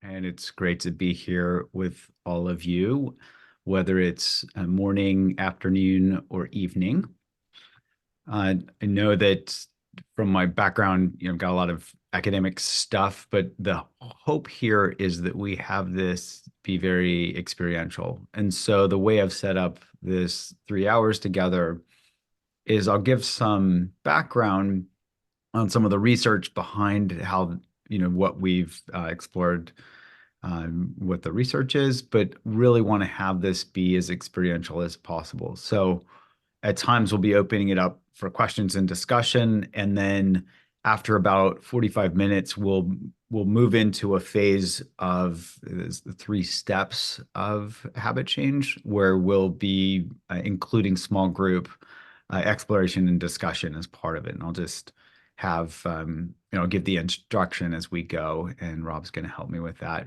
And it's great to be here with all of you, whether it's a morning, afternoon, or evening. I know that from my background, I've got a lot of academic stuff, but the hope here is that we have this be very experiential. And so the way I've set up this 3 hours together is I'll give some background on some of the research behind how, what we've explored, what the research is, but really want to have this be as experiential as possible. So at times we'll be opening it up for questions and discussion, and then after about 45 minutes, we'll move into a phase of the 3 steps of habit change, where we'll be including small group exploration and discussion as part of it. And I'll just have give the instruction as we go, and Rob's going to help me with that.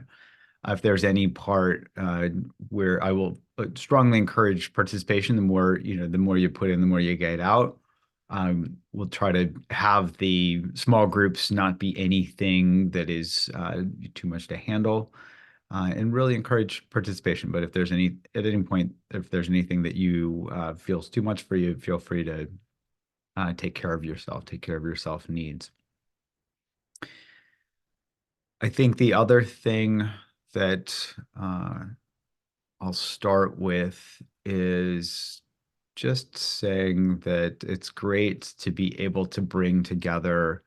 If there's any part where I will strongly encourage participation, the more you put in, the more you get out. We'll try to have the small groups not be anything that is too much to handle, and really encourage participation. But if there's at any point, if there's anything that you feels too much for you, feel free to take care of yourself needs. I think the other thing that I'll start with is just saying that it's great to be able to bring together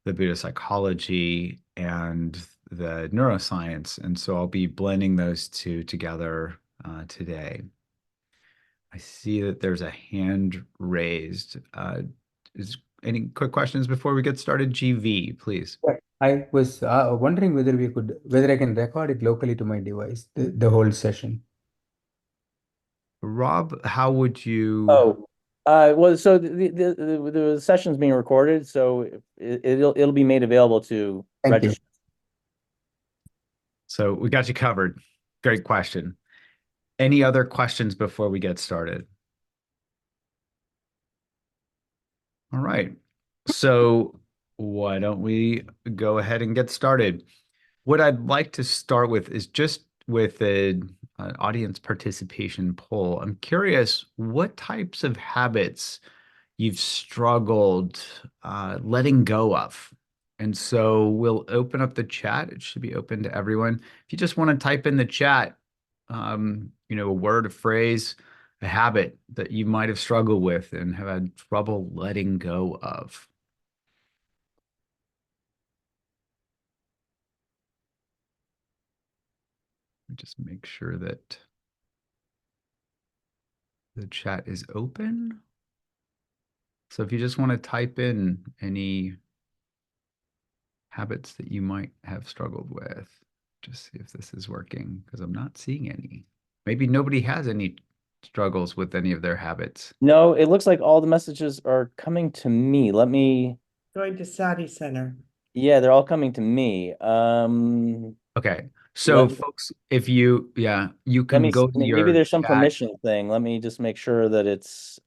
the Buddhist psychology and the neuroscience. And so I'll be blending those two together today. I see that there's a hand raised. Is any quick questions before we get started? GV, please. Yeah, I was wondering whether I can record it locally to my device, the whole session. Rob, how would you? Oh, well, so the session's being recorded, so it'll be made available to Thank you. register. So we got you covered. Great question. Any other questions before we get started? All right. So why don't we go ahead and get started? What I'd like to start with is just with an audience participation poll. I'm curious what types of habits you've struggled letting go of. And so we'll open up the chat. It should be open to everyone. If you just want to type in the chat, a word, a phrase, a habit that you might have struggled with and have had trouble letting go of. Just make sure that the chat is open. So if you just want to type in any habits that you might have struggled with, just see if this is working, because I'm not seeing any. Maybe nobody has any struggles with any of their habits. No, it looks like all the messages are coming to me. Let me, Going to Sati Center. yeah, they're all coming to me. Okay. So folks, you can go to maybe your there's some chat. permission thing. Let me just make sure that it's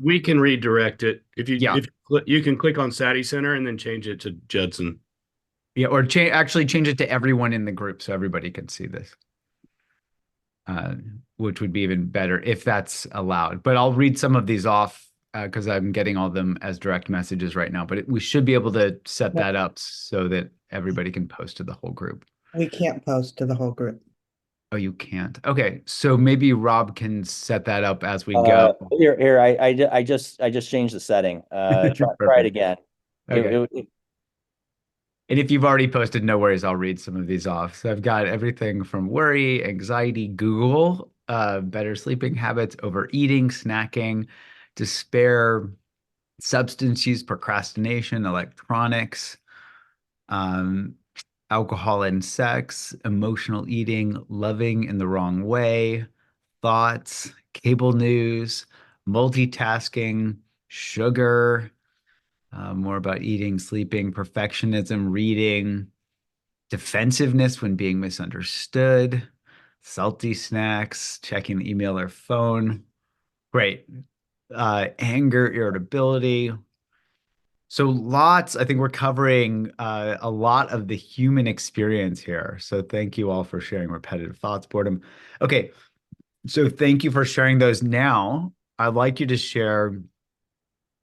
we can redirect it. If Yeah. you can click on Sati Center and then change it to Judson. Yeah, or actually change it to everyone in the group so everybody can see this. Which would be even better if that's allowed. But I'll read some of these off because I'm getting all of them as direct messages right now. But we should be able to set that up so that everybody can post to the whole group. We can't post to the whole group. Oh, you can't. Okay, so maybe Rob can set that up as we go. Here. I just changed the setting. Try it again. Okay. And if you've already posted, no worries, I'll read some of these off. So I've got everything from worry, anxiety, Google, better sleeping habits, overeating, snacking, despair, substance use, procrastination, electronics, um, alcohol and sex, emotional eating, loving in the wrong way, thoughts, cable news, multitasking, sugar, more about eating, sleeping, perfectionism, reading, defensiveness when being misunderstood, salty snacks, checking the email or phone. Great. Anger, irritability, So I think we're covering a lot of the human experience here. So thank you all for sharing repetitive thoughts, boredom. Okay, so thank you for sharing those. Now, I'd like you to share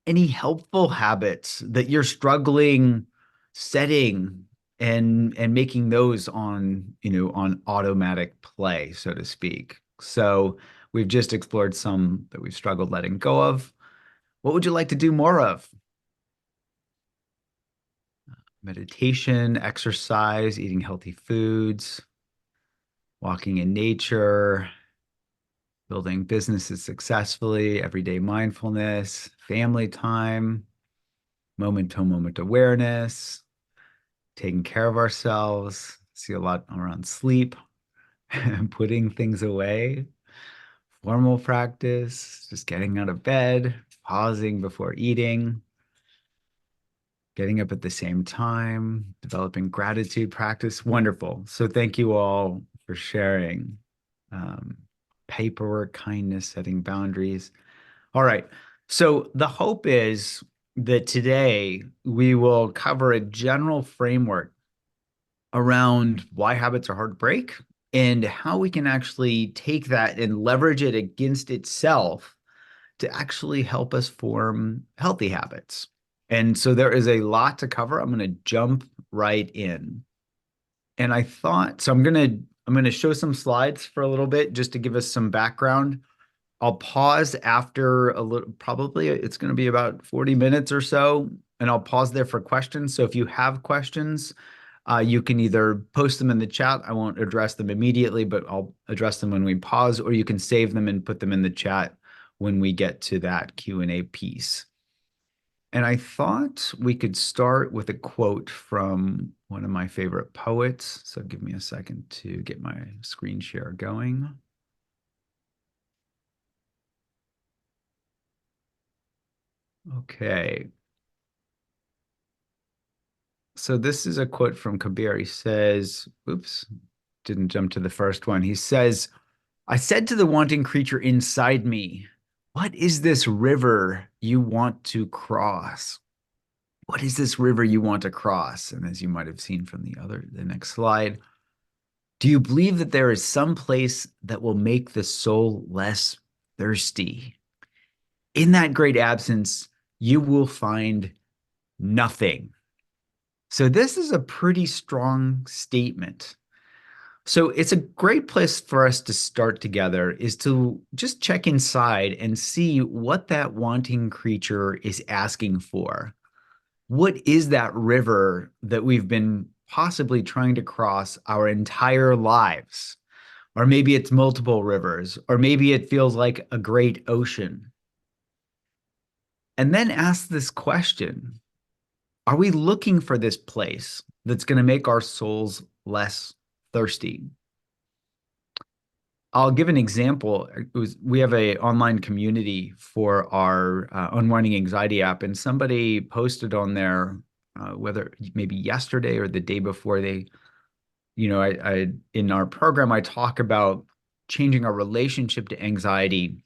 any helpful habits that you're struggling setting and making those on, on automatic play, so to speak. So we've just explored some that we've struggled letting go of. What would you like to do more of? Meditation, exercise, eating healthy foods, walking in nature, building businesses successfully, everyday mindfulness, family time, moment-to-moment awareness, taking care of ourselves. See a lot around sleep, putting things away, formal practice, just getting out of bed, pausing before eating, getting up at the same time, developing gratitude practice. Wonderful. So thank you all for sharing. Paperwork, kindness, setting boundaries. All right. So the hope is that today we will cover a general framework around why habits are hard to break and how we can actually take that and leverage it against itself to actually help us form healthy habits. And so there is a lot to cover. I'm going to jump right in. And I thought, so I'm going to show some slides for a little bit just to give us some background. I'll pause after a little, probably it's going to be about 40 minutes or so, and I'll pause there for questions. So if you have questions, you can either post them in the chat. I won't address them immediately, but I'll address them when we pause, or you can save them and put them in the chat when we get to that Q&A piece. And I thought we could start with a quote from one of my favorite poets. So give me a second to get my screen share going. Okay. So this is a quote from Kabir. He says, oops, didn't jump to the first one. He says, I said to the wanting creature inside me, what is this river you want to cross? What is this river you want to cross? And as you might have seen from the next slide, do you believe that there is some place that will make the soul less thirsty? In that great absence, you will find nothing. So this is a pretty strong statement. So it's a great place for us to start together is to just check inside and see what that wanting creature is asking for. What is that river that we've been possibly trying to cross our entire lives? Or maybe it's multiple rivers, or maybe it feels like a great ocean. And then ask this question, are we looking for this place that's going to make our souls less thirsty? I'll give an example. We have an online community for our Unwinding Anxiety app, and somebody posted on there, whether maybe yesterday or the day before, I in our program, I talk about changing our relationship to anxiety.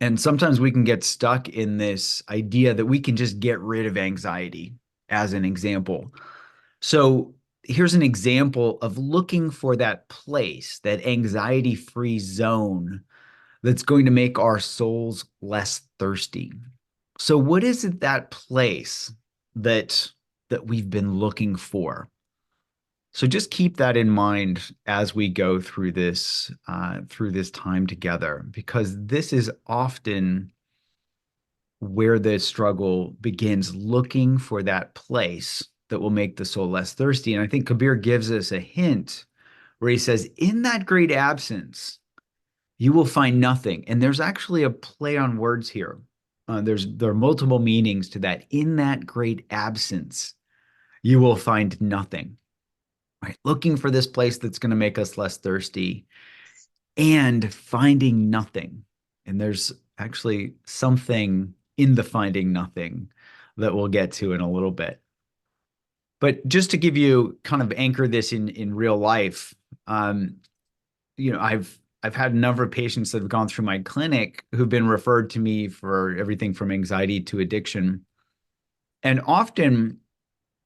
And sometimes we can get stuck in this idea that we can just get rid of anxiety, as an example. So here's an example of looking for that place, that anxiety-free zone that's going to make our souls less thirsty. So what is it, that place that we've been looking for? So just keep that in mind as we go through this time together, because this is often where the struggle begins, looking for that place that will make the soul less thirsty. And I think Kabir gives us a hint where he says, in that great absence, you will find nothing. And there's actually a play on words here. There are multiple meanings to that. In that great absence, you will find nothing. Right? Looking for this place that's going to make us less thirsty and finding nothing. And there's actually something in the finding nothing that we'll get to in a little bit. But just to give you kind of anchor this in real life, I've had a number of patients that have gone through my clinic who've been referred to me for everything from anxiety to addiction. And often,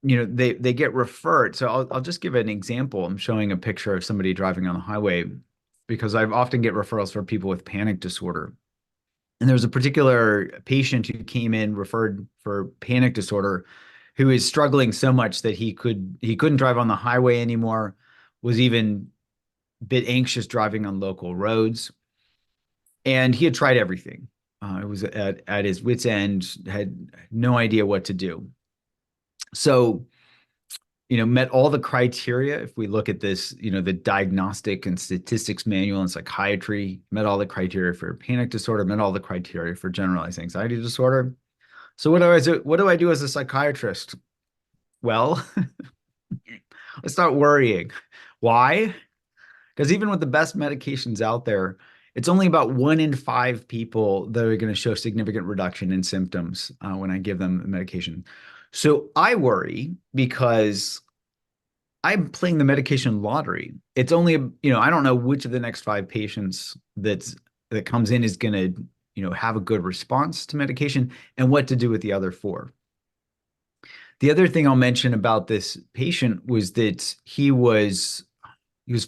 they get referred. So I'll just give an example. I'm showing a picture of somebody driving on the highway because I often get referrals for people with panic disorder. And there was a particular patient who came in referred for panic disorder, who is struggling so much that he couldn't drive on the highway anymore, was even a bit anxious driving on local roads. And he had tried everything. It was at his wit's end, had no idea what to do. So, met all the criteria. If we look at this, the Diagnostic and Statistics Manual in Psychiatry, met all the criteria for panic disorder, met all the criteria for generalized anxiety disorder. So what do I do as a psychiatrist? Well, I start worrying. Why? Because even with the best medications out there, it's only about 1 in 5 people that are going to show significant reduction in symptoms when I give them the medication. So I worry because I'm playing the medication lottery. It's only, I don't know which of the next 5 patients that comes in is going to, have a good response to medication and what to do with the other 4. The other thing I'll mention about this patient was that he was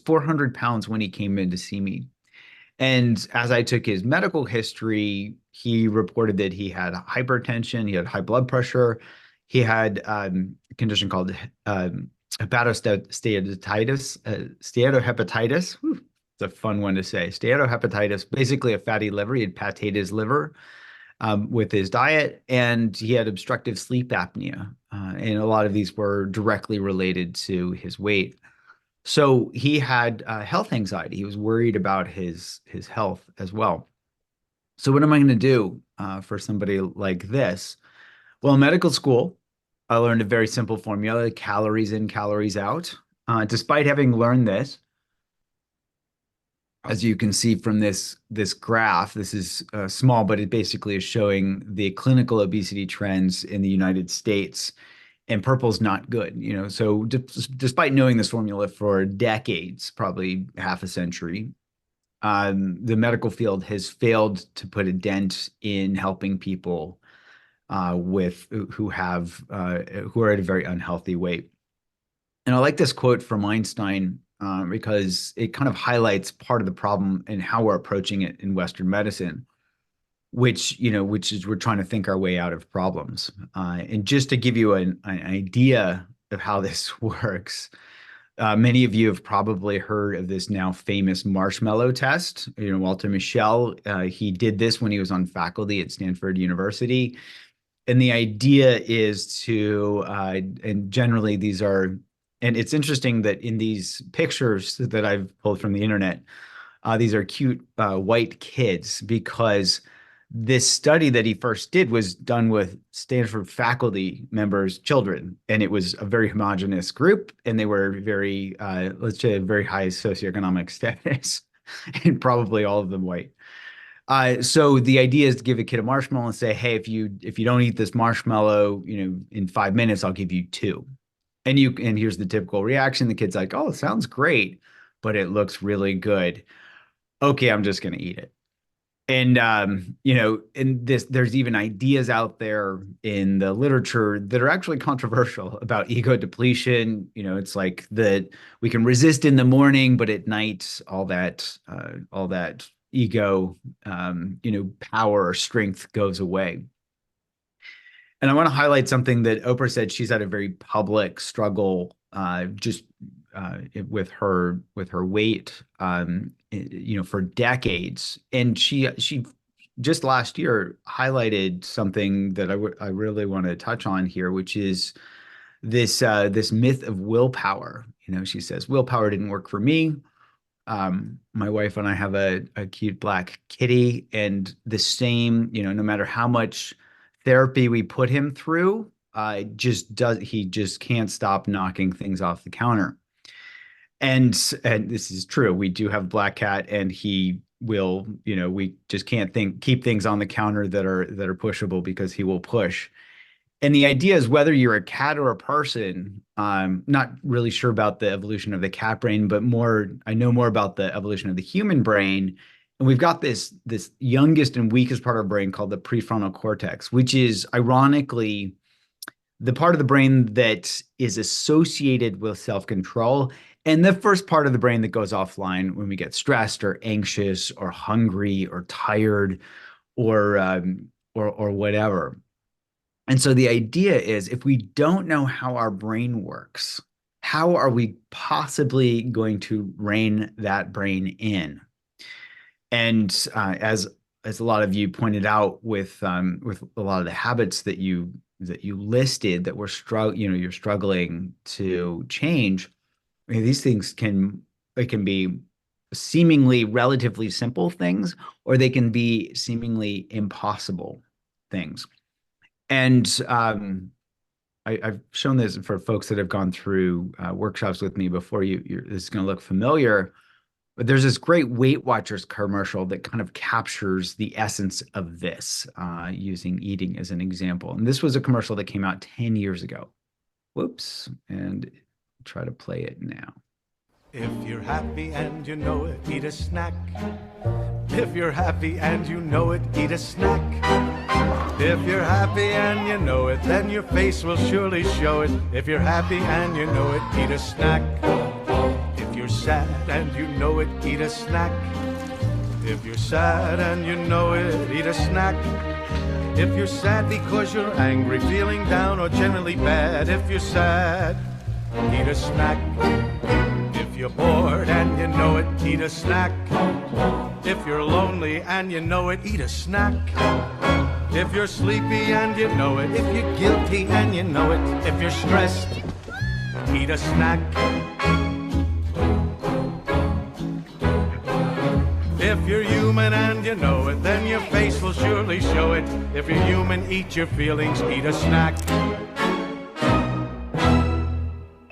400 pounds when he came in to see me. And as I took his medical history, he reported that he had hypertension, he had high blood pressure, he had a condition called steatohepatitis. Whew, it's a fun one to say. Steatohepatitis, basically a fatty liver. He had pated his liver with his diet, and he had obstructive sleep apnea. And a lot of these were directly related to his weight. So he had health anxiety. He was worried about his health as well. So what am I going to do for somebody like this? Well, in medical school, I learned a very simple formula: calories in, calories out. Despite having learned this, as you can see from this graph, this is small, but it basically is showing the clinical obesity trends in the United States. And purple's not good, So despite knowing this formula for decades, probably half a century, the medical field has failed to put a dent in helping people who are at a very unhealthy weight. And I like this quote from Einstein because it kind of highlights part of the problem and how we're approaching it in Western medicine, which is we're trying to think our way out of problems. And just to give you an idea of how this works, many of you have probably heard of this now famous marshmallow test. Walter Mischel, he did this when he was on faculty at Stanford University. And the idea is to, and generally these are, and it's interesting that in these pictures that I've pulled from the internet, these are cute white kids, because this study that he first did was done with Stanford faculty members' children, and it was a very homogeneous group, and they were very, let's say, very high socioeconomic status, and probably all of them white. So the idea is to give a kid a marshmallow and say, hey, if you don't eat this marshmallow, in 5 minutes, I'll give you 2. And here's the typical reaction. The kid's like, oh, it sounds great, but it looks really good. Okay, I'm just going to eat it. And, there's even ideas out there in the literature that are actually controversial about ego depletion. It's like that we can resist in the morning, but at night, all that ego, power or strength goes away. And I want to highlight something that Oprah said. She's had a very public struggle with her weight, for decades. And she just last year highlighted something that I really want to touch on here, which is this myth of willpower. She says, willpower didn't work for me. My wife and I have a cute black kitty, and the same, no matter how much therapy we put him through, he just can't stop knocking things off the counter. And this is true. We do have a black cat, and he will, we just can't keep things on the counter that are pushable, because he will push. And the idea is, whether you're a cat or a person, I'm not really sure about the evolution of the cat brain, but I know more about the evolution of the human brain. And we've got this youngest and weakest part of our brain called the prefrontal cortex, which is ironically the part of the brain that is associated with self-control, and the first part of the brain that goes offline when we get stressed or anxious or hungry or tired or whatever. And so the idea is, if we don't know how our brain works, how are we possibly going to rein that brain in? And as a lot of you pointed out with a lot of the habits that you listed that you're struggling to change, I mean, these things can be seemingly relatively simple things, or they can be seemingly impossible things. And I've shown this for folks that have gone through workshops with me before. This is going to look familiar, but there's this great Weight Watchers commercial that kind of captures the essence of this, using eating as an example. And this was a commercial that came out 10 years ago. Whoops, and I'll try to play it now. If you're happy and you know it, eat a snack. If you're happy and you know it, eat a snack. If you're happy and you know it, then your face will surely show it. If you're happy and you know it, eat a snack. If you're sad and you know it, eat a snack. If you're sad and you know it, eat a snack. If you're sad because you're angry, feeling down, or generally bad, if you're sad, eat a snack. If you're bored and you know it, eat a snack. If you're lonely and you know it, eat a snack. If you're sleepy and you know it, if you're guilty and you know it, if you're stressed, eat a snack. If you're human and you know it, then your face will surely show it. If you're human, eat your feelings, eat a snack.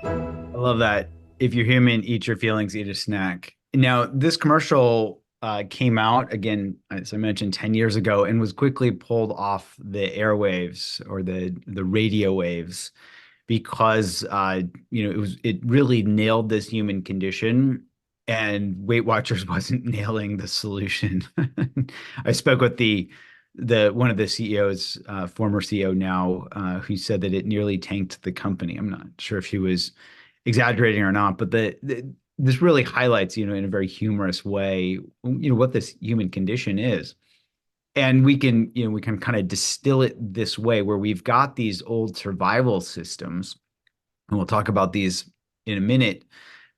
I love that. If you're human, eat your feelings, eat a snack. Now, this commercial came out, again, as I mentioned, 10 years ago, and was quickly pulled off the airwaves or the radio waves because it really nailed this human condition, and Weight Watchers wasn't nailing the solution. I spoke with one of the CEOs, former CEO now, who said that it nearly tanked the company. I'm not sure if he was exaggerating or not, but this really highlights, in a very humorous way, what this human condition is. And we can kind of distill it this way, where we've got these old survival systems, and we'll talk about these in a minute,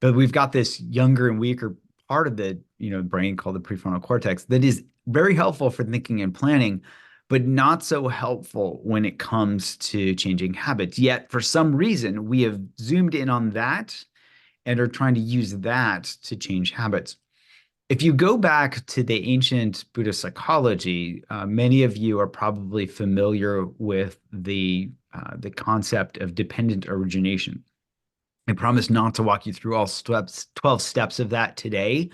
but we've got this younger and weaker part of the, brain called the prefrontal cortex that is very helpful for thinking and planning, but not so helpful when it comes to changing habits. Yet, for some reason, we have zoomed in on that and are trying to use that to change habits. If you go back to the ancient Buddhist psychology, many of you are probably familiar with the concept of dependent origination. I promise not to walk you through all 12 steps of that today.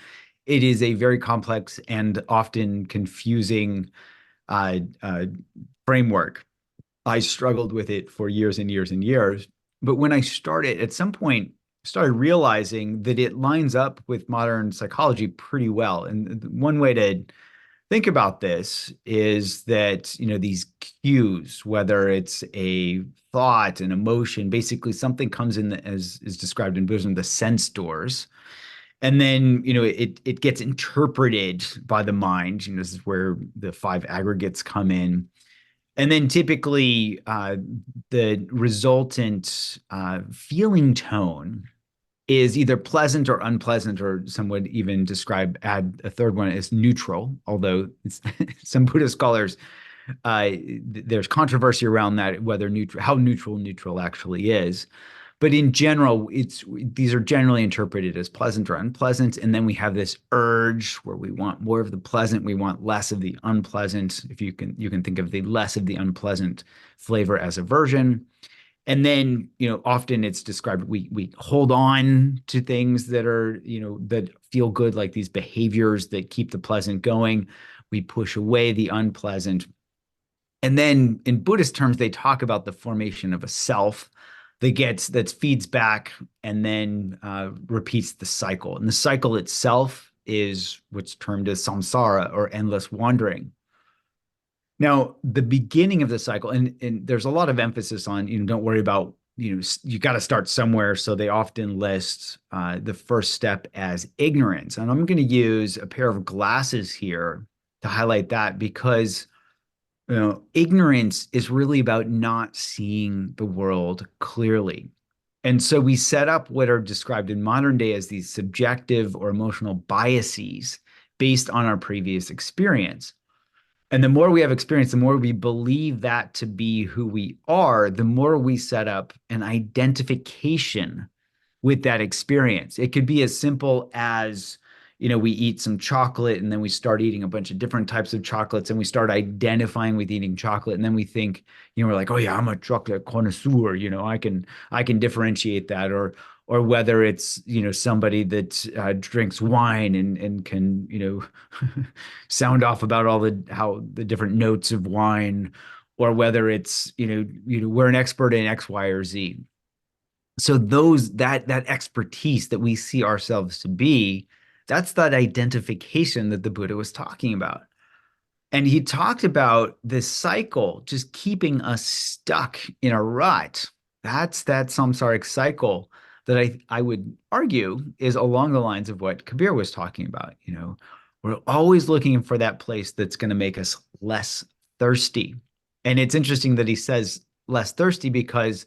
It is a very complex and often confusing framework. I struggled with it for years and years and years. But when I started, at some point, started realizing that it lines up with modern psychology pretty well. And one way to think about this is that, these cues, whether it's a thought, an emotion, basically something comes in as is described in Buddhism, the sense doors. And then, it gets interpreted by the mind. This is where the 5 aggregates come in. And then typically the resultant feeling tone is either pleasant or unpleasant, or some would even add a third one as neutral, although some Buddhist scholars, there's controversy around that, how neutral actually is. But in general, these are generally interpreted as pleasant or unpleasant. And then we have this urge where we want more of the pleasant, we want less of the unpleasant. If you can think of the less of the unpleasant flavor as aversion. And then, often it's described, we hold on to things that are, that feel good, like these behaviors that keep the pleasant going. We push away the unpleasant. And then in Buddhist terms, they talk about the formation of a self that feeds back and then repeats the cycle. And the cycle itself is what's termed as samsara, or endless wandering. Now, the beginning of the cycle, and there's a lot of emphasis on, don't worry about, you got to start somewhere. So they often list the first step as ignorance. And I'm going to use a pair of glasses here to highlight that because, ignorance is really about not seeing the world clearly. And so we set up what are described in modern day as these subjective or emotional biases based on our previous experience. And the more we have experience, the more we believe that to be who we are, the more we set up an identification with that experience. It could be as simple as, we eat some chocolate and then we start eating a bunch of different types of chocolates and we start identifying with eating chocolate. And then we think, we're like, oh yeah, I'm a chocolate connoisseur. I can differentiate that. Or whether it's, somebody that drinks wine and can, sound off about how the different notes of wine, or whether it's, we're an expert in X, Y, or Z. So that expertise that we see ourselves to be, that's that identification that the Buddha was talking about. And he talked about this cycle just keeping us stuck in a rut. That's that samsaric cycle that I would argue is along the lines of what Kabir was talking about. We're always looking for that place that's going to make us less thirsty. And it's interesting that he says less thirsty because,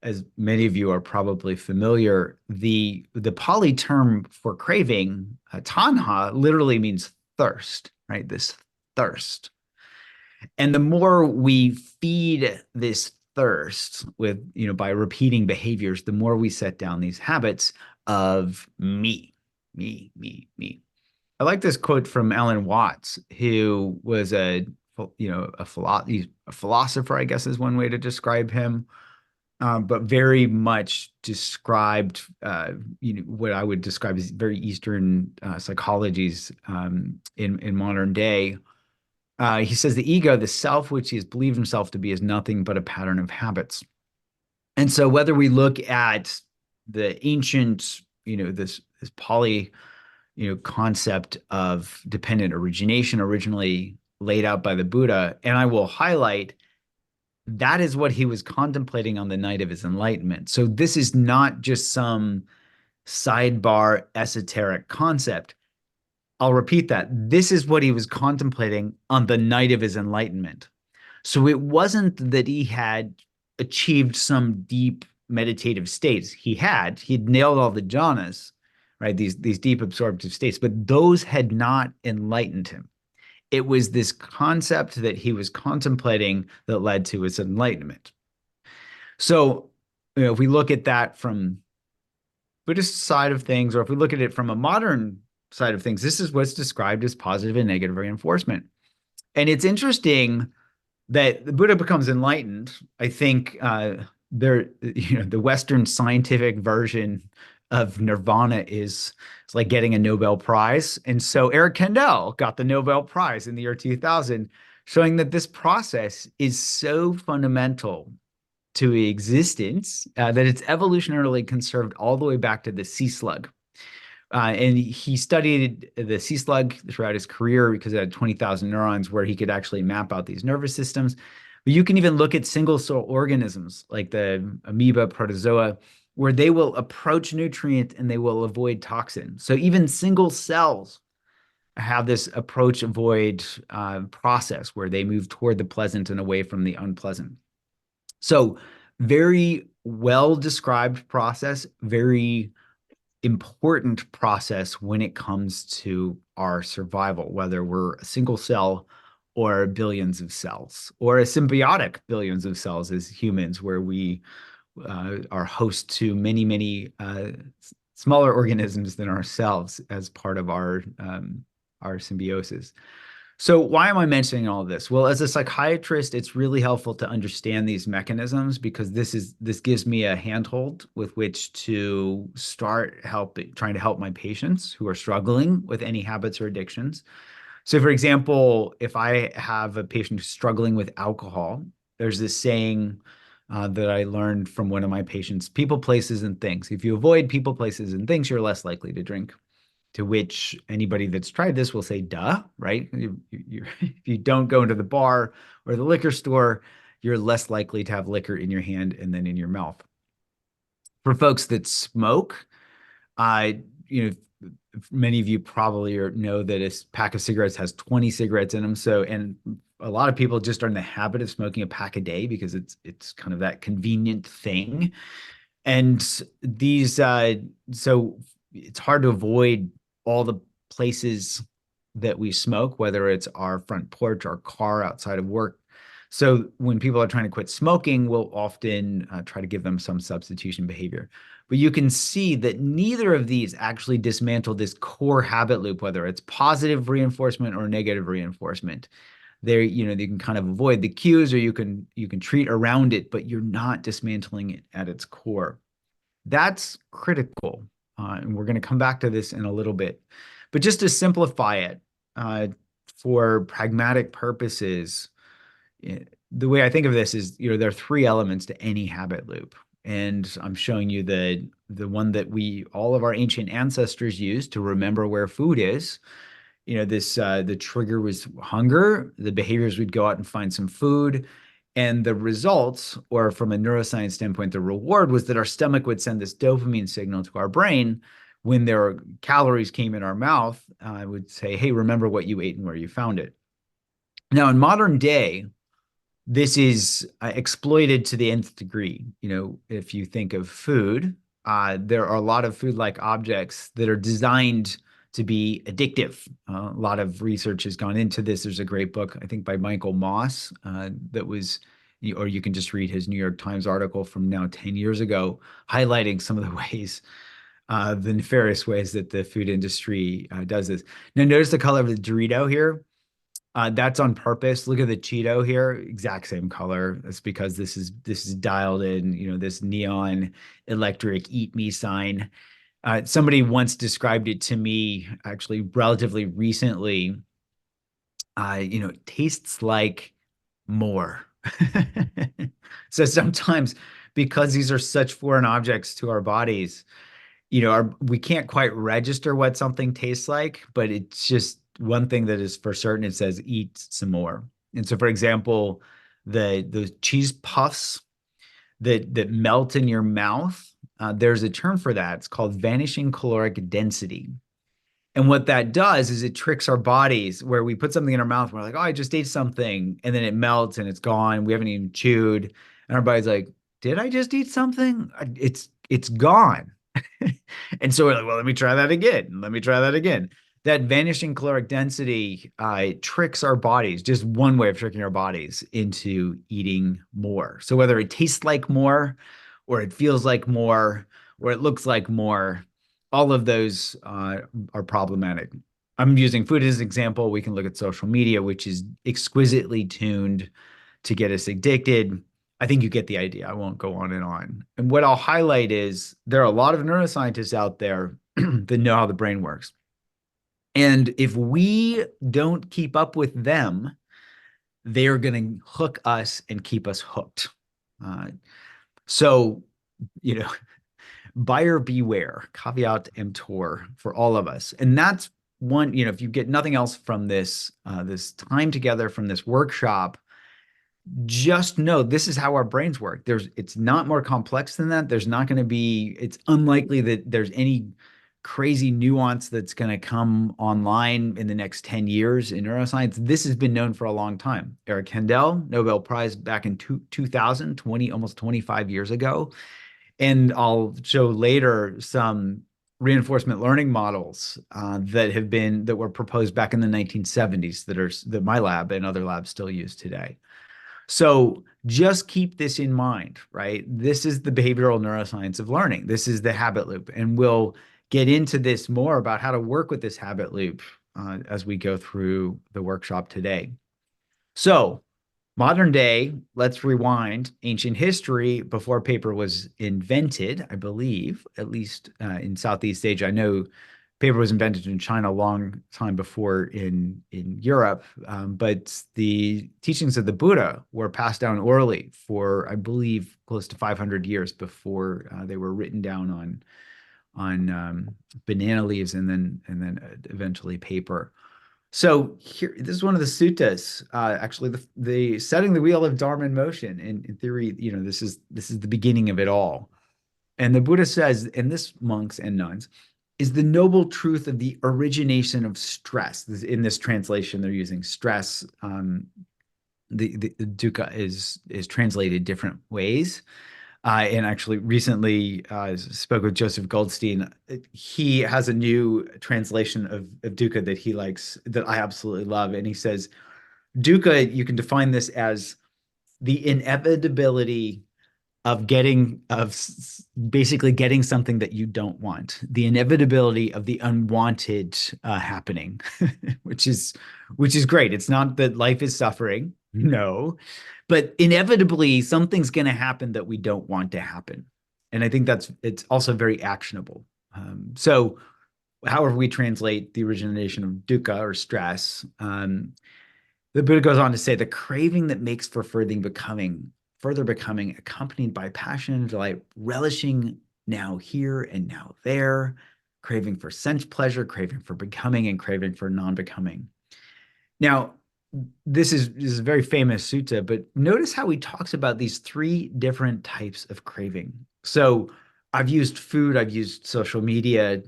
as many of you are probably familiar, the Pali term for craving, tanha, literally means thirst, right? This thirst. And the more we feed this thirst with, by repeating behaviors, the more we set down these habits of me. I like this quote from Alan Watts, who was a philosopher, I guess is one way to describe him. But very much described, what I would describe as very Eastern psychologies in modern day. He says the ego, the self, which he has believed himself to be, is nothing but a pattern of habits. And so whether we look at the ancient, this Pali, concept of dependent origination originally laid out by the Buddha, and I will highlight that is what he was contemplating on the night of his enlightenment. So this is not just some sidebar esoteric concept. I'll repeat that. This is what he was contemplating on the night of his enlightenment. So it wasn't that he had achieved some deep meditative states. He'd nailed all the jhanas, right? These deep absorptive states, but those had not enlightened him. It was this concept that he was contemplating that led to his enlightenment. So, if we look at that from Buddhist side of things, or if we look at it from a modern side of things, this is what's described as positive and negative reinforcement. And it's interesting that the Buddha becomes enlightened. I think the Western scientific version of nirvana it's like getting a Nobel Prize. And so Eric Kandel got the Nobel Prize in the year 2000, showing that this process is so fundamental to existence that it's evolutionarily conserved all the way back to the sea slug. And he studied the sea slug throughout his career because it had 20,000 neurons where he could actually map out these nervous systems. But you can even look at single cell organisms like the amoeba, protozoa, where they will approach nutrient and they will avoid toxin. So even single cells have this approach avoid process where they move toward the pleasant and away from the unpleasant. So very well described process, very important process when it comes to our survival, whether we're a single cell or billions of cells, or a symbiotic billions of cells as humans, where we are host to many smaller organisms than ourselves as part of our symbiosis. So why am I mentioning all of this? Well, as a psychiatrist, it's really helpful to understand these mechanisms because this gives me a handhold with which to start trying to help my patients who are struggling with any habits or addictions. So for example, if I have a patient who's struggling with alcohol, there's this saying that I learned from one of my patients: people, places, and things. If you avoid people, places, and things, you're less likely to drink. to which anybody that's tried this will say, duh, right? If you don't go into the bar or the liquor store, you're less likely to have liquor in your hand and then in your mouth. For folks that smoke, you know, many of you probably know that a pack of cigarettes has 20 cigarettes in them. So, and a lot of people just are in the habit of smoking a pack a day because it's kind of that convenient thing. And these, so it's hard to avoid all the places that we smoke, whether it's our front porch, our car, outside of work. So when people are trying to quit smoking, we'll often try to give them some substitution behavior. But you can see that neither of these actually dismantle this core habit loop, whether it's positive reinforcement or negative reinforcement. There, you know, you can kind of avoid the cues, or you can treat around it, but you're not dismantling it at its core. That's critical, and we're going to come back to this in a little bit. But just to simplify it, for pragmatic purposes, the way I think of this is, you know, there are three elements to any habit loop. And I'm showing you the one that all of our ancient ancestors used to remember where food is. You know, the trigger was hunger. The behaviors would go out and find some food. And the results, or from a neuroscience standpoint, the reward was that our stomach would send this dopamine signal to our brain when calories came in our mouth. I would say, hey, remember what you ate and where you found it. Now, in modern day, this is exploited to the nth degree. You know, if you think of food, there are a lot of food-like objects that are designed to be addictive. A lot of research has gone into this. There's a great book, I think, by Michael Moss that was, or you can just read his New York Times article from now 10 years ago, highlighting some of the ways, the nefarious ways that the food industry does this. Now, notice the color of the Dorito here. That's on purpose. Look at the Cheeto here, exact same color. That's because this is dialed in, you know, this neon electric eat me sign. Somebody once described it to me, actually relatively recently. You know, it tastes like more. So sometimes, because these are such foreign objects to our bodies, you know, we can't quite register what something tastes like, but it's just one thing that is for certain. It says eat some more. And so, for example, the cheese puffs that melt in your mouth, there's a term for that. It's called vanishing caloric density. And what that does is it tricks our bodies, where we put something in our mouth, and we're like, oh, I just ate something, and then it melts and it's gone. We haven't even chewed. And our body's like, did I just eat something? It's gone. And so we're like, well, let me try that again. Let me try that again. That vanishing caloric density tricks our bodies, just one way of tricking our bodies into eating more. So whether it tastes like more, or it feels like more, or it looks like more, all of those are problematic. I'm using food as an example. We can look at social media, which is exquisitely tuned to get us addicted. I think you get the idea. I won't go on and on. And what I'll highlight is there are a lot of neuroscientists out there that know how the brain works. And if we don't keep up with them, they're going to hook us and keep us hooked. So, you know, buyer beware, caveat emptor for all of us. And that's one, you know, if you get nothing else from this, this time together, from this workshop, just know this is how our brains work. It's not more complex than that. There's not going to be, it's unlikely that there's any crazy nuance that's going to come online in the next 10 years in neuroscience. This has been known for a long time. Eric Kandel, Nobel Prize back in 2000, almost 25 years ago. And I'll show later some reinforcement learning models that were proposed back in the 1970s that my lab and other labs still use today. So just keep this in mind, right? This is the behavioral neuroscience of learning. This is the habit loop. And we'll get into this more about how to work with this habit loop as we go through the workshop today. So modern day, let's rewind ancient history before paper was invented, I believe, at least in Southeast Asia. I know paper was invented in China a long time before in Europe, but the teachings of the Buddha were passed down orally for, I believe, close to 500 years before they were written down banana leaves and then eventually paper. So here, this is one of the suttas. Actually, the setting the wheel of Dharma in motion. In theory, this is the beginning of it all. And the Buddha says, and this, monks and nuns, is the noble truth of the origination of stress. In this translation, they're using stress. The dukkha is translated different ways. And actually recently spoke with Joseph Goldstein. He has a new translation of dukkha that he likes, that I absolutely love. And he says, dukkha, you can define this as the inevitability of basically getting something that you don't want, the inevitability of the unwanted happening, which is great. It's not that life is suffering, no, but inevitably something's going to happen that we don't want to happen. And I think it's also very actionable. So however we translate the origination of dukkha or stress, the Buddha goes on to say the craving that makes for further becoming accompanied by passion and delight, relishing now here and now there, craving for sense pleasure, craving for becoming, and craving for non-becoming. Now, this is a very famous sutta, but notice how he talks about these three different types of craving. So I've used food, I've used social media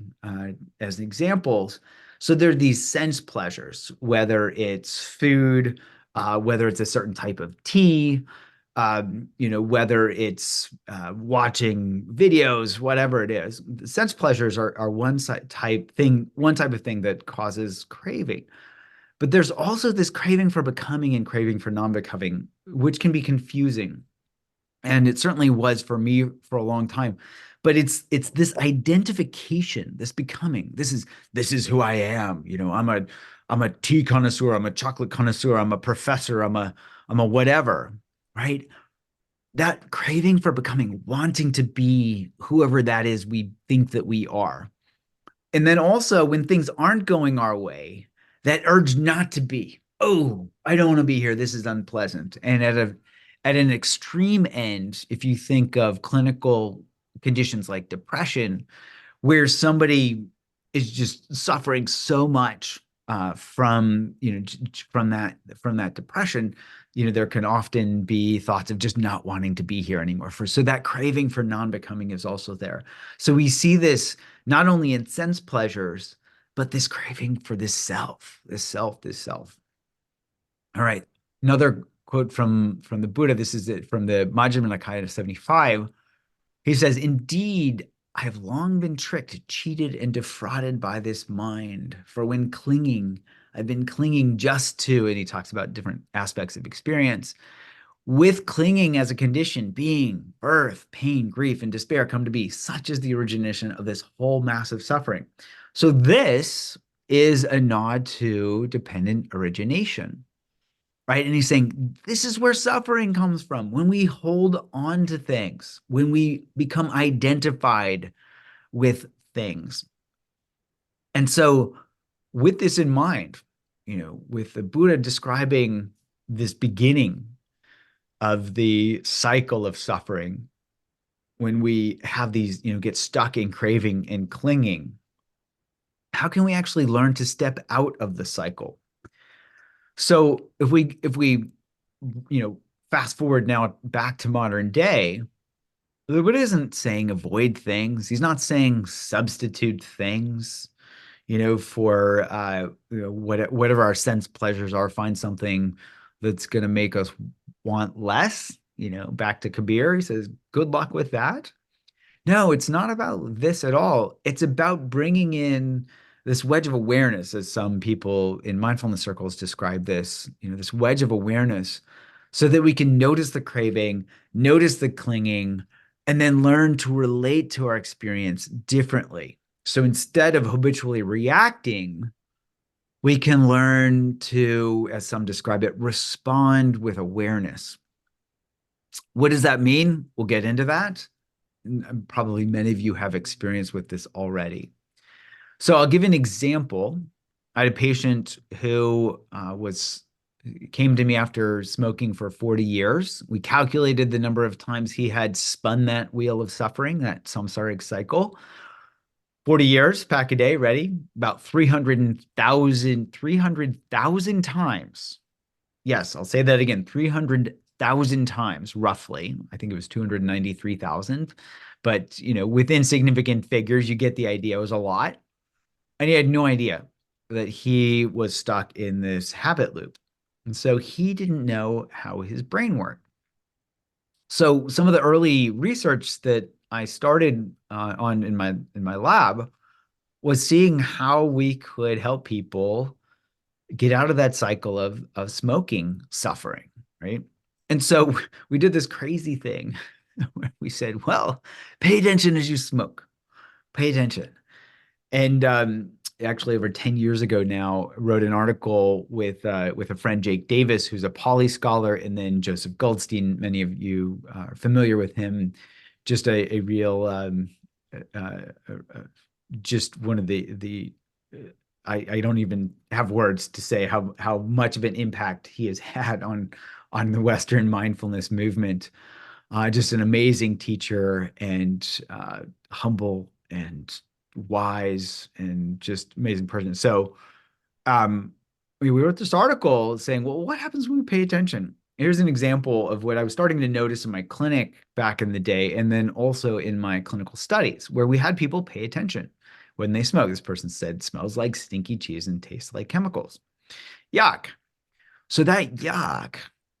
as examples. So there are these sense pleasures, whether it's food, whether it's a certain type of tea, whether it's watching videos, whatever it is. Sense pleasures are one type of thing that causes craving. But there's also this craving for becoming and craving for non-becoming, which can be confusing. And it certainly was for me for a long time. But it's this identification, this becoming. This is who I am. I'm a tea connoisseur, I'm a chocolate connoisseur, I'm a professor, I'm a whatever, right? That craving for becoming, wanting to be whoever that is we think that we are. And then also when things aren't going our way, that urge not to be. Oh, I don't want to be here. This is unpleasant. And at an extreme end, if you think of clinical conditions like depression, where somebody is just suffering so much from that depression, there can often be thoughts of just not wanting to be here anymore. So that craving for non-becoming is also there. So we see this not only in sense pleasures, but this craving for this self. All right. Another quote from the Buddha. This is it from the Majjhima Nikaya 75. He says, "Indeed, I have long been tricked, cheated, and defrauded by this mind. For when clinging, I've been clinging just to," and he talks about different aspects of experience. "With clinging as a condition, being, birth, pain, grief, and despair come to be. Such is the origination of this whole mass of suffering." So this is a nod to dependent origination, right? And he's saying, this is where suffering comes from. When we hold on to things, when we become identified with things. And so with this in mind, with the Buddha describing this beginning of the cycle of suffering, when we have these, get stuck in craving and clinging, how can we actually learn to step out of the cycle? So if we fast forward now back to modern day, the Buddha isn't saying avoid things. He's not saying substitute things, for whatever our sense pleasures are. Find something that's going to make us want less. Back to Kabir, he says, good luck with that. No, it's not about this at all. It's about bringing in this wedge of awareness, as some people in mindfulness circles describe this, this wedge of awareness, so that we can notice the craving, notice the clinging, and then learn to relate to our experience differently. So instead of habitually reacting, we can learn to, as some describe it, respond with awareness. What does that mean? We'll get into that. Probably many of you have experience with this already. So I'll give an example. I had a patient who came to me after smoking for 40 years. We calculated the number of times he had spun that wheel of suffering, that samsaric cycle. 40 years, pack a day, ready? About 300,000 times. Yes, I'll say that again, 300,000 times, roughly. I think it was 293,000. But, within significant figures, you get the idea. It was a lot. And he had no idea that he was stuck in this habit loop. And so he didn't know how his brain worked. So some of the early research that I started on in my lab was seeing how we could help people get out of that cycle of smoking suffering, right? And so we did this crazy thing where we said, well, pay attention as you smoke. Pay attention. And actually, over 10 years ago now, wrote an article with a friend, Jake Davis, who's a Pali scholar, and then Joseph Goldstein. Many of you are familiar with him. Just a real, just one of the I don't even have words to say how much of an impact he has had on the Western mindfulness movement. Just an amazing teacher and humble and wise and just amazing person. So we wrote this article saying, well, what happens when we pay attention? Here's an example of what I was starting to notice in my clinic back in the day, and then also in my clinical studies, where we had people pay attention when they smoke. This person said, smells like stinky cheese and tastes like chemicals. Yuck. So that yuck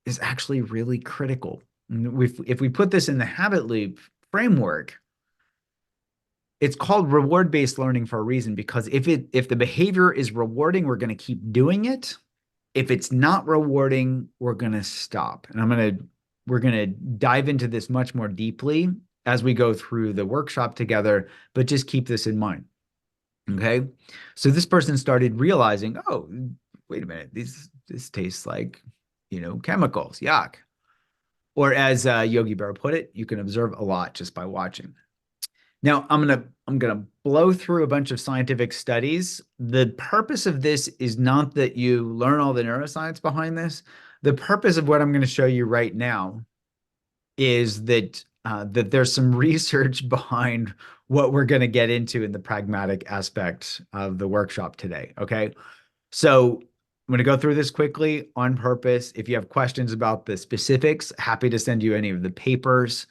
is actually really critical. If we put this in the habit loop framework, it's called reward-based learning for a reason, because if the behavior is rewarding, we're going to keep doing it. If it's not rewarding, we're going to stop. And we're going to dive into this much more deeply as we go through the workshop together, but just keep this in mind. Okay? So this person started realizing, oh, wait a minute, this tastes like, chemicals, yuck. Or as Yogi Berra put it, you can observe a lot just by watching. Now, I'm gonna blow through a bunch of scientific studies. The purpose of this is not that you learn all the neuroscience behind this. The purpose of what I'm going to show you right now is that there's some research behind what we're going to get into in the pragmatic aspect of the workshop today. Okay, so I'm going to go through this quickly on purpose. If you have questions about the specifics, happy to send you any of the papers.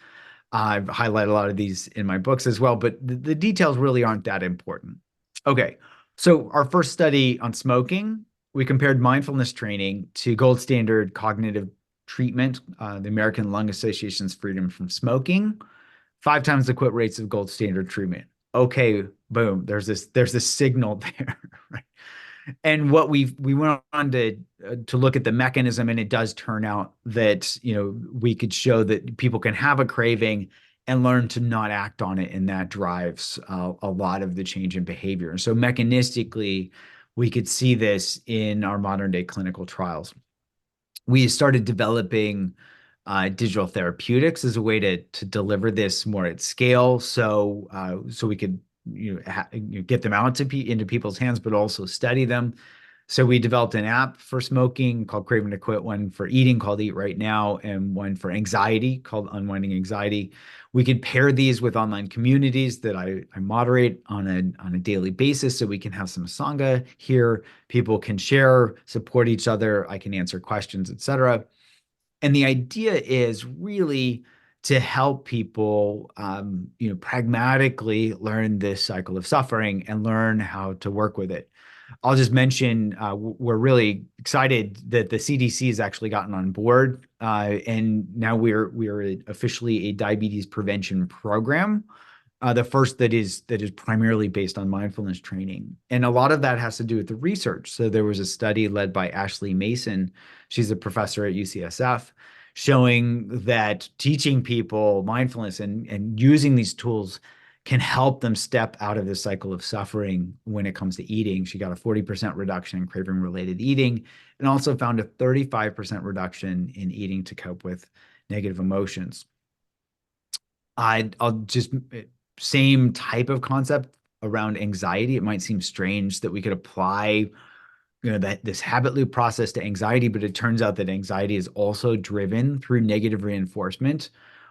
I've highlighted a lot of these in my books as well, but the details really aren't that important. Okay, so our first study on smoking, we compared mindfulness training to gold standard cognitive treatment, the American Lung Association's freedom from smoking, 5 times the quit rates of gold standard treatment. Okay, boom, there's this signal there, right? And what we went on to look at the mechanism, and it does turn out that we could show that people can have a craving and learn to not act on it, and that drives a lot of the change in behavior. And so mechanistically, we could see this in our modern day clinical trials. We started developing digital therapeutics as a way to deliver this more at scale, so we could get them out into people's hands, but also study them. So we developed an app for smoking called Craving to Quit, one for eating called Eat Right Now, and one for anxiety called Unwinding Anxiety. We could pair these with online communities that I moderate on a daily basis, so we can have some Sangha here. People can share, support each other. I can answer questions, etc. And the idea is really to help people, pragmatically learn this cycle of suffering and learn how to work with it. I'll just mention we're really excited that the CDC has actually gotten on board, and now we're officially a diabetes prevention program, the first that is primarily based on mindfulness training, and a lot of that has to do with the research. So there was a study led by Ashley Mason. She's a professor at UCSF, showing that teaching people mindfulness and using these tools can help them step out of this cycle of suffering when it comes to eating. She got a 40% reduction in craving-related eating, and also found a 35% reduction in eating to cope with negative emotions. I'll just, same type of concept around anxiety. It might seem strange that we could apply this habit loop process to anxiety, but it turns out that anxiety is also driven through negative reinforcement,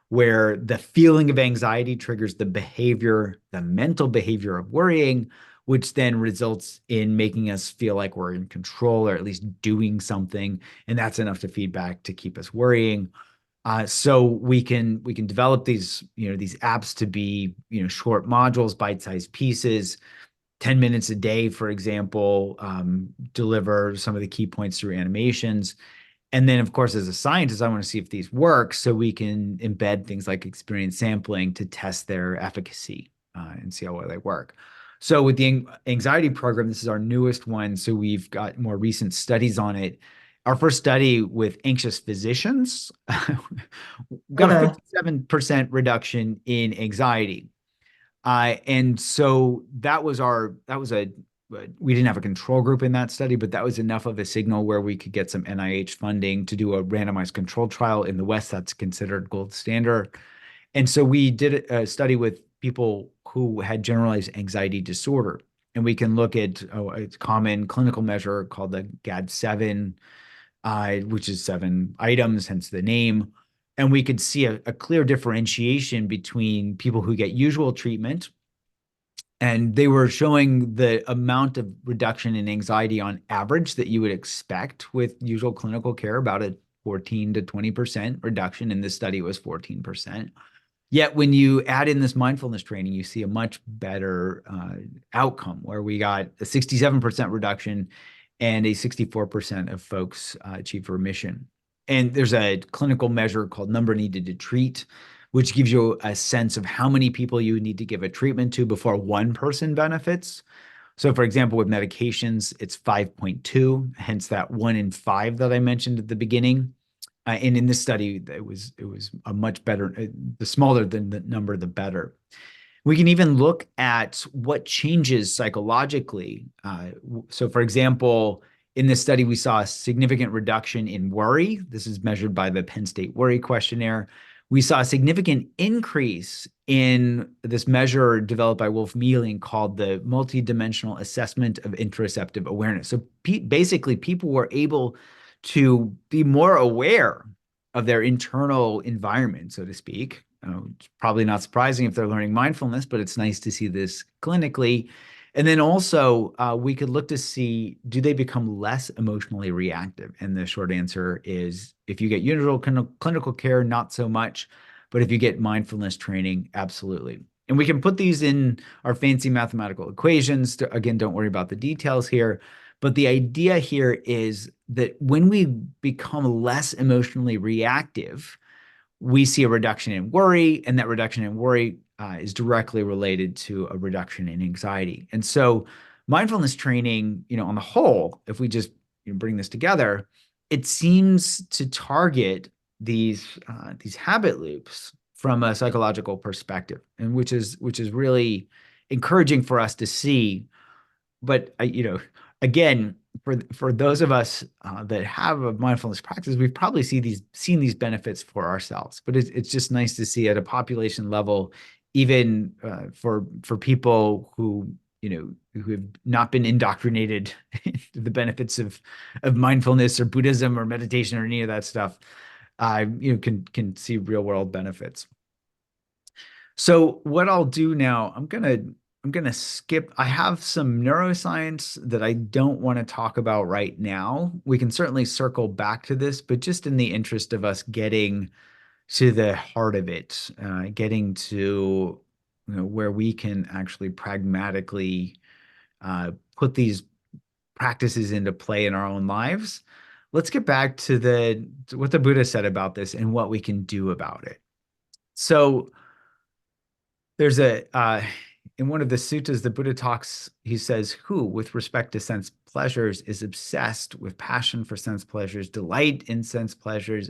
where the feeling of anxiety triggers the behavior, the mental behavior of worrying, which then results in making us feel like we're in control or at least doing something. And that's enough to feedback to keep us worrying. So we can develop these apps to be short modules, bite-sized pieces, 10 minutes a day, for example, deliver some of the key points through animations. And then, of course, as a scientist, I want to see if these work so we can embed things like experience sampling to test their efficacy and see how well they work. So with the anxiety program, this is our newest one. So we've got more recent studies on it. Our first study with anxious physicians got a 57% reduction in anxiety. And so we didn't have a control group in that study, but that was enough of a signal where we could get some NIH funding to do a randomized control trial. In the West, that's considered gold standard. And so we did a study with people who had generalized anxiety disorder. And we can look at a common clinical measure called the GAD-7, which is 7 items, hence the name. And we could see a clear differentiation between people who get usual treatment, and they were showing the amount of reduction in anxiety on average that you would expect with usual clinical care, about a 14 to 20% reduction. In this study, it was 14%. Yet when you add in this mindfulness training, you see a much better outcome where we got a 67% reduction and a 64% of folks achieve remission. And there's a clinical measure called number needed to treat, which gives you a sense of how many people you need to give a treatment to before one person benefits. So for example, with medications, it's 5.2, hence that 1 in 5 that I mentioned at the beginning. And in this study, it was a much better, the smaller the number, the better. We can even look at what changes psychologically. So for example, in this study, we saw a significant reduction in worry. This is measured by the Penn State Worry Questionnaire. We saw a significant increase in this measure developed by Wolf Mealing called the Multidimensional Assessment of Interoceptive Awareness. So basically, people were able to be more aware of their internal environment, so to speak. It's probably not surprising if they're learning mindfulness, but it's nice to see this clinically. And then also, we could look to see, do they become less emotionally reactive? And the short answer is, if you get usual clinical care, not so much. But if you get mindfulness training, absolutely. And we can put these in our fancy mathematical equations. Again, don't worry about the details here. But the idea here is that when we become less emotionally reactive, we see a reduction in worry, and that reduction in worry is directly related to a reduction in anxiety. And so mindfulness training, on the whole, if we just bring this together, it seems to target these habit loops from a psychological perspective, and which is really encouraging for us to see. But again, for those of us that have a mindfulness practice, we've probably seen these benefits for ourselves. But it's just nice to see at a population level, even for people who have not been indoctrinated into the benefits of mindfulness or Buddhism or meditation or any of that stuff, can see real world benefits. So what I'll do now, I'm gonna skip. I have some neuroscience that I don't want to talk about right now. We can certainly circle back to this, but just in the interest of us getting to the heart of it, getting to where we can actually pragmatically put these practices into play in our own lives. Let's get back to what the Buddha said about this and what we can do about it. So there's in one of the suttas, the Buddha talks, he says, who, with respect to sense pleasures, is obsessed with passion for sense pleasures, delight in sense pleasures,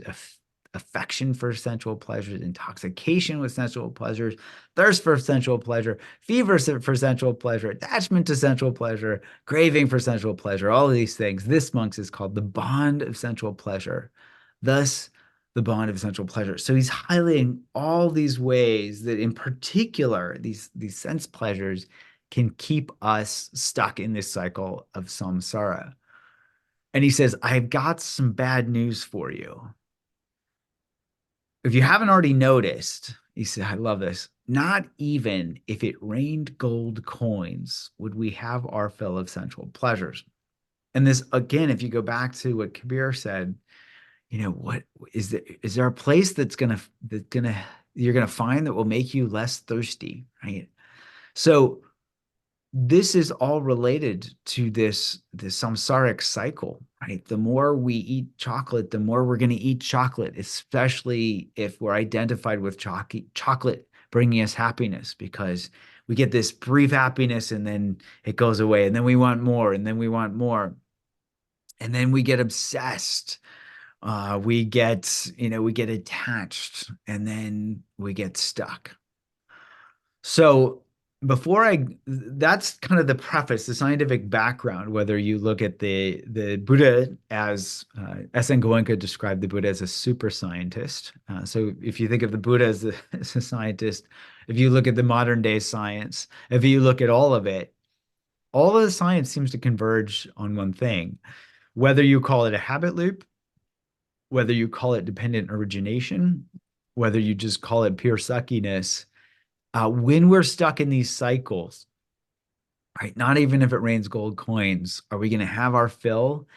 affection for sensual pleasures, intoxication with sensual pleasures, thirst for sensual pleasure, fever for sensual pleasure, attachment to sensual pleasure, craving for sensual pleasure, all of these things. This, monks, is called the bond of sensual pleasure. Thus, the bond of sensual pleasure. So he's highlighting all these ways that, in particular, these sense pleasures can keep us stuck in this cycle of samsara. And he says, I've got some bad news for you. if you haven't already noticed, he said, I love this. Not even if it rained gold coins would we have our fill of sensual pleasures. And this, again, if you go back to what Kabir said, what is there a place you're gonna find that will make you less thirsty, right? So this is all related to this samsaric cycle, right? The more we eat chocolate, the more we're going to eat chocolate, especially if we're identified with chocolate bringing us happiness, because we get this brief happiness and then it goes away, and then we want more, and then we want more, and then we get obsessed. We get attached, and then we get stuck. So that's kind of the preface, the scientific background, whether you look at the Buddha as S.N. Goenka described the Buddha as a super scientist. So if you think of the Buddha as a scientist, if you look at the modern day science, if you look at all of the science seems to converge on one thing, whether you call it a habit loop, whether you call it dependent origination, whether you just call it pure suckiness. When we're stuck in these cycles, right? Not even if it rains gold coins, are we going to have our fill?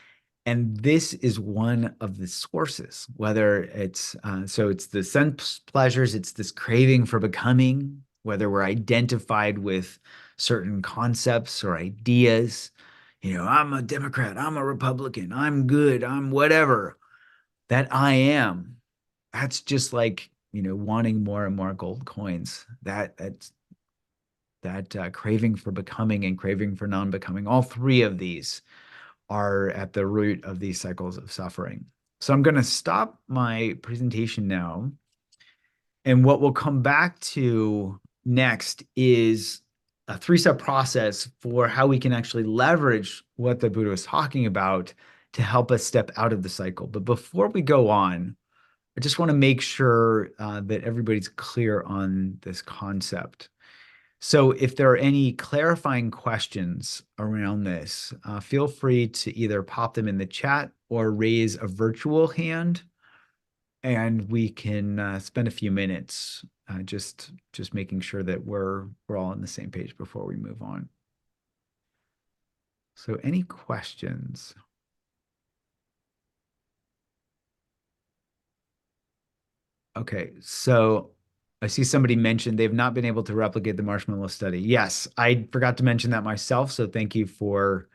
And this is one of the sources, whether it's the sense pleasures, it's this craving for becoming, whether we're identified with certain concepts or ideas, I'm a Democrat, I'm a Republican, I'm good, I'm whatever, that I am. That's just like, wanting more and more gold coins. That's craving for becoming and craving for non-becoming. All three of these are at the root of these cycles of suffering. So I'm going to stop my presentation now. And what we'll come back to next is a three-step process for how we can actually leverage what the Buddha was talking about to help us step out of the cycle. But before we go on, I just want to make sure that everybody's clear on this concept. So if there are any clarifying questions around this, feel free to either pop them in the chat or raise a virtual hand, and we can spend a few minutes just making sure that we're all on the same page before we move on. So any questions? Okay, so I see somebody mentioned they've not been able to replicate the marshmallow study. Yes, I forgot to mention that myself, so thank you for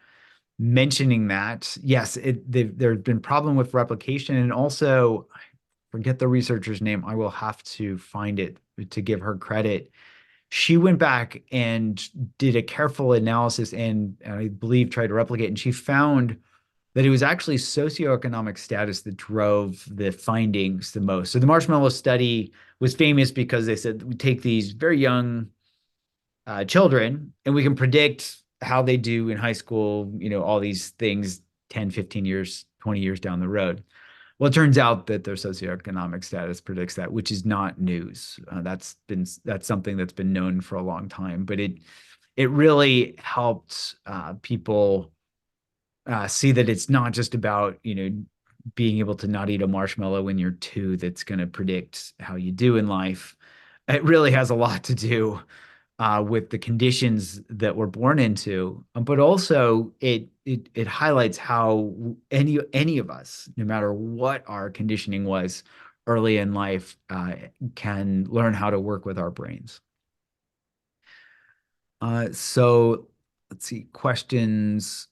mentioning that. Yes, there's been problem with replication, and also, I forget the researcher's name. I will have to find it to give her credit. She went back and did a careful analysis and I believe tried to replicate, and she found that it was actually socioeconomic status that drove the findings the most. So the marshmallow study was famous because they said we take these very young children and we can predict how they do in high school, all these things 10, 15 years, 20 years down the road. Well, it turns out that their socioeconomic status predicts that, which is not news. That's something that's been known for a long time, but it really helped people see that it's not just about, being able to not eat a marshmallow when you're 2 that's going to predict how you do in life. It really has a lot to do with the conditions that we're born into, but also it highlights how any of us, no matter what our conditioning was early in life, can learn how to work with our brains. So let's see, questions.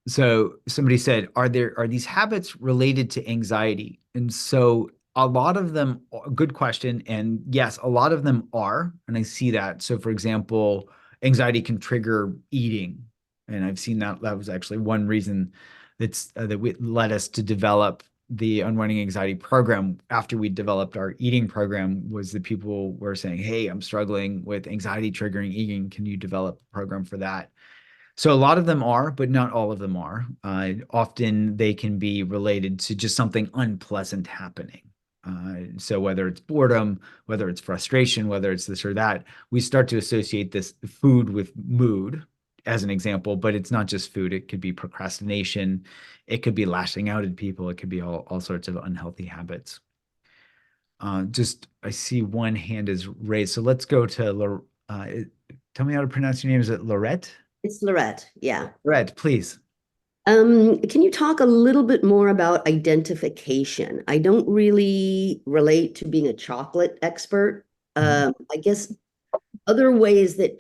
So somebody said, are these habits related to anxiety? And so a lot of them, good question. And yes, a lot of them are, and I see that. So for example, anxiety can trigger eating. And I've seen that was actually one reason that led us to develop the Unwinding Anxiety program. After we developed our eating program, was that people were saying, hey, I'm struggling with anxiety triggering eating. Can you develop a program for that? So a lot of them are, but not all of them are. Often they can be related to just something unpleasant happening. So whether it's boredom, whether it's frustration, whether it's this or that, we start to associate this food with mood. as an example, but it's not just food. It could be procrastination. It could be lashing out at people. It could be all sorts of unhealthy habits. I see one hand is raised. So let's go to, tell me how to pronounce your name. Is it Lorette? It's Lorette, yeah. Lorette, please. Can you talk a little bit more about identification? I don't really relate to being a chocolate expert. I guess other ways that,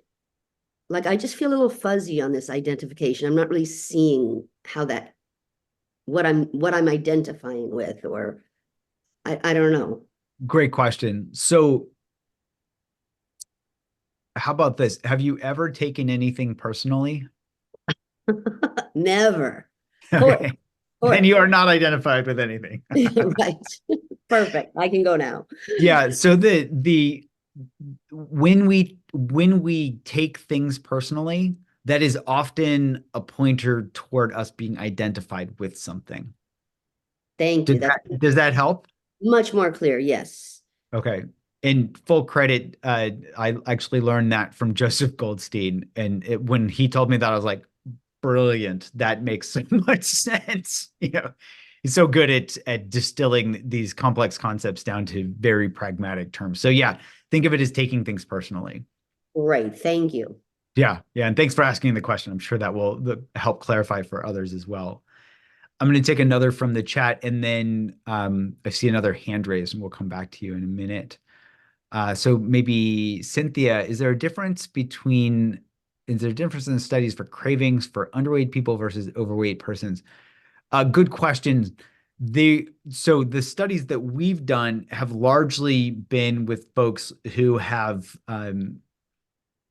like, I just feel a little fuzzy on this identification. I'm not really seeing how that, what I'm identifying with, or I don't know. Great question. So how about this? Have you ever taken anything personally? Never. Okay. Or- And you are not identified with anything. Right. Perfect. I can go now. Yeah. So when we take things personally, that is often a pointer toward us being identified with something. Thank you. That's Does that help? much more clear. Yes. Okay. In full credit, I actually learned that from Joseph Goldstein. And when he told me that, I was like, brilliant. That makes so much sense. He's so good at distilling these complex concepts down to very pragmatic terms. So yeah, think of it as taking things personally. Great. Thank you. Yeah. And thanks for asking the question. I'm sure that will help clarify for others as well. I'm going to take another from the chat, and then I see another hand raised, and we'll come back to you in a minute. So maybe Cynthia, is there a difference in the studies for cravings for underweight people versus overweight persons? Good question. So the studies that we've done have largely been with folks who have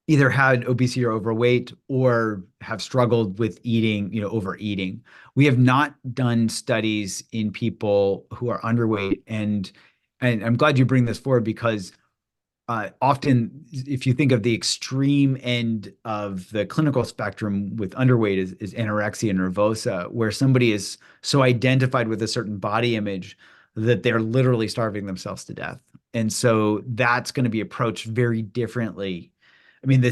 either had obesity or overweight, or have struggled with overeating. We have not done studies in people who are underweight, and I'm glad you bring this forward, because often, if you think of the extreme end of the clinical spectrum with underweight is anorexia nervosa, where somebody is so identified with a certain body image that they're literally starving themselves to death. And so that's going to be approached very differently. I mean,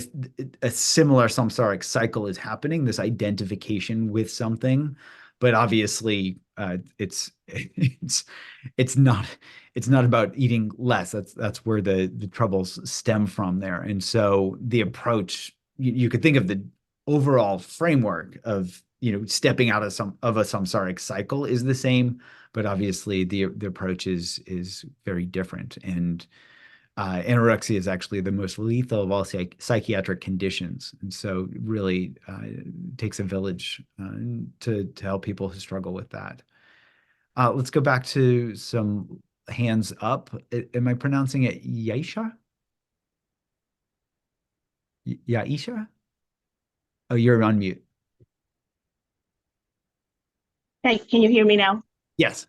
a similar samsaric cycle is happening, this identification with something, but obviously it's not about eating less. That's where the troubles stem from there. And so the approach, you could think of the overall framework of stepping out of a samsaric cycle is the same, but obviously the approach is very different. And anorexia is actually the most lethal of all psychiatric conditions. And so it really takes a village to help people who struggle with that. Let's go back to some hands up. Am I pronouncing it Yaisha? Yaisha? Oh, you're on mute. Hey, can you hear me now? Yes.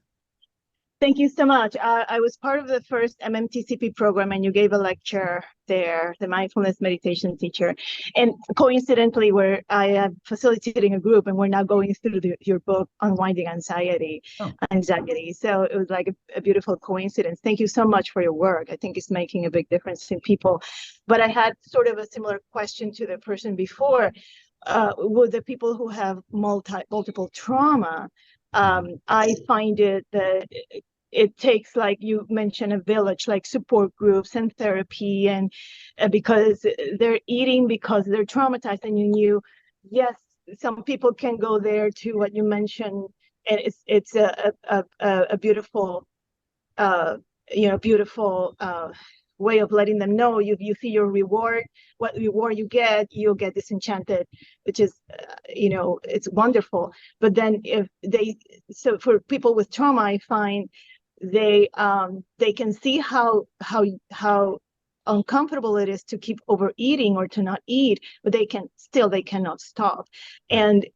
Thank you so much. I was part of the first MMTCP program, and you gave a lecture there, the mindfulness meditation teacher. And coincidentally, where I am facilitating a group, and we're now going through your book, Unwinding Anxiety. So it was like a beautiful coincidence. Thank you so much for your work. I think it's making a big difference in people. But I had sort of a similar question to the person before. With the people who have multiple trauma, I find it that it takes, like you mentioned, a village, like support groups and therapy, and because they're eating because they're traumatized. And you knew, yes, some people can go there to what you mentioned, and it's a beautiful, beautiful way of letting them know you see your reward. What reward you get, you'll get disenchanted, which is it's wonderful. But then so for people with trauma, I find they can see how uncomfortable it is to keep overeating or to not eat, but they cannot stop. And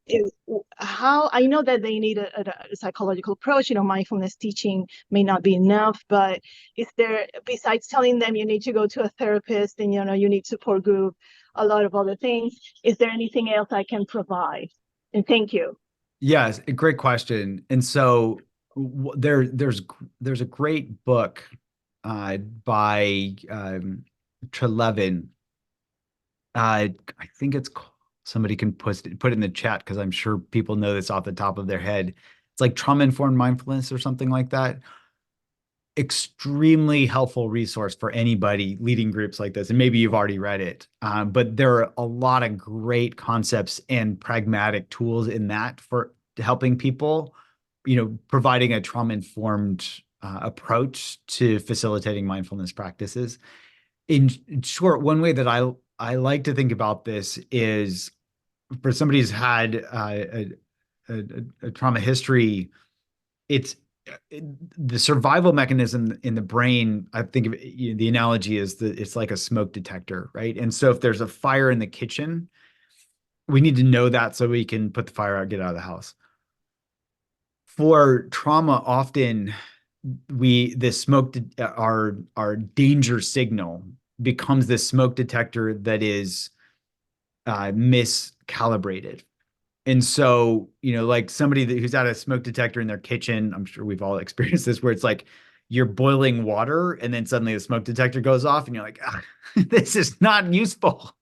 how I know that they need a psychological approach. Mindfulness teaching may not be enough, but is there, besides telling them you need to go to a therapist and you need support group, a lot of other things, is there anything else I can provide? And thank you. Yes, a great question. And so there's a great book by Trelevin. I think it's somebody can put it in the chat because I'm sure people know this off the top of their head. It's like trauma-informed mindfulness or something like that. Extremely helpful resource for anybody leading groups like this. And maybe you've already read it, but there are a lot of great concepts and pragmatic tools in that for helping people, providing a trauma-informed approach to facilitating mindfulness practices. In short, one way that I like to think about this is for somebody who's had a trauma history, it's the survival mechanism in the brain. I think of the analogy is that it's like a smoke detector, right? And so if there's a fire in the kitchen, we need to know that so we can put the fire out, get out of the house. For trauma, often our danger signal becomes this smoke detector that is miscalibrated. And so, like somebody who's at a smoke detector in their kitchen, I'm sure we've all experienced this, where it's like you're boiling water and then suddenly the smoke detector goes off and you're like, this is not useful.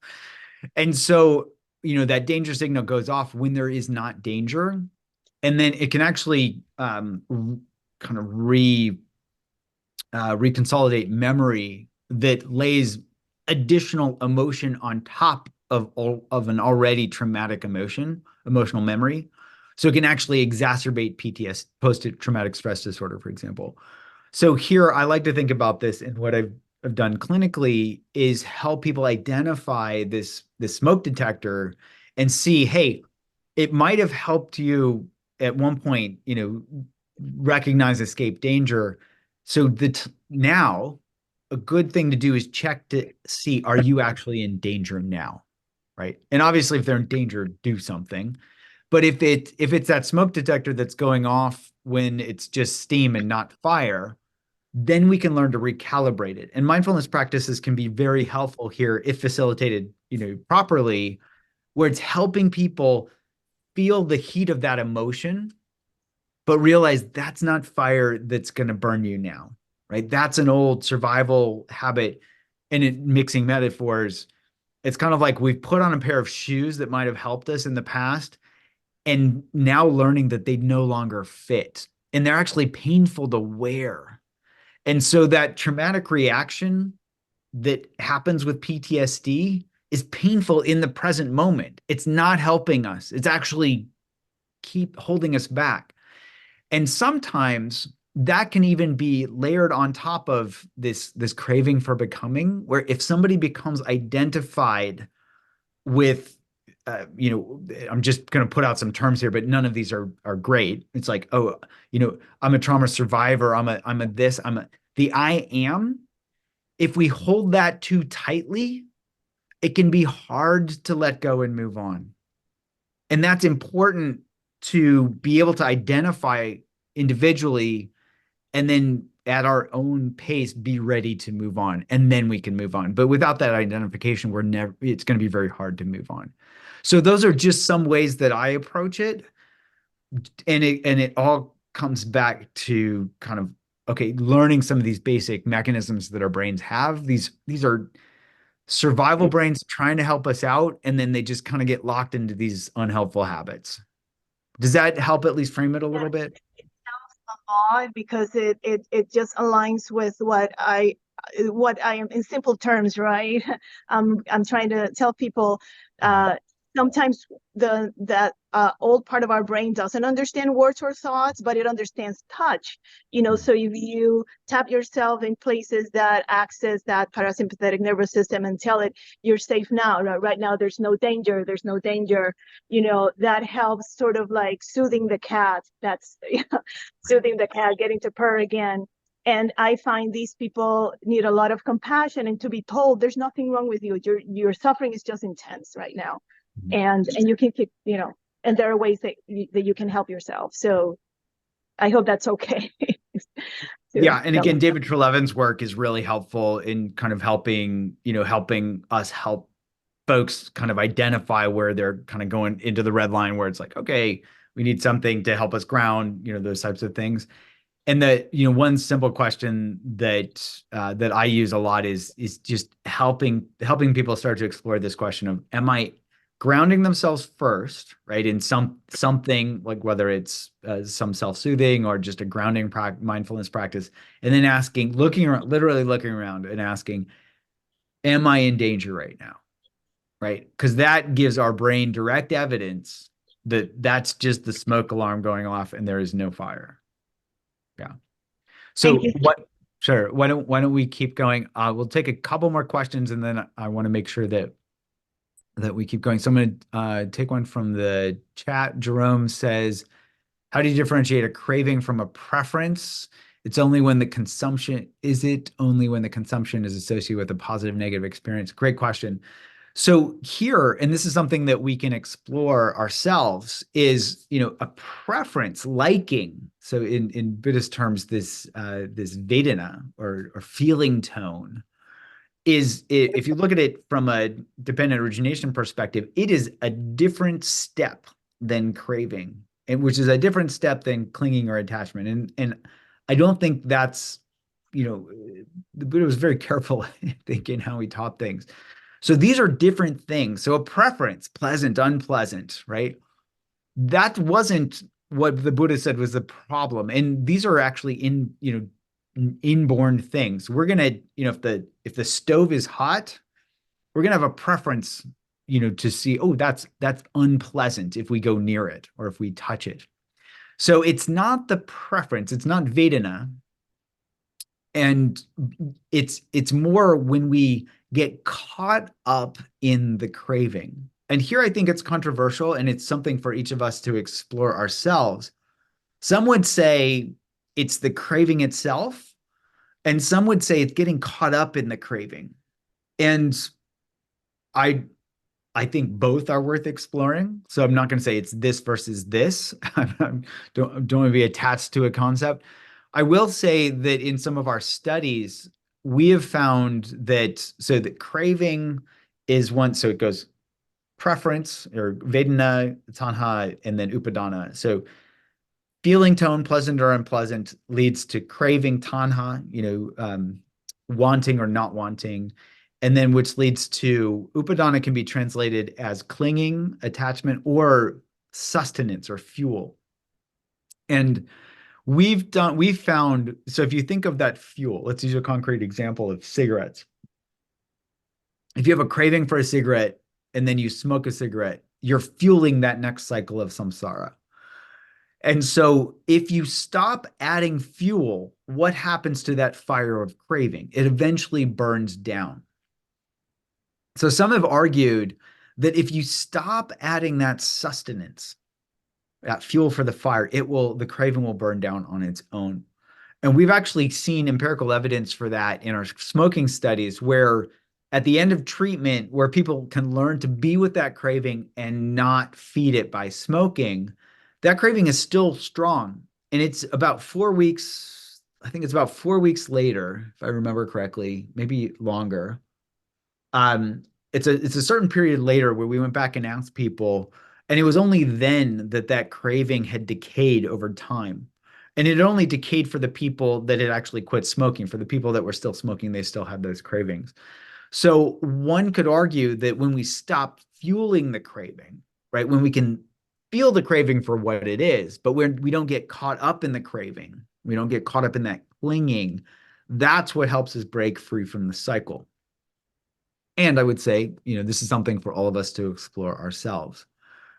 And so, that danger signal goes off when there is not danger. And then it can actually kind of reconsolidate memory that lays additional emotion on top of an already traumatic emotional memory. So it can actually exacerbate PTSD, post-traumatic stress disorder, for example. So here I like to think about this, and what I've done clinically is help people identify this smoke detector and see, hey, it might have helped you at one point, recognize escape danger. So now a good thing to do is check to see, are you actually in danger now? Right. And obviously if they're in danger, do something. But if it's that smoke detector that's going off when it's just steam and not fire, then we can learn to recalibrate it. And mindfulness practices can be very helpful here if facilitated, properly, where it's helping people feel the heat of that emotion, but realize that's not fire that's going to burn you now, right? That's an old survival habit. And in mixing metaphors, it's kind of like we've put on a pair of shoes that might have helped us in the past, and now learning that they no longer fit and they're actually painful to wear. And so that traumatic reaction that happens with PTSD is painful in the present moment. It's not helping us. It's actually keep holding us back. And sometimes that can even be layered on top of this craving for becoming, where if somebody becomes identified with, I'm just going to put out some terms here, but none of these are great. It's like, oh, I'm a trauma survivor. The I am. If we hold that too tightly, it can be hard to let go and move on. And that's important to be able to identify individually, and then at our own pace, be ready to move on. And then we can move on. But without that identification, it's going to be very hard to move on. So those are just some ways that I approach it. And it all comes back to kind of, okay, learning some of these basic mechanisms that our brains have. These are survival brains trying to help us out, and then they just kind of get locked into these unhelpful habits. Does that help at least frame it a little bit? It helps a lot because it just aligns with what I am in simple terms, right? I'm trying to tell people sometimes that old part of our brain doesn't understand words or thoughts, but it understands touch. So if you tap yourself in places that access that parasympathetic nervous system and tell it you're safe now, right now there's no danger, that helps sort of like soothing the cat. That's soothing the cat, getting to purr again. And I find these people need a lot of compassion and to be told there's nothing wrong with you. Your suffering is just intense right now. And you can keep, and there are ways that you can help yourself. So I hope that's okay. Yeah. And again, David Treleaven's work is really helpful in kind of helping us help folks kind of identify where they're kind of going into the red line, where it's like, okay, we need something to help us ground, those types of things. And that, one simple question that I use a lot is just helping people start to explore this question of, am I grounding themselves first, right, in something like whether it's some self-soothing or just a grounding mindfulness practice, and then asking, looking around, literally looking around and asking, am I in danger right now? Right? Because that gives our brain direct evidence that that's just the smoke alarm going off and there is no fire. Yeah. So Thank you. sure. Why don't we keep going? We'll take a couple more questions and then I want to make sure that we keep going. So I'm going to take one from the chat. Jerome says, how do you differentiate a craving from a preference? Is it only when the consumption is associated with a positive, negative experience? Great question. So here, and this is something that we can explore ourselves, is, a preference, liking. So in Buddhist terms, this Vedana or feeling tone is, if you look at it from a dependent origination perspective, it is a different step than craving, and which is a different step than clinging or attachment. And I don't think that's, the Buddha was very careful, I think, in how he taught things. So these are different things. So a preference, pleasant, unpleasant, right? That wasn't what the Buddha said was the problem. And these are actually inborn things. We're gonna, if the stove is hot, we're gonna have a preference, to see, oh, that's unpleasant if we go near it or if we touch it. So it's not the preference, it's not Vedana. And it's more when we get caught up in the craving. And here I think it's controversial and it's something for each of us to explore ourselves. Some would say it's the craving itself, and some would say it's getting caught up in the craving. And I think both are worth exploring. So I'm not going to say it's this versus this. Don't want to be attached to a concept. I will say that in some of our studies, we have found that craving is one, so it goes preference or Vedana, Tanha, and then Upadana. So feeling tone, pleasant or unpleasant, leads to craving, Tanha, wanting or not wanting, and then which leads to Upadana can be translated as clinging, attachment, or sustenance or fuel. And we've found, so if you think of that fuel, let's use a concrete example of cigarettes. If you have a craving for a cigarette and then you smoke a cigarette, you're fueling that next cycle of samsara. And so if you stop adding fuel, what happens to that fire of craving? It eventually burns down. So some have argued that if you stop adding that sustenance, that fuel for the fire, the craving will burn down on its own. And we've actually seen empirical evidence for that in our smoking studies, where at the end of treatment, where people can learn to be with that craving and not feed it by smoking, that craving is still strong. And it's about 4 weeks, I think it's about 4 weeks later, if I remember correctly, maybe longer. It's a certain period later where we went back and asked people, and it was only then that craving had decayed over time. And it only decayed for the people that had actually quit smoking. For the people that were still smoking, they still had those cravings. So one could argue that when we stop fueling the craving, right, when we can feel the craving for what it is, but we don't get caught up in the craving, we don't get caught up in that clinging, that's what helps us break free from the cycle. And I would say, this is something for all of us to explore ourselves.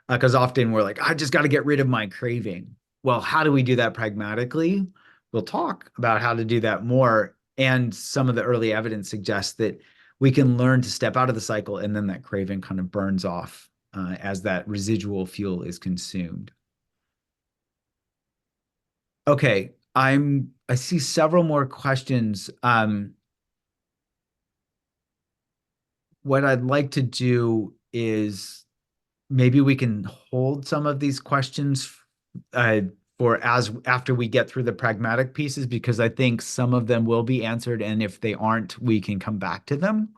Because often we're like, I just got to get rid of my craving. Well, how do we do that pragmatically? We'll talk about how to do that more. And some of the early evidence suggests that we can learn to step out of the cycle, and then that craving kind of burns off as that residual fuel is consumed. Okay, I see several more questions. What I'd like to do is maybe we can hold some of these questions after we get through the pragmatic pieces, because I think some of them will be answered, and if they aren't, we can come back to them.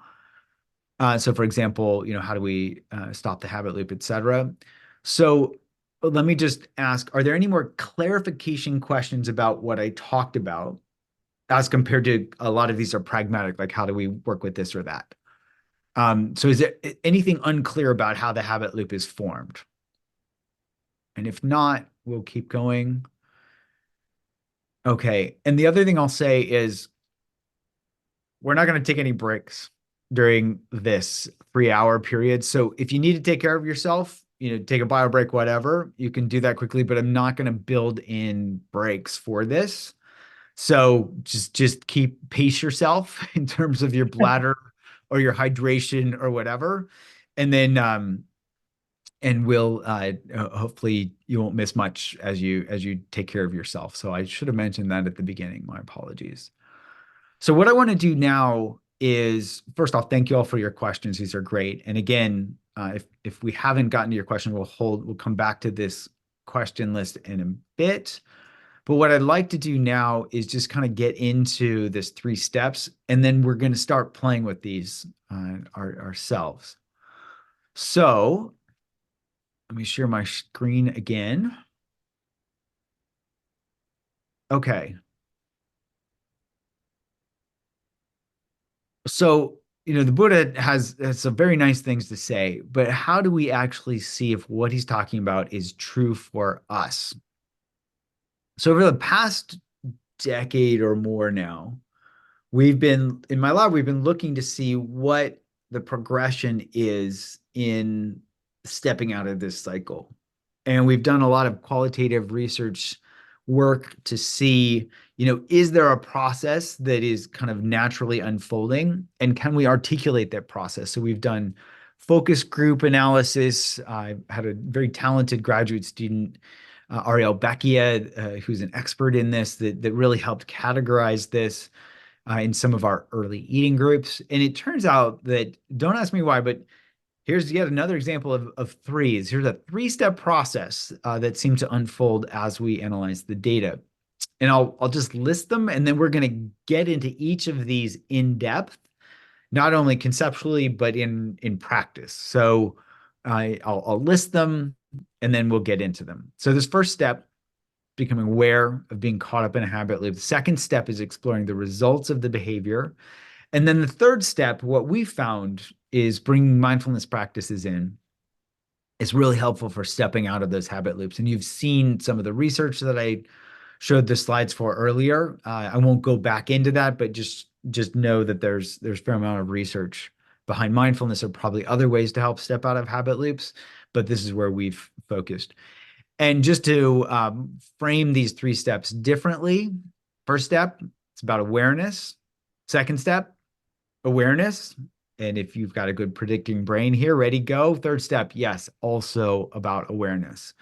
So for example, how do we stop the habit loop, etc. So let me just ask, are there any more clarification questions about what I talked about, as compared to a lot of these are pragmatic, like how do we work with this or that? So is there anything unclear about how the habit loop is formed? And if not, we'll keep going. Okay. And the other thing I'll say is we're not going to take any breaks during this 3-hour period. So if you need to take care of yourself, take a bio break, whatever, you can do that quickly, but I'm not going to build in breaks for this. So just pace yourself in terms of your bladder or your hydration or whatever. And then, and we'll hopefully you won't miss much as you take care of yourself. So I should have mentioned that at the beginning. My apologies. So what I want to do now is, first, I'll thank you all for your questions. These are great. And again, if we haven't gotten to your question, we'll come back to this question list in a bit. But what I'd like to do now is just kind of get into this 3 steps, and then we're going to start playing with these ourselves. So let me share my screen again. Okay. So, the Buddha has some very nice things to say, but how do we actually see if what he's talking about is true for us? So over the past decade or more now, in my lab, we've been looking to see what the progression is in stepping out of this cycle. And we've done a lot of qualitative research work to see, is there a process that is kind of naturally unfolding, and can we articulate that process? So we've done focus group analysis. I had a very talented graduate student, Ariel Becchia, who's an expert in this, that really helped categorize this in some of our early eating groups. And it turns out that, don't ask me why, but here's yet another example of threes. Here's a 3-step process that seemed to unfold as we analyze the data. And I'll just list them, and then we're going to get into each of these in depth, not only conceptually, but in practice. So I'll list them, and then we'll get into them. So this first step, becoming aware of being caught up in a habit loop. The second step is exploring the results of the behavior. And then the third step, what we found is bringing mindfulness practices in. It's really helpful for stepping out of those habit loops. And you've seen some of the research that I showed the slides for earlier. I won't go back into that, but just know that there's a fair amount of research behind mindfulness. There are probably other ways to help step out of habit loops, but this is where we've focused. And just to frame these 3 steps differently, first step, it's about awareness. Second step, awareness. And if you've got a good predicting brain here, ready, go. Third step, yes, also about awareness.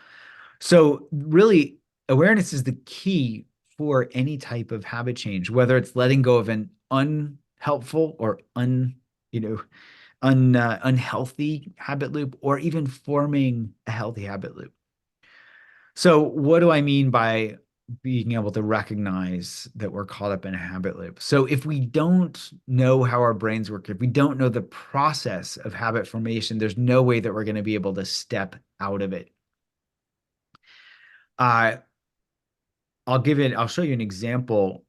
So really, awareness is the key for any type of habit change, whether it's letting go of an unhelpful or unhealthy habit loop, or even forming a healthy habit loop. So what do I mean by being able to recognize that we're caught up in a habit loop? So if we don't know how our brains work, if we don't know the process of habit formation, there's no way that we're going to be able to step out of it. I'll show you an example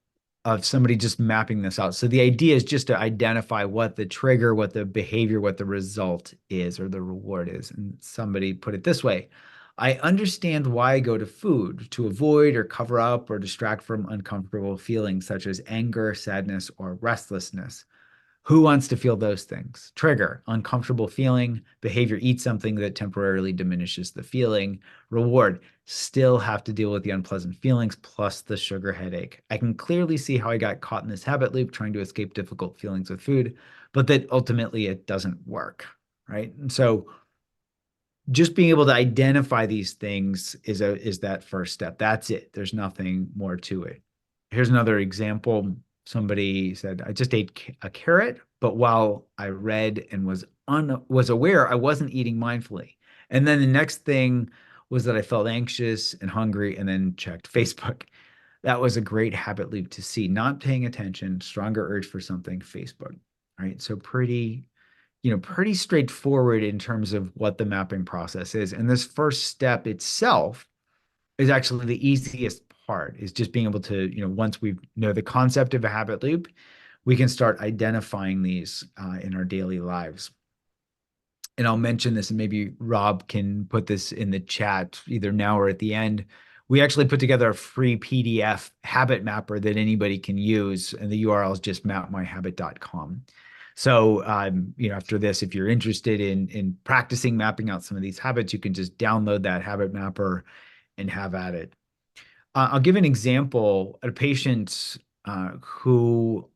of somebody just mapping this out. So the idea is just to identify what the trigger, what the behavior, what the result is, or the reward is. And somebody put it this way: I understand why I go to food, to avoid or cover up or distract from uncomfortable feelings such as anger, sadness, or restlessness. Who wants to feel those things? Trigger, uncomfortable feeling. Behavior, eat something that temporarily diminishes the feeling. Reward, still have to deal with the unpleasant feelings plus the sugar headache. I can clearly see how I got caught in this habit loop trying to escape difficult feelings with food, but that ultimately it doesn't work, right? And so just being able to identify these things is that first step. That's it. There's nothing more to it. Here's another example. Somebody said, I just ate a carrot, but while I read and was aware, I wasn't eating mindfully. And then the next thing was that I felt anxious and hungry, and then checked Facebook. That was a great habit loop to see. Not paying attention, stronger urge for something, Facebook, right? So pretty straightforward in terms of what the mapping process is. And this first step itself is actually the easiest part, is just being able to, once we know the concept of a habit loop, we can start identifying these in our daily lives. And I'll mention this, and maybe Rob can put this in the chat either now or at the end. We actually put together a free PDF habit mapper that anybody can use, and the URL is just mapmyhabit.com. So, after this, if you're interested in practicing mapping out some of these habits, you can just download that habit mapper and have at it. I'll give an example. A patient who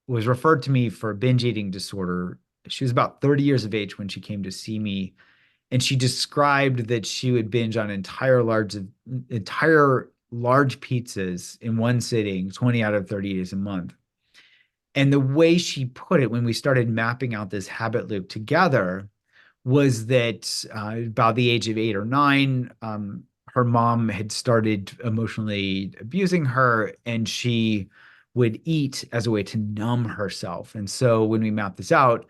was referred to me for a binge eating disorder. She was about 30 years of age when she came to see me, and she described that she would binge on entire large pizzas in one sitting, 20 out of 30 days a month. And the way she put it when we started mapping out this habit loop together was that about the age of 8 or 9, her mom had started emotionally abusing her, and she would eat as a way to numb herself. And so when we mapped this out,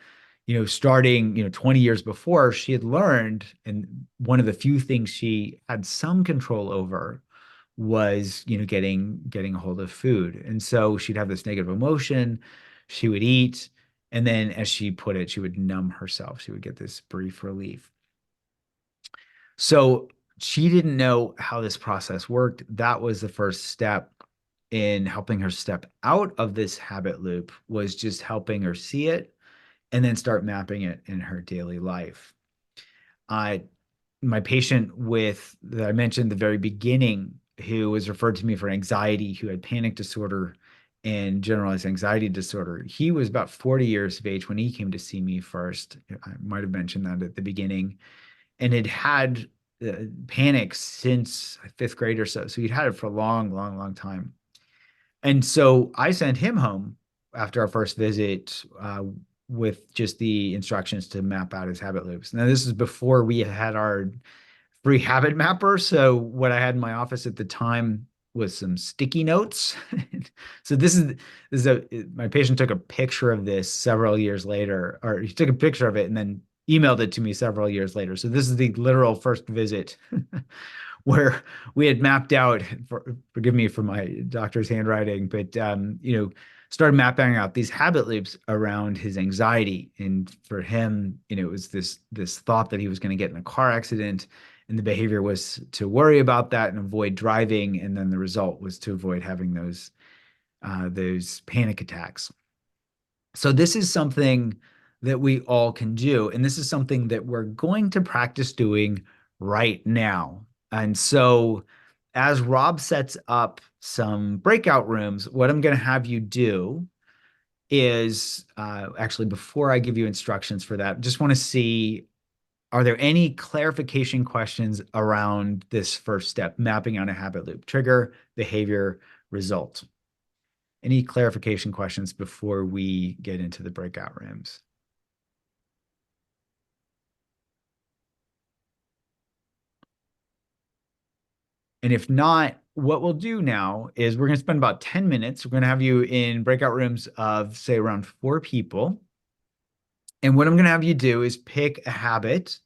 starting 20 years before, she had learned, and one of the few things she had some control over was getting a hold of food. And so she'd have this negative emotion, she would eat, and then, as she put it, she would numb herself. She would get this brief relief. So she didn't know how this process worked. That was the first step in helping her step out of this habit loop, was just helping her see it and then start mapping it in her daily life. My patient that I mentioned at the very beginning, who was referred to me for anxiety, who had panic disorder and generalized anxiety disorder, he was about 40 years of age when he came to see me first. I might have mentioned that at the beginning, and had panic since 5th grade or so. So he'd had it for a long, long, long time. And so I sent him home after our first visit with just the instructions to map out his habit loops. Now, this is before we had our free habit mapper. So what I had in my office at the time was some sticky notes. So my patient took a picture of this several years later, or he took a picture of it and then emailed it to me several years later. So this is the literal first visit where we had mapped out, forgive me for my doctor's handwriting, but started mapping out these habit loops around his anxiety. And for him, it was this thought that he was going to get in a car accident, and the behavior was to worry about that and avoid driving, and then the result was to avoid having those panic attacks. So this is something that we all can do, and this is something that we're going to practice doing right now. And so as Rob sets up some breakout rooms, what I'm going to have you do is, actually, before I give you instructions for that, just want to see, are there any clarification questions around this first step, mapping out a habit loop? Trigger, behavior, result. Any clarification questions before we get into the breakout rooms? And if not, what we'll do now is we're going to spend about 10 minutes. We're going to have you in breakout rooms of, say, around 4 people. And what I'm going to have you do is pick a habit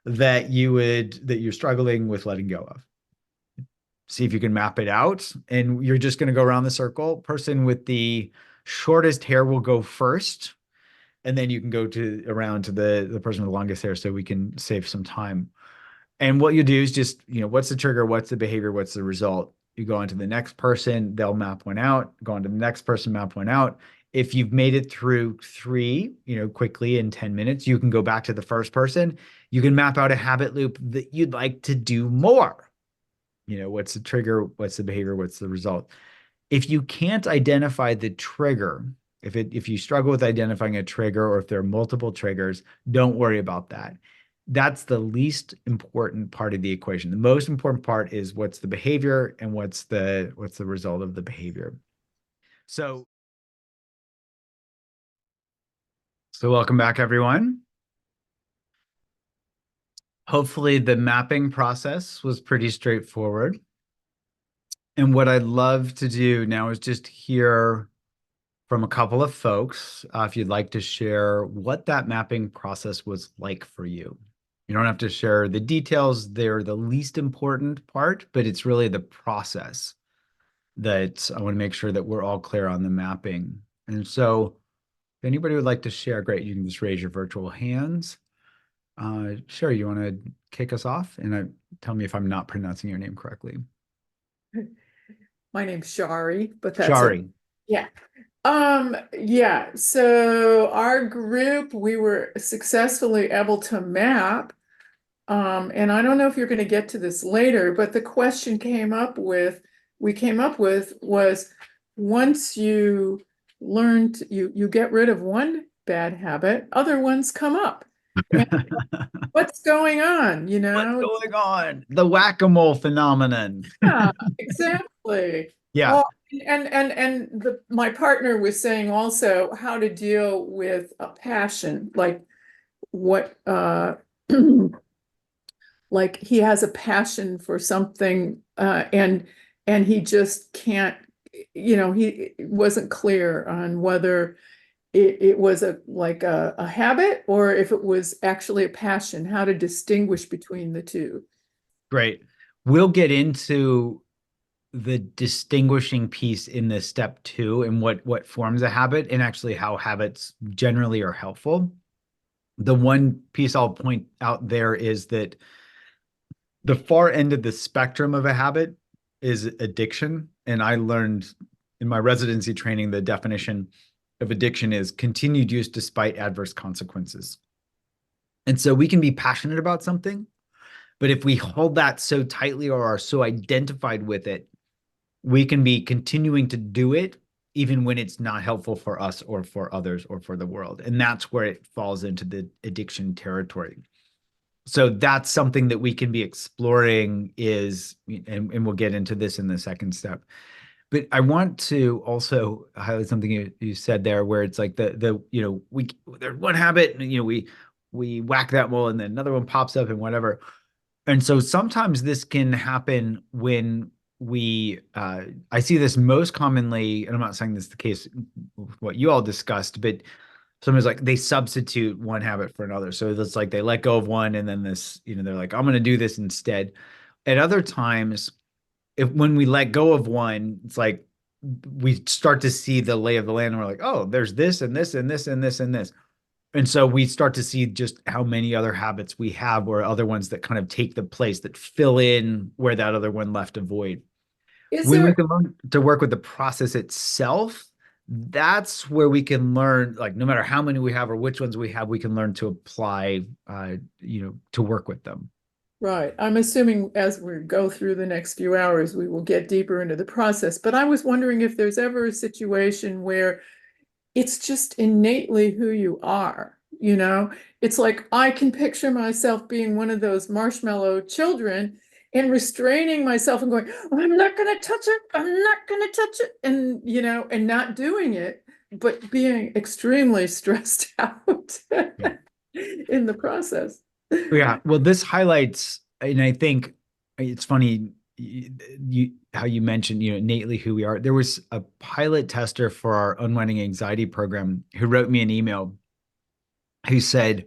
that you're struggling with letting go of. See if you can map it out. And you're just going to go around the circle. Person with the shortest hair will go first. And then you can go around to the person with the longest hair, so we can save some time. And what you do is just, what's the trigger, what's the behavior, what's the result? You go on to the next person, they'll map one out. Go on to the next person, map one out. If you've made it through 3, quickly in 10 minutes, you can go back to the first person. You can map out a habit loop that you'd like to do more. What's the trigger, what's the behavior, what's the result? If you can't identify the trigger, if you struggle with identifying a trigger, or if there are multiple triggers, don't worry about that. That's the least important part of the equation. The most important part is what's the behavior and what's the result of the behavior. So welcome back, everyone. Hopefully the mapping process was pretty straightforward. And what I'd love to do now is just hear from a couple of folks, if you'd like to share what that mapping process was like for you. You don't have to share the details. They're the least important part, but it's really the process that I want to make sure that we're all clear on the mapping. And so if anybody would like to share, great, you can just raise your virtual hands. Sherry, you want to kick us off? And tell me if I'm not pronouncing your name correctly. My name's Shari, but that's it. Shari. Yeah. Yeah. So our group, we were successfully able to map. And I don't know if you're going to get to this later, but the question we came up with was once you learned, you get rid of one bad habit, other ones come up. And what's going on? You know, What's going on? The whack-a-mole phenomenon. yeah, exactly. Yeah. Well, and my partner was saying also how to deal with a passion, like what like he has a passion for something and he just can't, he wasn't clear on whether it was a habit or if it was actually a passion, how to distinguish between the two. Great. We'll get into the distinguishing piece in this step 2 and what forms a habit and actually how habits generally are helpful. The one piece I'll point out there is that the far end of the spectrum of a habit is addiction. And I learned in my residency training, the definition of addiction is continued use despite adverse consequences. And so we can be passionate about something, but if we hold that so tightly or are so identified with it, we can be continuing to do it even when it's not helpful for us or for others or for the world. And that's where it falls into the addiction territory. So that's something that we can be exploring and we'll get into this in the second step. But I want to also highlight something you said there, where it's like there's one habit, and we whack that mole, and then another one pops up, and whatever. And so sometimes this can happen when I see this most commonly, and I'm not saying this is the case with what you all discussed, but sometimes like they substitute one habit for another. So it's like they let go of one, and then they're like, I'm going to do this instead. At other times, when we let go of one, it's like we start to see the lay of the land, and we're like, oh, there's this and this and this and this and this. And so we start to see just how many other habits we have, or other ones that kind of take the place, that fill in where that other one left a void. When we can learn to work with the process itself, that's where we can learn, like, no matter how many we have or which ones we have, we can learn to apply, to work with them. Right. I'm assuming as we go through the next few hours, we will get deeper into the process. But I was wondering if there's ever a situation where it's just innately who you are. It's like I can picture myself being one of those marshmallow children and restraining myself and going, oh, I'm not going to touch it. I'm not going to touch it. And, and not doing it, but being extremely stressed out in the process. Yeah, well, this highlights, and I think it's funny how you mentioned, innately who we are. There was a pilot tester for our Unwinding Anxiety program who wrote me an email who said,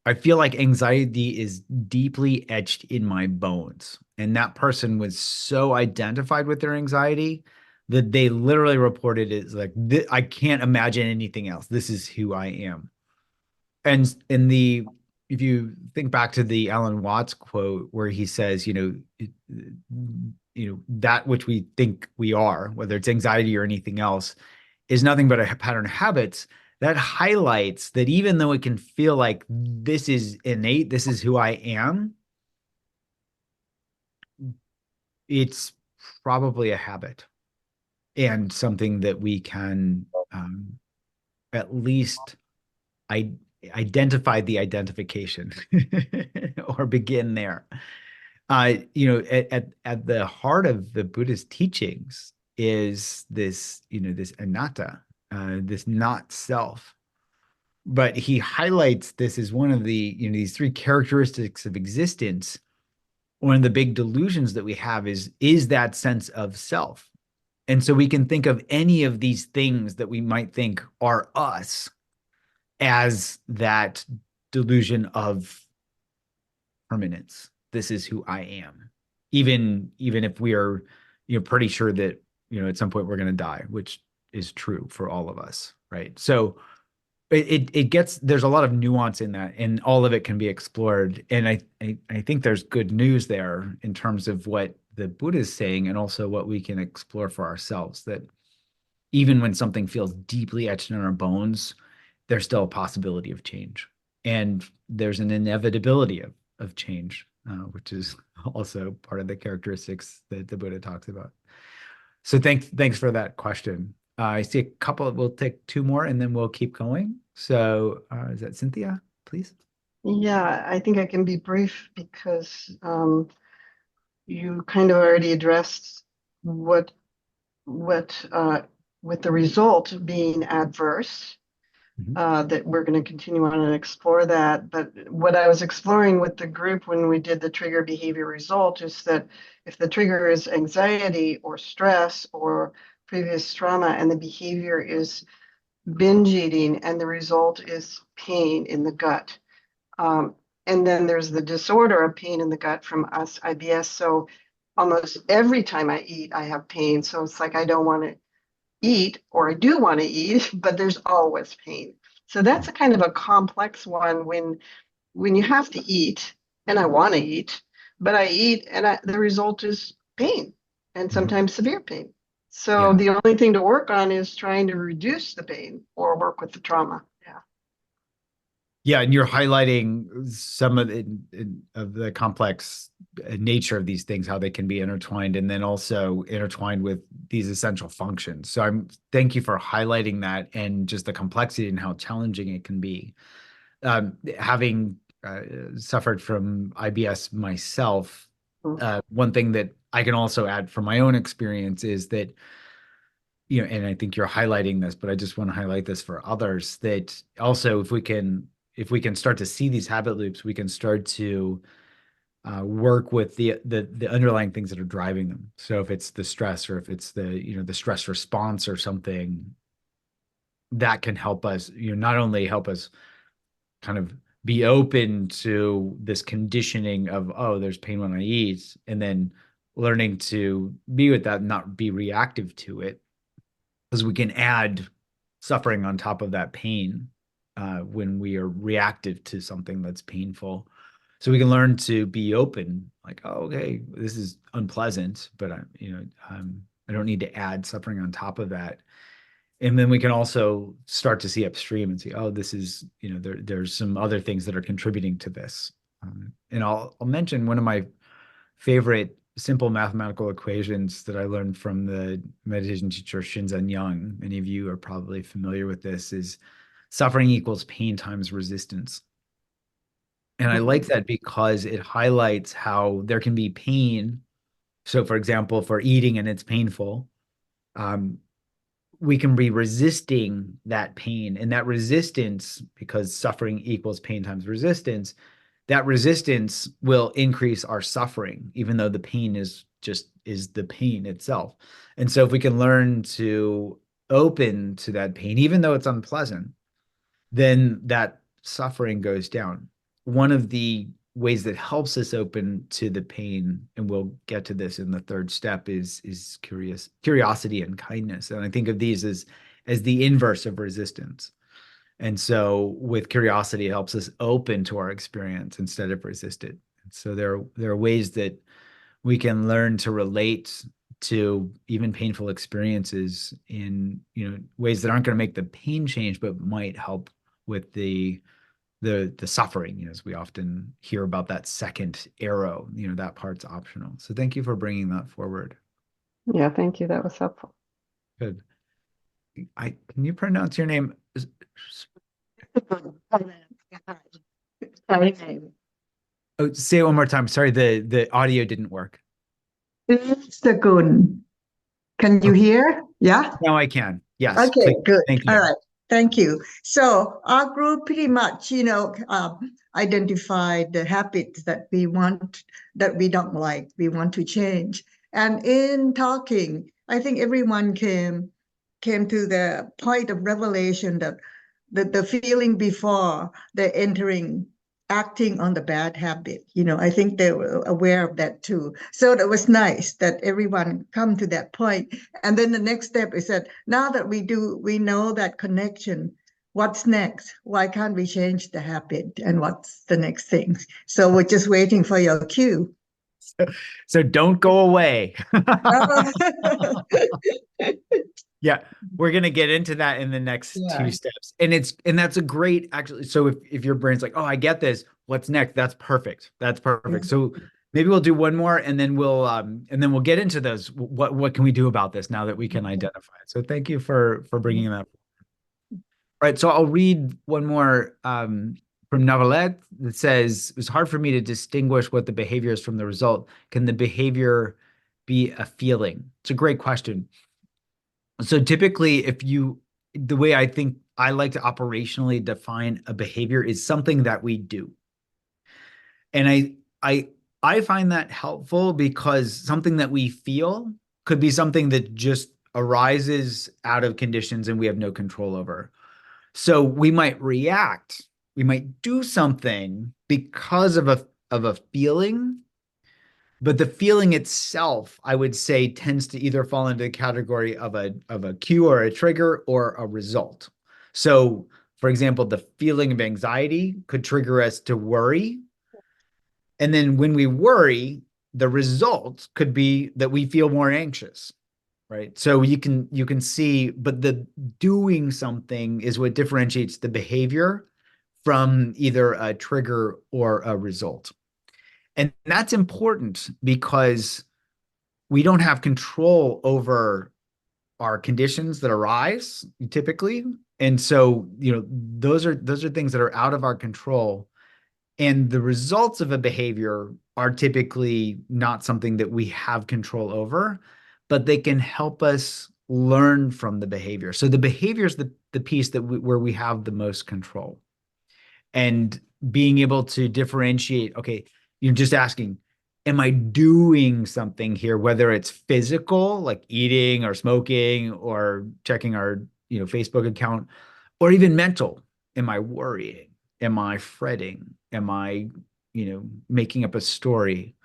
I feel like anxiety is deeply etched in my bones. And that person was so identified with their anxiety that they literally reported it as like, I can't imagine anything else. This is who I am. And if you think back to the Alan Watts quote where he says, that which we think we are, whether it's anxiety or anything else, is nothing but a pattern of habits. That highlights that even though it can feel like this is innate, this is who I am, it's probably a habit and something that we can at least identify the identification or begin there. At the heart of the Buddhist teachings is this, this anatta, this not self. But he highlights this as one of the, these 3 characteristics of existence. One of the big delusions that we have is that sense of self. And so we can think of any of these things that we might think are us as that delusion of permanence. This is who I am. Even if we are, pretty sure that, at some point we're going to die, which is true for all of us, right? So it gets, there's a lot of nuance in that, and all of it can be explored. And I think there's good news there in terms of what the Buddha is saying, and also what we can explore for ourselves, that even when something feels deeply etched in our bones, there's still a possibility of change. And there's an inevitability of change, which is also part of the characteristics that the Buddha talks about. So thanks for that question. I see a couple, we'll take two more and then we'll keep going. So is that Cynthia, please? Yeah, I think I can be brief because you kind of already addressed what with the result being adverse, that we're going to continue on and explore that. But what I was exploring with the group when we did the trigger behavior result is that if the trigger is anxiety or stress or previous trauma, and the behavior is binge eating, and the result is pain in the gut. And then there's the disorder of pain in the gut from us, IBS. So almost every time I eat, I have pain. So it's like I don't want to eat, or I do want to eat, but there's always pain. So that's a kind of a complex one when you have to eat, and I want to eat, but I eat and the result is pain, and sometimes severe pain. So the only thing to work on is trying to reduce the pain or work with the trauma. Yeah. Yeah, and you're highlighting some of the complex nature of these things, how they can be intertwined, and then also intertwined with these essential functions. So thank you for highlighting that, and just the complexity and how challenging it can be. Having suffered from IBS myself, one thing that I can also add from my own experience is that, and I think you're highlighting this, but I just want to highlight this for others, that also if we can start to see these habit loops, we can start to work with the underlying things that are driving them. So if it's the stress, or if it's the stress response or something, that can help us, not only help us kind of be open to this conditioning of, oh, there's pain when I eat, and then learning to be with that, not be reactive to it, because we can add suffering on top of that pain when we are reactive to something that's painful. So we can learn to be open, like, oh, okay, this is unpleasant, but I don't need to add suffering on top of that. And then we can also start to see upstream and see, oh, this is, there's some other things that are contributing to this. And I'll mention one of my favorite simple mathematical equations that I learned from the meditation teacher Shinzen Young. Many of you are probably familiar with this, is suffering equals pain times resistance. And I like that because it highlights how there can be pain. So for example, for eating and it's painful, we can be resisting that pain, and that resistance, because suffering equals pain times resistance, that resistance will increase our suffering, even though the pain is the pain itself. And so if we can learn to open to that pain, even though it's unpleasant, then that suffering goes down. One of the ways that helps us open to the pain, and we'll get to this in the third step, is curiosity and kindness. And I think of these as the inverse of resistance. And so with curiosity, it helps us open to our experience instead of resist it. So there are ways that we can learn to relate to even painful experiences in ways that aren't going to make the pain change, but might help with the suffering, as we often hear about that second arrow, that part's optional. So thank you for bringing that forward. Yeah, thank you. That was helpful. Good. Can you pronounce your name? Oh, say it one more time. Sorry, the audio didn't work. Sagun. Can you hear? Yeah? Now I can. Yes. Okay, please. good. Thank you. All right. Thank you. So our group pretty much, identified the habits that we don't like, we want to change. And in talking, I think everyone came to the point of revelation that the feeling before the entering acting on the bad habit. I think they were aware of that too. So that was nice that everyone come to that point. And then the next step is that now that we know that connection, what's next? Why can't we change the habit? And what's the next thing? So we're just waiting for your cue. So don't go away. Yeah, we're gonna get into that in the next Yeah. 2 steps. And that's a great actually. So if your brain's like, oh, I get this, what's next? That's perfect. That's perfect. So maybe we'll do one more and then we'll get into those. What can we do about this now that we can identify it? So thank you for bringing that. All right, so I'll read one more from Navalette that says, it was hard for me to distinguish what the behavior is from the result. Can the behavior be a feeling? It's a great question. So typically, the way I think I like to operationally define a behavior is something that we do. And I find that helpful because something that we feel could be something that just arises out of conditions and we have no control over. So we might react, we might do something because of a feeling. But the feeling itself, I would say, tends to either fall into the category of a cue or a trigger or a result. So, for example, the feeling of anxiety could trigger us to worry. And then when we worry, the result could be that we feel more anxious, right? So you can see, but the doing something is what differentiates the behavior from either a trigger or a result. And that's important because we don't have control over our conditions that arise typically. And so, those are things that are out of our control. And the results of a behavior are typically not something that we have control over, but they can help us learn from the behavior. So the behavior is the piece where we have the most control. And being able to differentiate, okay, you're just asking, am I doing something here, whether it's physical, like eating or smoking or checking our, Facebook account, or even mental? Am I worrying? Am I fretting? Am I, making up a story?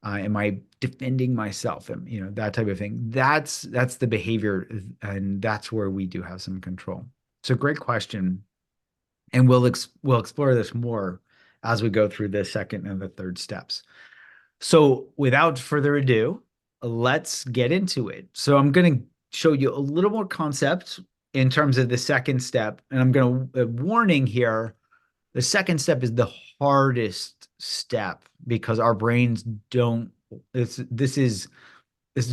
Am I defending myself? That type of thing. That's the behavior, and that's where we do have some control. So great question. And we'll explore this more as we go through the second and the third steps. So without further ado, let's get into it. So I'm going to show you a little more concept in terms of the second step. And I'm going to, warning here, the second step is the hardest step because our brains don't, this is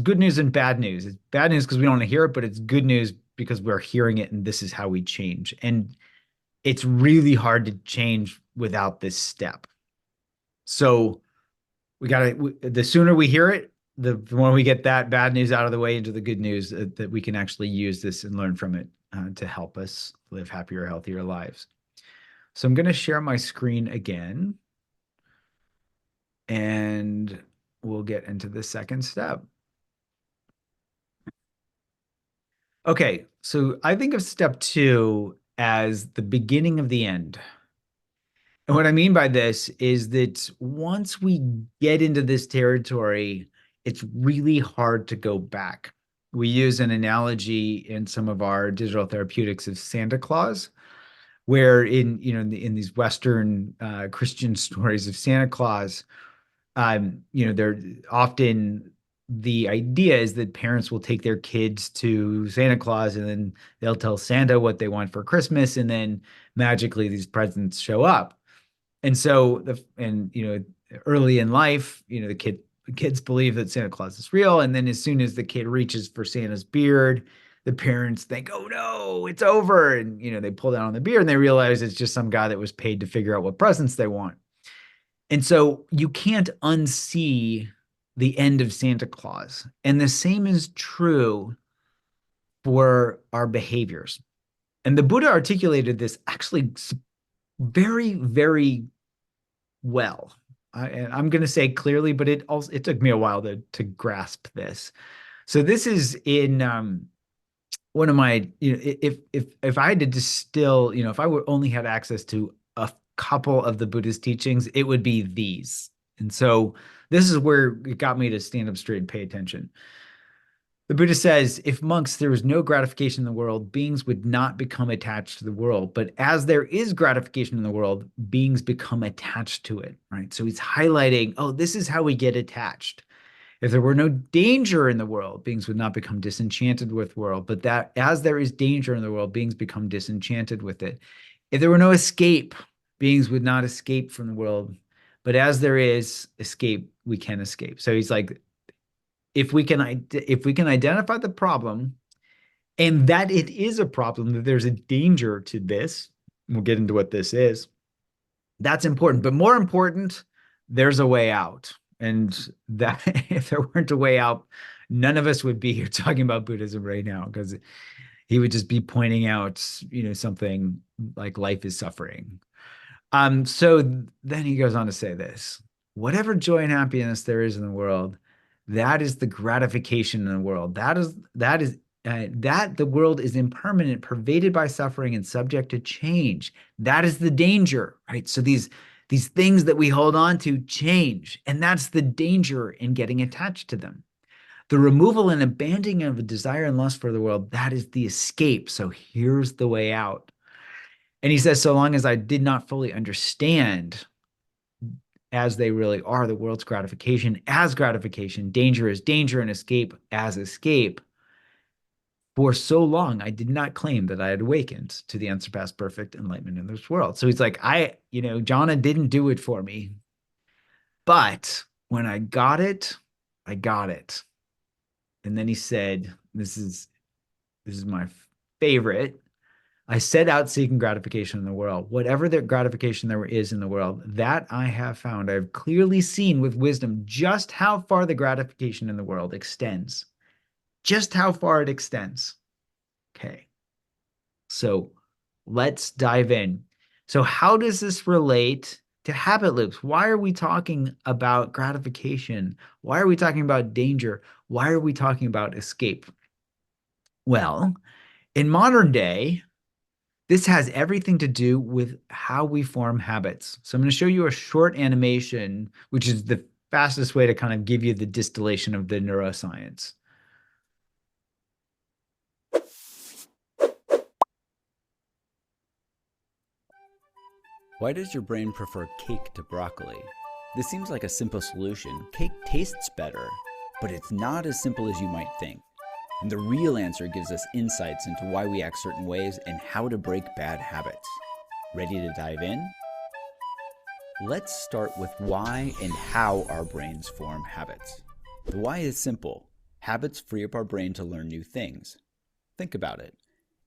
good news and bad news. It's bad news because we don't want to hear it, but it's good news because we're hearing it and this is how we change. And it's really hard to change without this step. So the sooner we hear it, the more we get that bad news out of the way into the good news, that we can actually use this and learn from it to help us live happier, healthier lives. So I'm going to share my screen again, and we'll get into the second step. Okay, so I think of step 2 as the beginning of the end. And what I mean by this is that once we get into this territory, it's really hard to go back. We use an analogy in some of our digital therapeutics of Santa Claus, where in these Western Christian stories of Santa Claus, they're often, the idea is that parents will take their kids to Santa Claus and then they'll tell Santa what they want for Christmas, and then magically these presents show up. And so early in life, the kids believe that Santa Claus is real. And then as soon as the kid reaches for Santa's beard, the parents think, oh no, it's over. And, they pull down on the beard and they realize it's just some guy that was paid to figure out what presents they want. And so you can't unsee the end of Santa Claus. And the same is true for our behaviors. And the Buddha articulated this actually very, very well. And I'm going to say clearly, but it took me a while to grasp this. So this is in one of my, if I had to distill, if I would only had access to a couple of the Buddhist teachings, it would be these. And so this is where it got me to stand up straight and pay attention. The Buddha says, if monks, there was no gratification in the world, beings would not become attached to the world. But as there is gratification in the world, beings become attached to it, right? So he's highlighting, oh, this is how we get attached. If there were no danger in the world, beings would not become disenchanted with the world. But that as there is danger in the world, beings become disenchanted with it. If there were no escape, beings would not escape from the world. But as there is escape, we can escape. So he's like, if we can identify the problem, and that it is a problem, that there's a danger to this, we'll get into what this is, that's important. But more important, there's a way out. And that if there weren't a way out, none of us would be here talking about Buddhism right now, because he would just be pointing out, something like life is suffering. So then he goes on to say this: whatever joy and happiness there is in the world, that is the gratification in the world. That the world is impermanent, pervaded by suffering, and subject to change. That is the danger, right? So these things that we hold on to change, and that's the danger in getting attached to them. The removal and abandoning of a desire and lust for the world, that is the escape. So here's the way out. And he says, so long as I did not fully understand as they really are the world's gratification as gratification, danger as danger, and escape as escape, for so long I did not claim that I had awakened to the unsurpassed perfect enlightenment in this world. So he's like, Jhana didn't do it for me, but when I got it, I got it. And then he said, this is my favorite: I set out seeking gratification in the world. Whatever the gratification there is in the world, that I have found. I have clearly seen with wisdom just how far the gratification in the world extends. Just how far it extends. Okay. So let's dive in. So how does this relate to habit loops? Why are we talking about gratification? Why are we talking about danger? Why are we talking about escape? Well, in modern day, this has everything to do with how we form habits. So I'm going to show you a short animation, which is the fastest way to kind of give you the distillation of the neuroscience. Why does your brain prefer cake to broccoli? This seems like a simple solution. Cake tastes better, but it's not as simple as you might think. And the real answer gives us insights into why we act certain ways and how to break bad habits. Ready to dive in? Let's start with why and how our brains form habits. The why is simple. Habits free up our brain to learn new things. Think about it.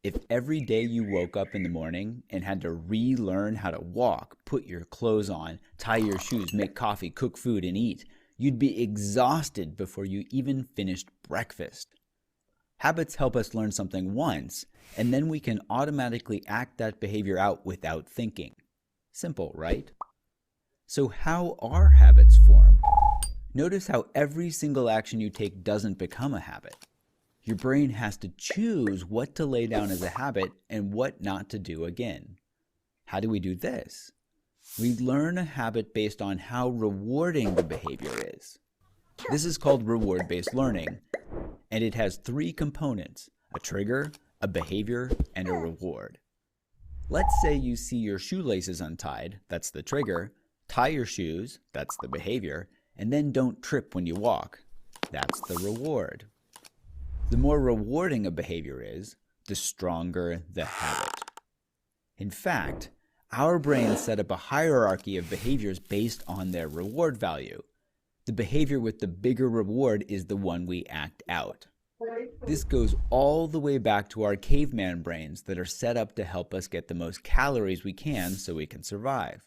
If every day you woke up in the morning and had to relearn how to walk, put your clothes on, tie your shoes, make coffee, cook food, and eat, you'd be exhausted before you even finished breakfast. Habits help us learn something once, and then we can automatically act that behavior out without thinking. Simple, right? So how are habits formed? Notice how every single action you take doesn't become a habit. Your brain has to choose what to lay down as a habit and what not to do again. How do we do this? We learn a habit based on how rewarding the behavior is. This is called reward-based learning, and it has three components: a trigger, a behavior, and a reward. Let's say you see your shoelaces untied, that's the trigger, tie your shoes, that's the behavior, and then don't trip when you walk, that's the reward. The more rewarding a behavior is, the stronger the habit. In fact, our brains set up a hierarchy of behaviors based on their reward value. The behavior with the bigger reward is the one we act out. This goes all the way back to our caveman brains that are set up to help us get the most calories we can so we can survive.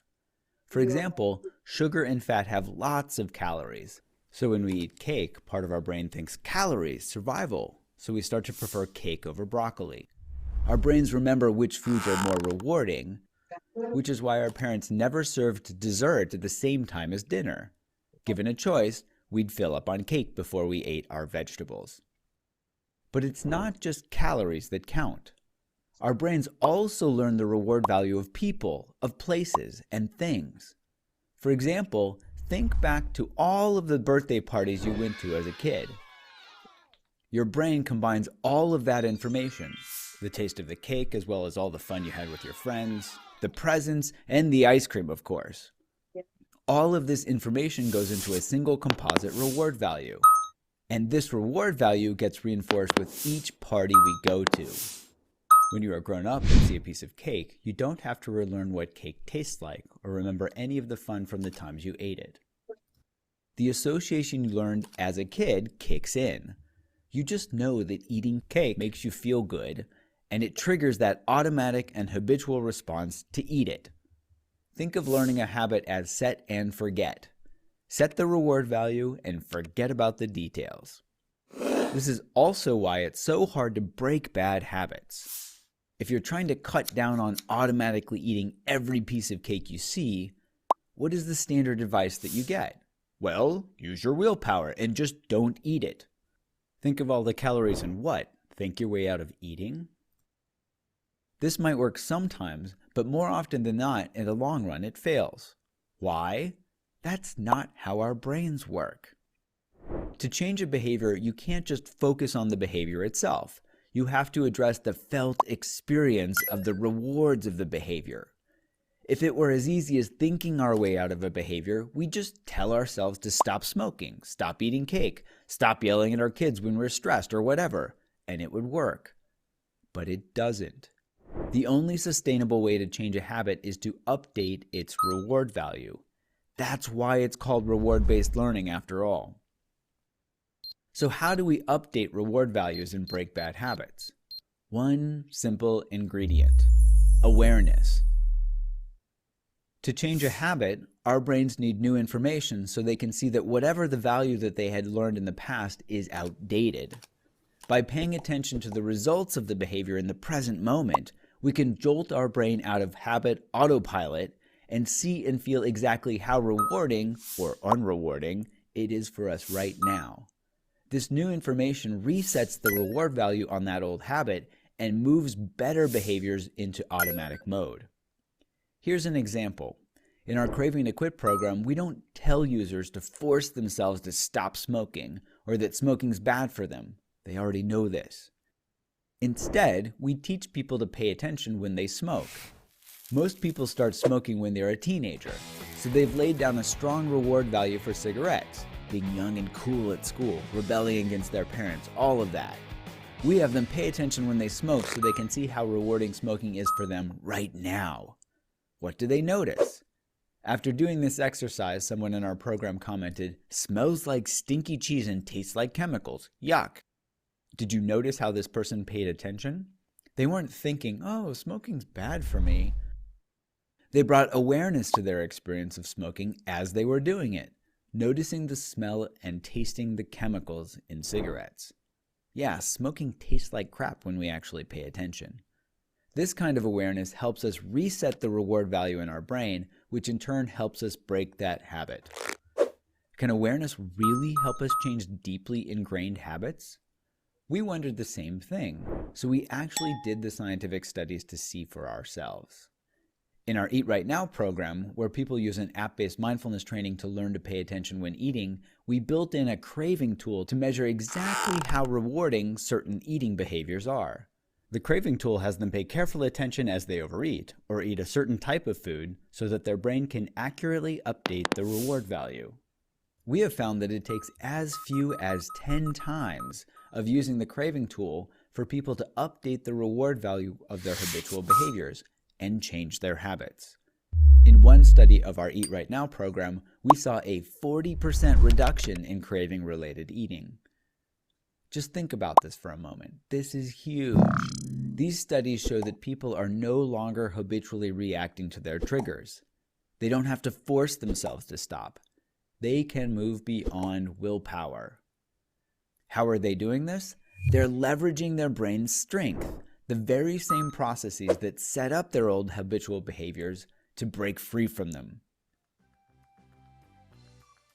For example, sugar and fat have lots of calories. So when we eat cake, part of our brain thinks calories, survival. So we start to prefer cake over broccoli. Our brains remember which foods are more rewarding, which is why our parents never served dessert at the same time as dinner. Given a choice, we'd fill up on cake before we ate our vegetables. But it's not just calories that count. our brains also learn the reward value of people, of places, and things. For example, think back to all of the birthday parties you went to as a kid. Your brain combines all of that information, the taste of the cake as well as all the fun you had with your friends, the presents, and the ice cream, of course. All of this information goes into a single composite reward value. And this reward value gets reinforced with each party we go to. When you are grown up and see a piece of cake, you don't have to relearn what cake tastes like or remember any of the fun from the times you ate it. The association you learned as a kid kicks in. You just know that eating cake makes you feel good, and it triggers that automatic and habitual response to eat it. Think of learning a habit as set and forget. Set the reward value and forget about the details. This is also why it's so hard to break bad habits. If you're trying to cut down on automatically eating every piece of cake you see, what is the standard advice that you get? Well, use your willpower and just don't eat it. Think of all the calories and what? Think your way out of eating? This might work sometimes, but more often than not, in the long run, it fails. Why? That's not how our brains work. To change a behavior, you can't just focus on the behavior itself. You have to address the felt experience of the rewards of the behavior. If it were as easy as thinking our way out of a behavior, we'd just tell ourselves to stop smoking, stop eating cake, stop yelling at our kids when we're stressed or whatever, and it would work. But it doesn't. The only sustainable way to change a habit is to update its reward value. That's why it's called reward-based learning after all. So how do we update reward values and break bad habits? One simple ingredient: awareness. To change a habit, our brains need new information so they can see that whatever the value that they had learned in the past is outdated. By paying attention to the results of the behavior in the present moment, we can jolt our brain out of habit autopilot and see and feel exactly how rewarding or unrewarding it is for us right now. This new information resets the reward value on that old habit and moves better behaviors into automatic mode. Here's an example. In our Craving to Quit program, we don't tell users to force themselves to stop smoking or that smoking's bad for them. They already know this. Instead, we teach people to pay attention when they smoke. Most people start smoking when they're a teenager, so they've laid down a strong reward value for cigarettes, being young and cool at school, rebelling against their parents, all of that. We have them pay attention when they smoke so they can see how rewarding smoking is for them right now. What do they notice? After doing this exercise, someone in our program commented, "Smells like stinky cheese and tastes like chemicals. Yuck." Did you notice how this person paid attention? They weren't thinking, "Oh, smoking's bad for me." They brought awareness to their experience of smoking as they were doing it, noticing the smell and tasting the chemicals in cigarettes. Yeah, smoking tastes like crap when we actually pay attention. This kind of awareness helps us reset the reward value in our brain, which in turn helps us break that habit. Can awareness really help us change deeply ingrained habits? We wondered the same thing, so we actually did the scientific studies to see for ourselves. In our Eat Right Now program, where people use an app-based mindfulness training to learn to pay attention when eating, we built in a craving tool to measure exactly how rewarding certain eating behaviors are. The craving tool has them pay careful attention as they overeat or eat a certain type of food so that their brain can accurately update the reward value. We have found that it takes as few as 10 times of using the craving tool for people to update the reward value of their habitual behaviors and change their habits. In one study of our Eat Right Now program, we saw a 40% reduction in craving-related eating. Just think about this for a moment. This is huge. These studies show that people are no longer habitually reacting to their triggers. They don't have to force themselves to stop. They can move beyond willpower. How are they doing this? They're leveraging their brain's strength, the very same processes that set up their old habitual behaviors to break free from them.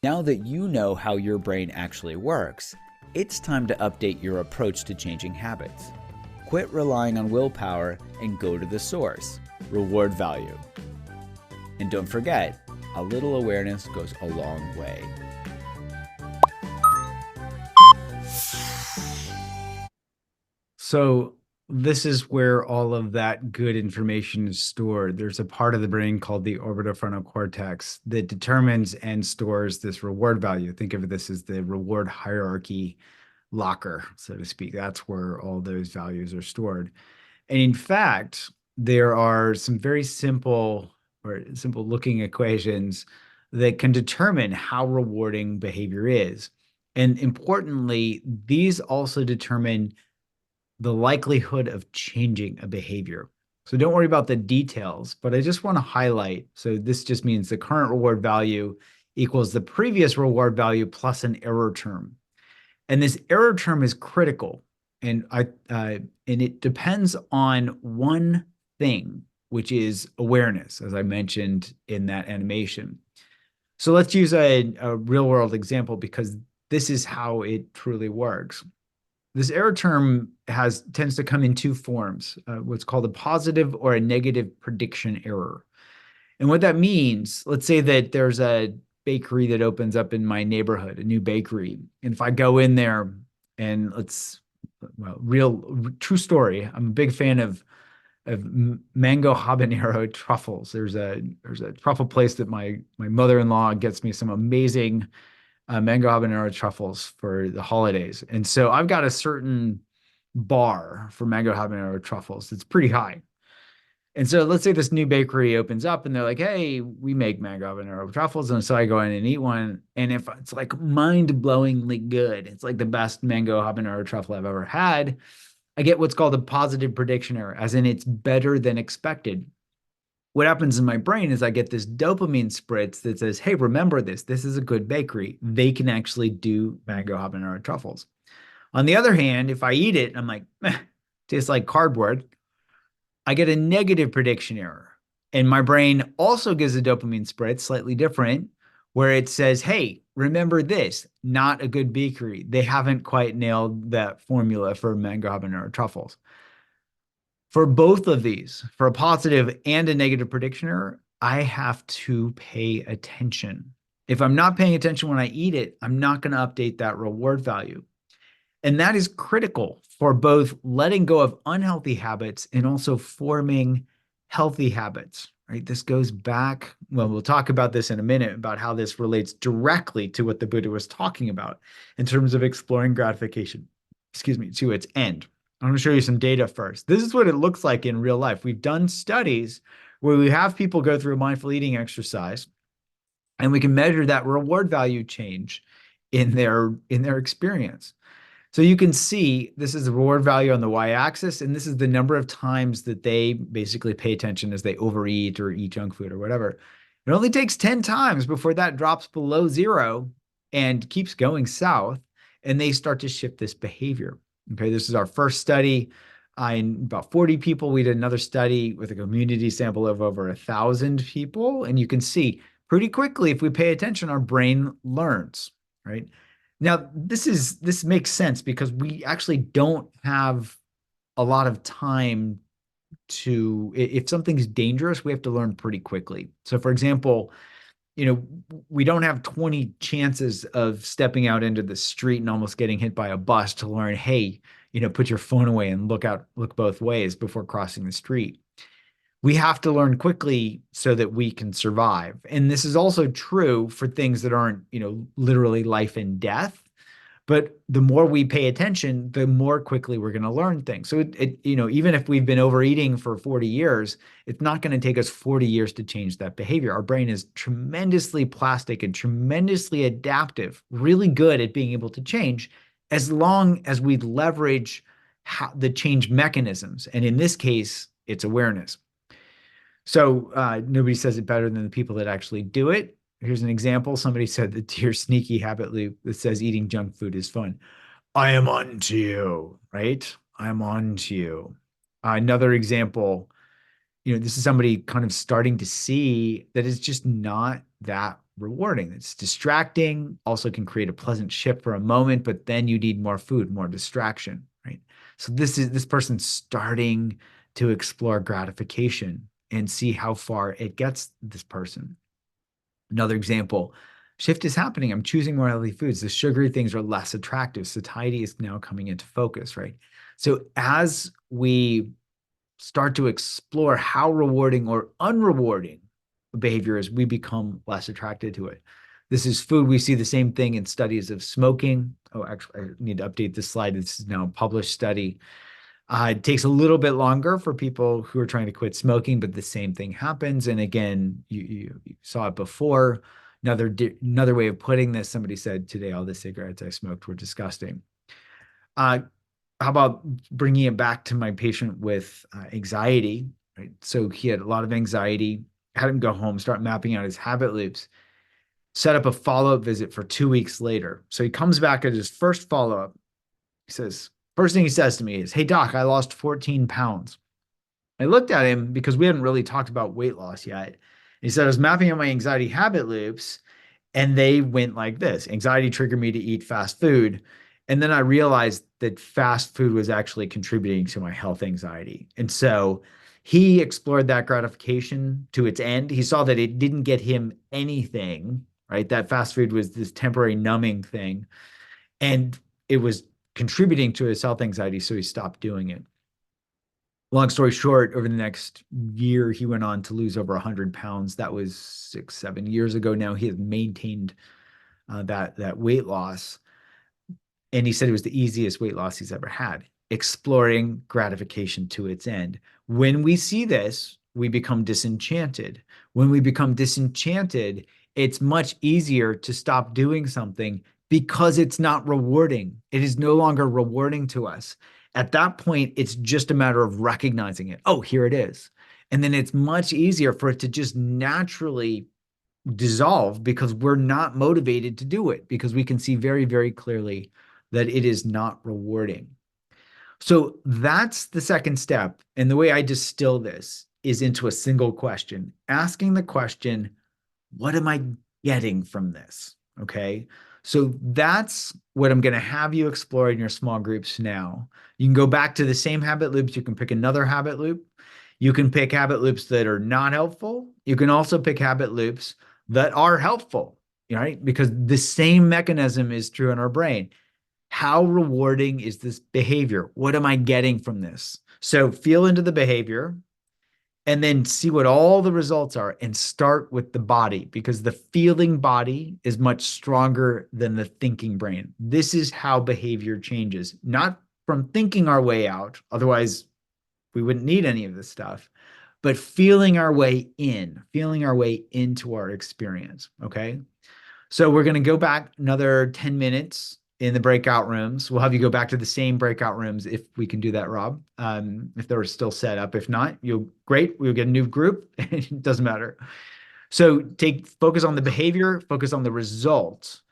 Now that you know how your brain actually works, it's time to update your approach to changing habits. Quit relying on willpower and go to the source, reward value. And don't forget, a little awareness goes a long way. So this is where all of that good information is stored. There's a part of the brain called the orbitofrontal cortex that determines and stores this reward value. Think of this as the reward hierarchy locker, so to speak. That's where all those values are stored. And in fact, there are some very simple looking equations that can determine how rewarding behavior is. And importantly, these also determine the likelihood of changing a behavior. So don't worry about the details, but I just want to highlight. So this just means the current reward value equals the previous reward value plus an error term. And this error term is critical. And it depends on one thing, which is awareness, as I mentioned in that animation. So let's use a real world example because this is how it truly works. This error term tends to come in two forms, what's called a positive or a negative prediction error. And what that means, let's say that there's a bakery that opens up in my neighborhood, a new bakery. And if I go in there and true story, I'm a big fan of mango habanero truffles. There's a truffle place that my mother-in-law gets me some amazing mango habanero truffles for the holidays. And so I've got a certain bar for mango habanero truffles. It's pretty high. And so let's say this new bakery opens up and they're like, hey, we make mango habanero truffles. And so I go in and eat one. And if it's like mind-blowingly good, it's like the best mango habanero truffle I've ever had, I get what's called a positive prediction error, as in it's better than expected. What happens in my brain is I get this dopamine spritz that says, hey, remember this. This is a good bakery. They can actually do mango habanero truffles. On the other hand, if I eat it, I'm like, tastes like cardboard, I get a negative prediction error. And my brain also gives a dopamine spritz, slightly different, where it says, hey, remember this, not a good bakery. They haven't quite nailed that formula for mango habanero truffles. For both of these, for a positive and a negative prediction error, I have to pay attention. If I'm not paying attention when I eat it, I'm not going to update that reward value. And that is critical for both letting go of unhealthy habits and also forming healthy habits, right? This goes back, well, we'll talk about this in a minute, about how this relates directly to what the Buddha was talking about in terms of exploring gratification, to its end. I'm going to show you some data first. This is what it looks like in real life. We've done studies where we have people go through a mindful eating exercise, and we can measure that reward value change in their experience. So you can see this is the reward value on the y-axis, and this is the number of times that they basically pay attention as they overeat or eat junk food or whatever. It only takes 10 times before that drops below 0 and keeps going south, and they start to shift this behavior. Okay, this is our first study. In about 40 people, we did another study with a community sample of over 1,000 people, and you can see pretty quickly, if we pay attention, our brain learns, right? Now, this makes sense because we actually don't have a lot of time to, if something's dangerous, we have to learn pretty quickly. So for example, we don't have 20 chances of stepping out into the street and almost getting hit by a bus to learn, hey, put your phone away and look both ways before crossing the street. We have to learn quickly so that we can survive. And this is also true for things that aren't, literally life and death. But the more we pay attention, the more quickly we're going to learn things. So even if we've been overeating for 40 years, it's not going to take us 40 years to change that behavior. Our brain is tremendously plastic and tremendously adaptive, really good at being able to change as long as we leverage the change mechanisms. And in this case, it's awareness. So nobody says it better than the people that actually do it. Here's an example. Somebody said that to your sneaky habit loop that says eating junk food is fun. I am on to you, right? I'm on to you. Another example, this is somebody kind of starting to see that it's just not that rewarding. It's distracting, also can create a pleasant shift for a moment, but then you need more food, more distraction, right? So this person's starting to explore gratification and see how far it gets this person. Another example, shift is happening. I'm choosing more healthy foods. The sugary things are less attractive. Satiety is now coming into focus, right? So as we start to explore how rewarding or unrewarding behavior is, we become less attracted to it. This is food. We see the same thing in studies of smoking. Oh, actually, I need to update this slide. This is now a published study. It takes a little bit longer for people who are trying to quit smoking, but the same thing happens. And again, you saw it before. Another way of putting this, somebody said today, all the cigarettes I smoked were disgusting. How about bringing it back to my patient with anxiety, right? So he had a lot of anxiety, had him go home, start mapping out his habit loops, set up a follow-up visit for 2 weeks later. So he comes back at his first follow-up. He says, first thing he says to me is, "Hey doc, I lost 14 pounds. I looked at him because we hadn't really talked about weight loss yet. He said, I was mapping out my anxiety habit loops and they went like this. Anxiety triggered me to eat fast food. And then I realized that fast food was actually contributing to my health anxiety. And so he explored that gratification to its end. He saw that it didn't get him anything, right? That fast food was this temporary numbing thing. And it was contributing to his health anxiety. So he stopped doing it. Long story short, over the next year, he went on to lose over 100 pounds. That was 6-7 years ago now. He has maintained that weight loss. And he said it was the easiest weight loss he's ever had, exploring gratification to its end. When we see this, we become disenchanted. When we become disenchanted, it's much easier to stop doing something because it's not rewarding. It is no longer rewarding to us. At that point, it's just a matter of recognizing it. Oh, here it is. And then it's much easier for it to just naturally dissolve because we're not motivated to do it, because we can see very, very clearly that it is not rewarding. So that's the second step. And the way I distill this is into a single question, asking the question, what am I getting from this? Okay. So that's what I'm going to have you explore in your small groups now. You can go back to the same habit loops. You can pick another habit loop. You can pick habit loops that are not helpful. You can also pick habit loops that are helpful, right? Because the same mechanism is true in our brain. How rewarding is this behavior? What am I getting from this? So feel into the behavior and then see what all the results are and start with the body, because the feeling body is much stronger than the thinking brain. This is how behavior changes, not from thinking our way out. Otherwise, we wouldn't need any of this stuff, but feeling our way into our experience. Okay. So we're going to go back another 10 minutes in the breakout rooms. We'll have you go back to the same breakout rooms if we can do that, Rob. If they're still set up. If not, great. We'll get a new group. It doesn't matter. So focus on the behavior, focus on the results,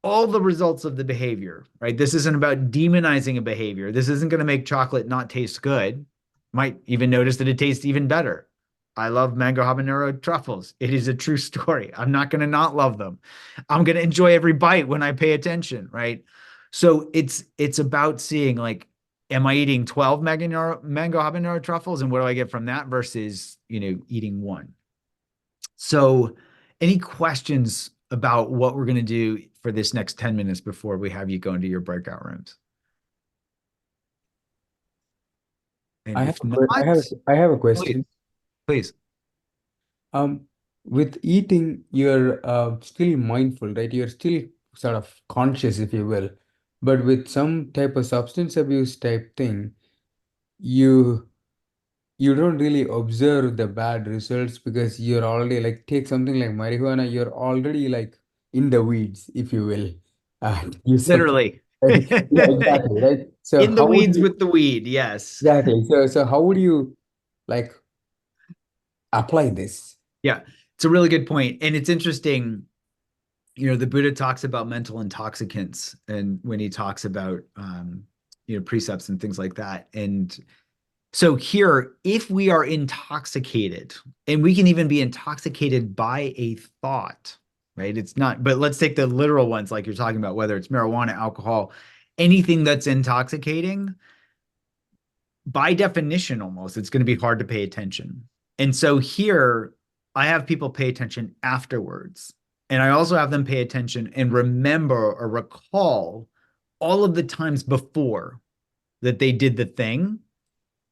all the results of the behavior, right? This isn't about demonizing a behavior. This isn't going to make chocolate not taste good. Might even notice that it tastes even better. I love mango habanero truffles. It is a true story. I'm not going to not love them. I'm going to enjoy every bite when I pay attention, right? So it's about seeing, like, am I eating 12 mango habanero truffles, and what do I get from that versus, eating one? So any questions about what we're going to do for this next 10 minutes before we have you go into your breakout rooms? And I if have, not, I have a question. Please. With eating, you're still mindful, right? You're still sort of conscious, if you will. But with some type of substance abuse type thing, you don't really observe the bad results because you're already, like, take something like marijuana, you're already like in the weeds, if you will. Use some- Literally. Yeah, exactly, right? So In the how would weeds you, with the weed, yes. exactly. So how would you, like, apply this? Yeah, it's a really good point. And it's interesting, the Buddha talks about mental intoxicants, and when he talks about, precepts and things like that. And so here, if we are intoxicated, and we can even be intoxicated by a thought, right? It's not, but let's take the literal ones like you're talking about, whether it's marijuana, alcohol, anything that's intoxicating. by definition, almost, it's going to be hard to pay attention. And so here I have people pay attention afterwards. And I also have them pay attention and remember or recall all of the times before that they did the thing,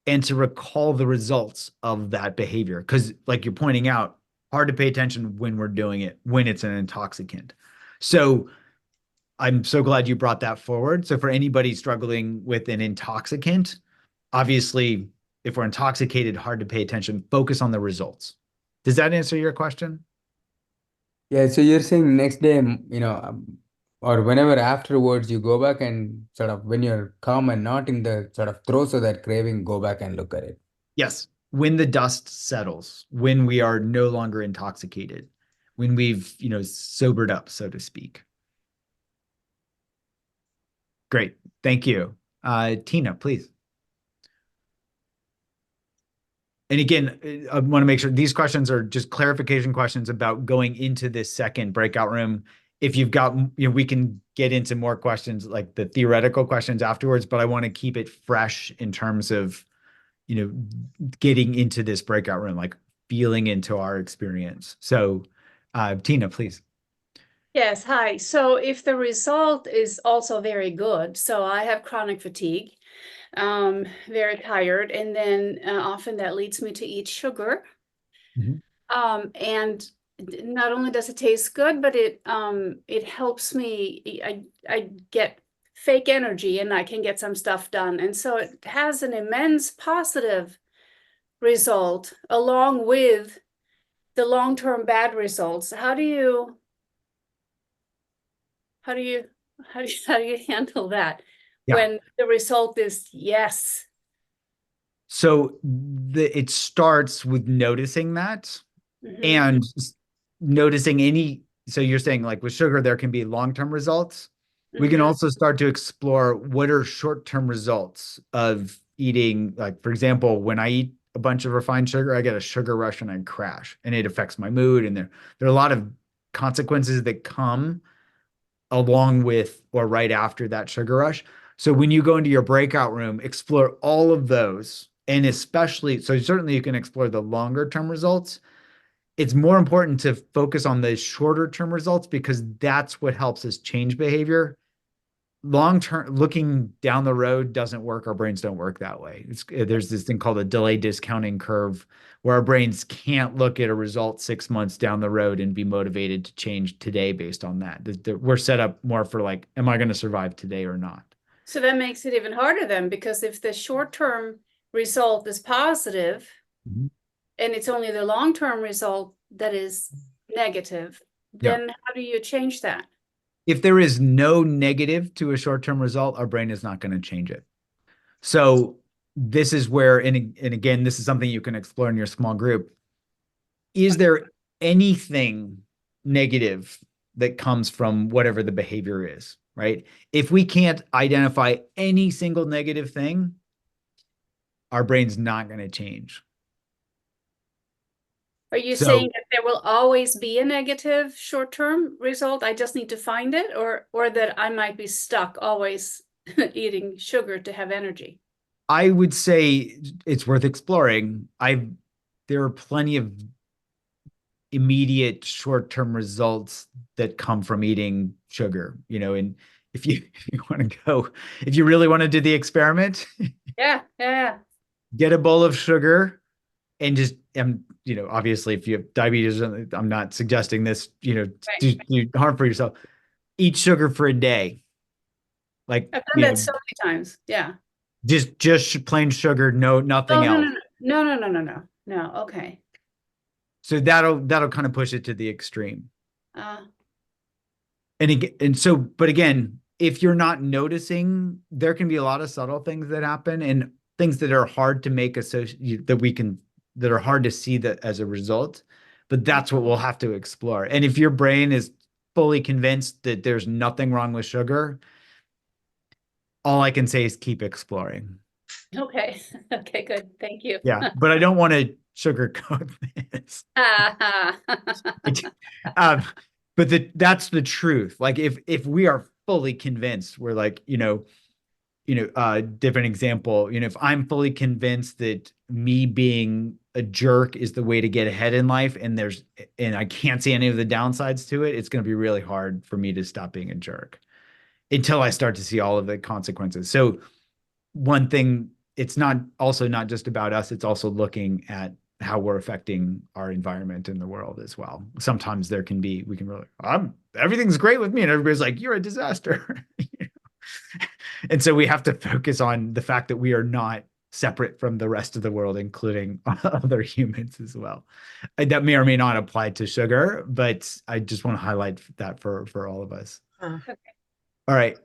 and to recall the results of that behavior. Because like you're pointing out, hard to pay attention when we're doing it, when it's an intoxicant. So I'm so glad you brought that forward. So for anybody struggling with an intoxicant, obviously, if we're intoxicated, hard to pay attention, focus on the results. Does that answer your question? Yeah, so you're saying next day, or whenever afterwards you go back and sort of when you're calm and not in the sort of throes of that craving, go back and look at it. Yes. When the dust settles, when we are no longer intoxicated, when we've, sobered up, so to speak. Great. Thank you. Tina, please. And again, I want to make sure these questions are just clarification questions about going into this second breakout room. If you've got, we can get into more questions like the theoretical questions afterwards, but I want to keep it fresh in terms of, getting into this breakout room, like feeling into our experience. So, Tina, please. Yes, hi. So if the result is also very good, so I have chronic fatigue, very tired, and then often that leads me to eat sugar. And not only does it taste good, but it helps me. I get fake energy and I can get some stuff done. And so it has an immense positive result along with the long-term bad results. How do you handle that when the result is yes? So it starts with noticing that and noticing so you're saying like with sugar, there can be long-term results. We can also start to explore what are short-term results of eating. Like, for example, when I eat a bunch of refined sugar, I get a sugar rush and I crash, and it affects my mood. And there are a lot of consequences that come along with or right after that sugar rush. So when you go into your breakout room, explore all of those. And especially, so certainly you can explore the longer term results. It's more important to focus on the shorter term results because that's what helps us change behavior. Long term, looking down the road doesn't work. Our brains don't work that way. There's this thing called a delay discounting curve where our brains can't look at a result 6 months down the road and be motivated to change today based on that. We're set up more for like, am I going to survive today or not? So that makes it even harder then, because if the short-term result is positive and it's only the long-term result that is negative, then how do you change that? If there is no negative to a short-term result, our brain is not going to change it. So this is where, and again, this is something you can explore in your small group. Is there anything negative that comes from whatever the behavior is, right? If we can't identify any single negative thing, our brain's not going to change. Are you saying that there will always be a negative short-term result? I just need to find it, or that I might be stuck always eating sugar to have energy? I would say it's worth exploring. There are plenty of immediate short-term results that come from eating sugar, and if you really want to do the experiment, get a bowl of sugar and just, obviously if you have diabetes, I'm not suggesting this, do harm for yourself. Eat sugar for a day. Like, I've done that so many times. Yeah. Just plain sugar, nothing else. No. Okay. So that'll kind of push it to the extreme. But again, if you're not noticing, there can be a lot of subtle things that happen and things that are hard to make that are hard to see that as a result, but that's what we'll have to explore. And if your brain is fully convinced that there's nothing wrong with sugar, all I can say is keep exploring. Okay. Okay, good. Thank you. Yeah, but I don't want to sugarcoat this. But that's the truth. Like if we are fully convinced, we're like, different example, if I'm fully convinced that me being a jerk is the way to get ahead in life, and I can't see any of the downsides to it, it's going to be really hard for me to stop being a jerk until I start to see all of the consequences. So one thing, it's not just about us, it's also looking at how we're affecting our environment in the world as well. Sometimes everything's great with me, and everybody's like, you're a disaster. And so we have to focus on the fact that we are not separate from the rest of the world, including other humans as well. That may or may not apply to sugar, but I just want to highlight that for all of us. Okay. All right.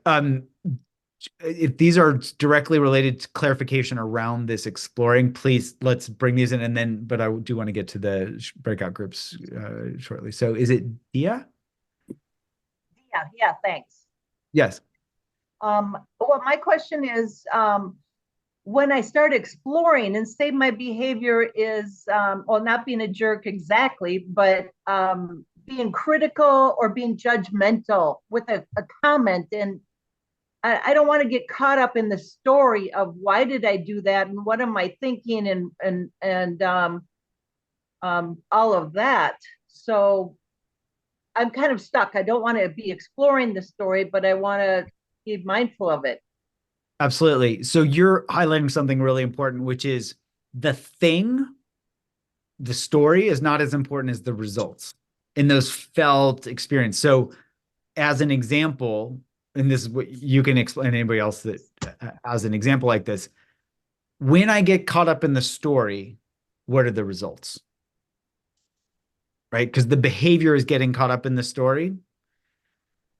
If these are directly related to clarification around this exploring, please let's bring these in, but I do want to get to the breakout groups shortly. So is it Dia? Yeah, thanks. Yes. Well, my question is, when I start exploring and say my behavior is, not being a jerk exactly, but being critical or being judgmental with a comment, and I don't want to get caught up in the story of why did I do that and what am I thinking and all of that. So I'm kind of stuck. I don't want to be exploring the story, but I want to be mindful of it. Absolutely. So you're highlighting something really important, which is the story is not as important as the results in those felt experience. So as an example, and this is what you can explain to anybody else that as an example like this, when I get caught up in the story, what are the results? Right? Because the behavior is getting caught up in the story.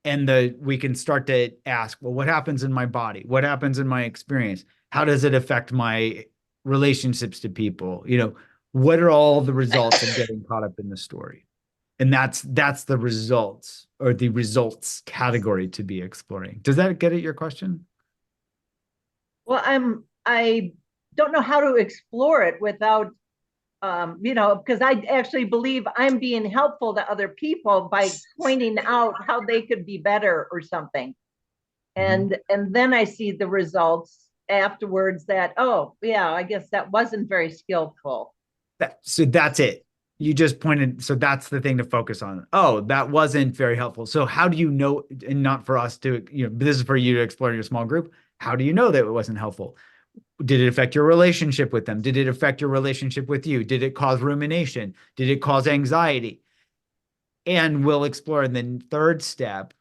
And we can start to ask, well, what happens in my body? What happens in my experience? How does it affect my relationships to people? What are all the results of getting caught up in the story? And that's the results, or the results category to be exploring. Does that get at your question? Well, I don't know how to explore it without, because I actually believe I'm being helpful to other people by pointing out how they could be better or something. And then I see the results afterwards that, oh, yeah, I guess that wasn't very skillful. So that's it. You just pointed, so that's the thing to focus on. Oh, that wasn't very helpful. So how do you know, and not for us to, this is for you to explore in your small group. How do you know that it wasn't helpful? Did it affect your relationship with them? Did it affect your relationship with you? Did it cause rumination? Did it cause anxiety? And we'll explore in the third step,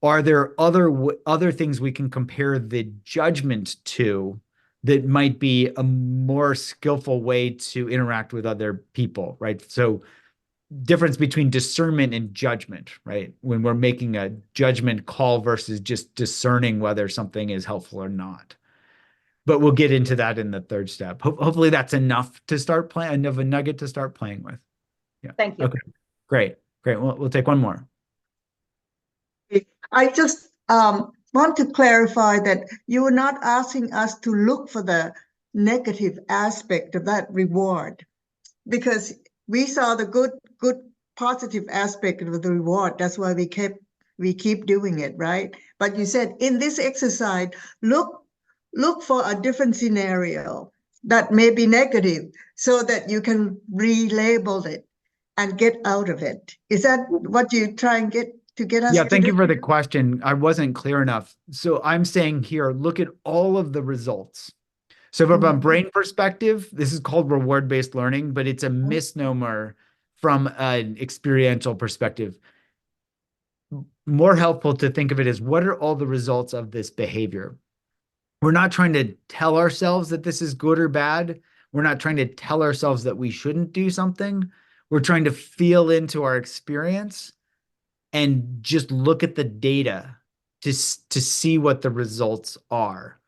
are there other things we can compare the judgment to that might be a more skillful way to interact with other people, right? So difference between discernment and judgment, right? When we're making a judgment call versus just discerning whether something is helpful or not. But we'll get into that in the third step. Hopefully that's enough to start playing, enough of a nugget to start playing with. Yeah. Thank you. Okay. Great. We'll take one more. I just want to clarify that you are not asking us to look for the negative aspect of that reward, because we saw the good positive aspect of the reward. That's why we keep doing it, right? But you said in this exercise, look for a different scenario that may be negative so that you can relabel it and get out of it. Is that what you try and get us? Yeah, thank you for the question. I wasn't clear enough. So I'm saying here, look at all of the results. So from a brain perspective, this is called reward-based learning, but it's a misnomer from an experiential perspective. More helpful to think of it as, what are all the results of this behavior? We're not trying to tell ourselves that this is good or bad. We're not trying to tell ourselves that we shouldn't do something. We're trying to feel into our experience and just look at the data to see what the results are.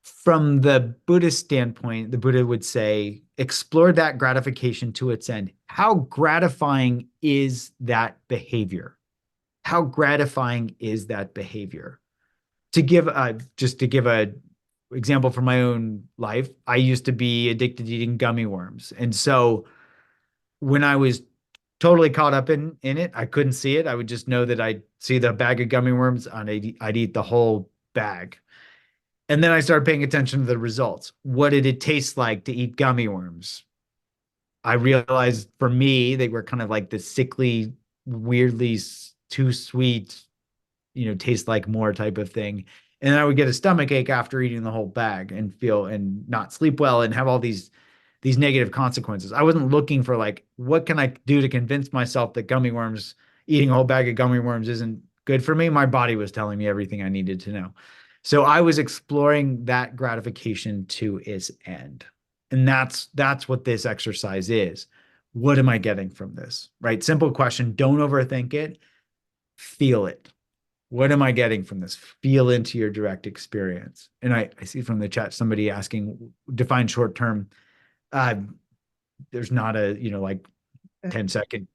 From the Buddhist standpoint, the Buddha would say, explore that gratification to its end. How gratifying is that behavior? How gratifying is that behavior? To give a example from my own life, I used to be addicted to eating gummy worms. And so when I was totally caught up in it, I couldn't see it. I would just know that I'd see the bag of gummy worms and I'd eat the whole bag. And then I started paying attention to the results. What did it taste like to eat gummy worms? I realized for me, they were kind of like the sickly, weirdly too sweet, taste like more type of thing. And then I would get a stomach ache after eating the whole bag and feel and not sleep well and have all these negative consequences. I wasn't looking for like, what can I do to convince myself that eating a whole bag of gummy worms isn't good for me? My body was telling me everything I needed to know. So I was exploring that gratification to its end. And that's what this exercise is. What am I getting from this? Right? Simple question. Don't overthink it. Feel it. What am I getting from this? Feel into your direct experience. And I see from the chat somebody asking, define short term. There's not a, like 10-second,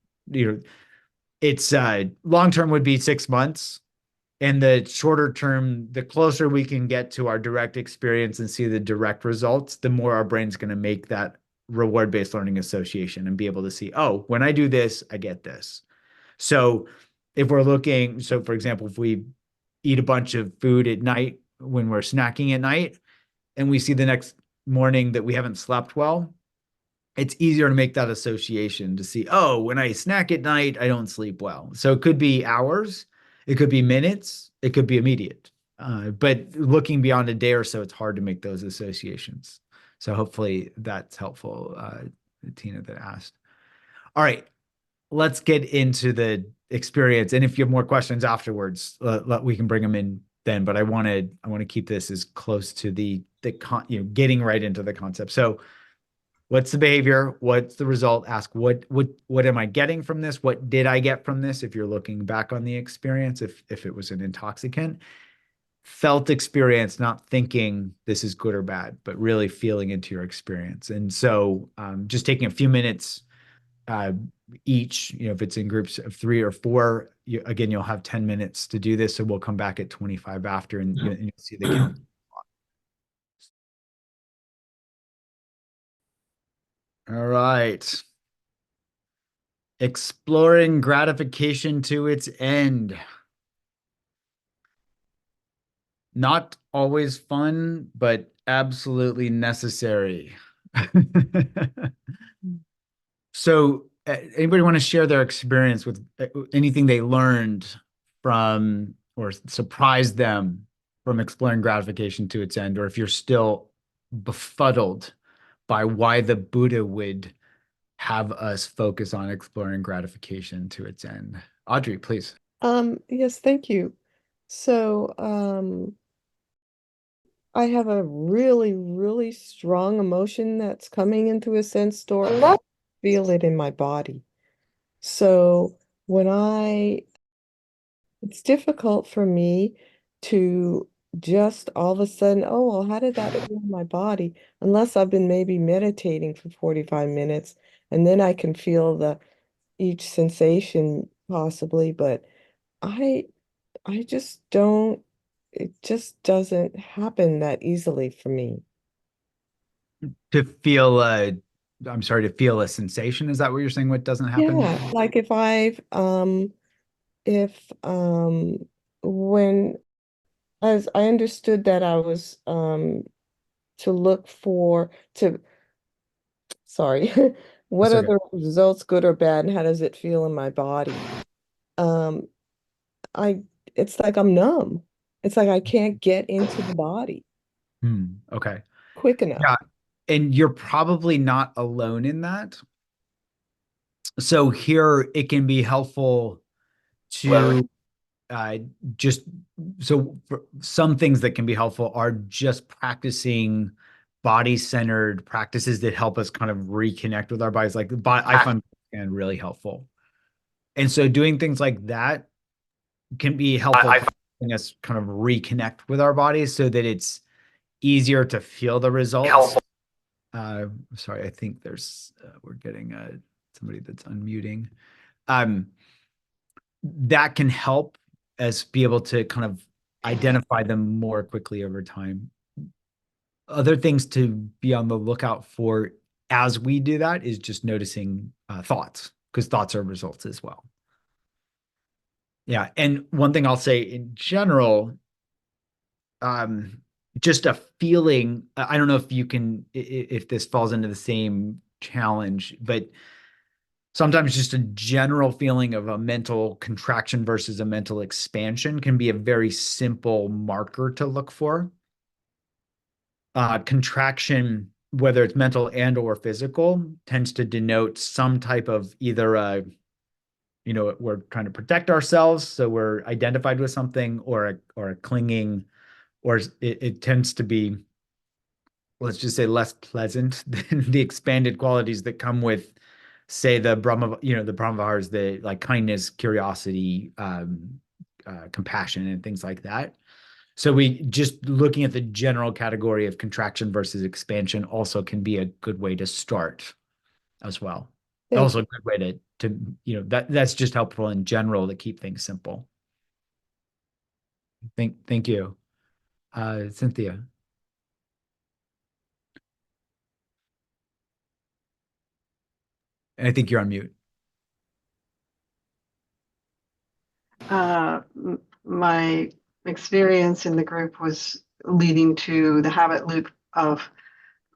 it's long term would be 6 months. And the shorter term, the closer we can get to our direct experience and see the direct results, the more our brain's going to make that reward-based learning association and be able to see, oh, when I do this, I get this. So for example, if we eat a bunch of food at night when we're snacking at night and we see the next morning that we haven't slept well, it's easier to make that association to see, oh, when I snack at night, I don't sleep well. So it could be hours, it could be minutes, it could be immediate. But looking beyond a day or so, it's hard to make those associations. So hopefully that's helpful, Tina, that asked. All right, let's get into the experience. And if you have more questions afterwards, we can bring them in then. But I want to keep this as close to getting right into the concept. So what's the behavior? What's the result? Ask what am I getting from this? What did I get from this? If you're looking back on the experience, if it was an intoxicant, felt experience, not thinking this is good or bad, but really feeling into your experience. And so just taking a few minutes each, if it's in groups of 3 or 4, you'll have 10 minutes to do this. So we'll come back at 25 after and you'll see the count. All right. Exploring gratification to its end. Not always fun, but absolutely necessary. So, anybody want to share their experience with anything they learned from or surprised them from exploring gratification to its end, or if you're still befuddled by why the Buddha would have us focus on exploring gratification to its end? Audrey, please. Yes, thank you. So, I have a really, really strong emotion that's coming into a sense store. I feel it in my body. So it's difficult for me to just all of a sudden, oh, well, how did that feel in my body? Unless I've been maybe meditating for 45 minutes, and then I can feel each sensation possibly, but I just don't, it just doesn't happen that easily for me. To feel to feel a sensation. Is that what you're saying? What doesn't happen? Yeah, like when as I understood that I was to look for sorry, what are okay. the results, good or bad, and how does it feel in my body? Um, it's like I'm numb. It's like I can't get into the body Okay. quick enough. Yeah. And you're probably not alone in that. So here it can be helpful to just for some things that can be helpful are just practicing body-centered practices that help us kind of reconnect with our bodies. Like I find and really helpful. And so doing things like that can be helpful for helping us kind of reconnect with our bodies so that it's easier to feel the results. Sorry, I think we're getting somebody that's unmuting. That can help us be able to kind of identify them more quickly over time. Other things to be on the lookout for as we do that is just noticing thoughts, because thoughts are results as well. Yeah, and one thing I'll say in general, just a feeling. I don't know if you can, if this falls into the same challenge, but sometimes just a general feeling of a mental contraction versus a mental expansion can be a very simple marker to look for. Contraction, whether it's mental and or physical, tends to denote some type of either a, we're trying to protect ourselves, so we're identified with something, or a clinging, or it tends to be, let's just say, less pleasant than the expanded qualities that come with, say, the Brahmaviharas, the like kindness, curiosity, compassion, and things like that. So we just looking at the general category of contraction versus expansion also can be a good way to start as well. Also a good way to that's just helpful in general to keep things simple. Thank you. Cynthia. I think you're on mute. My experience in the group was leading to the habit loop of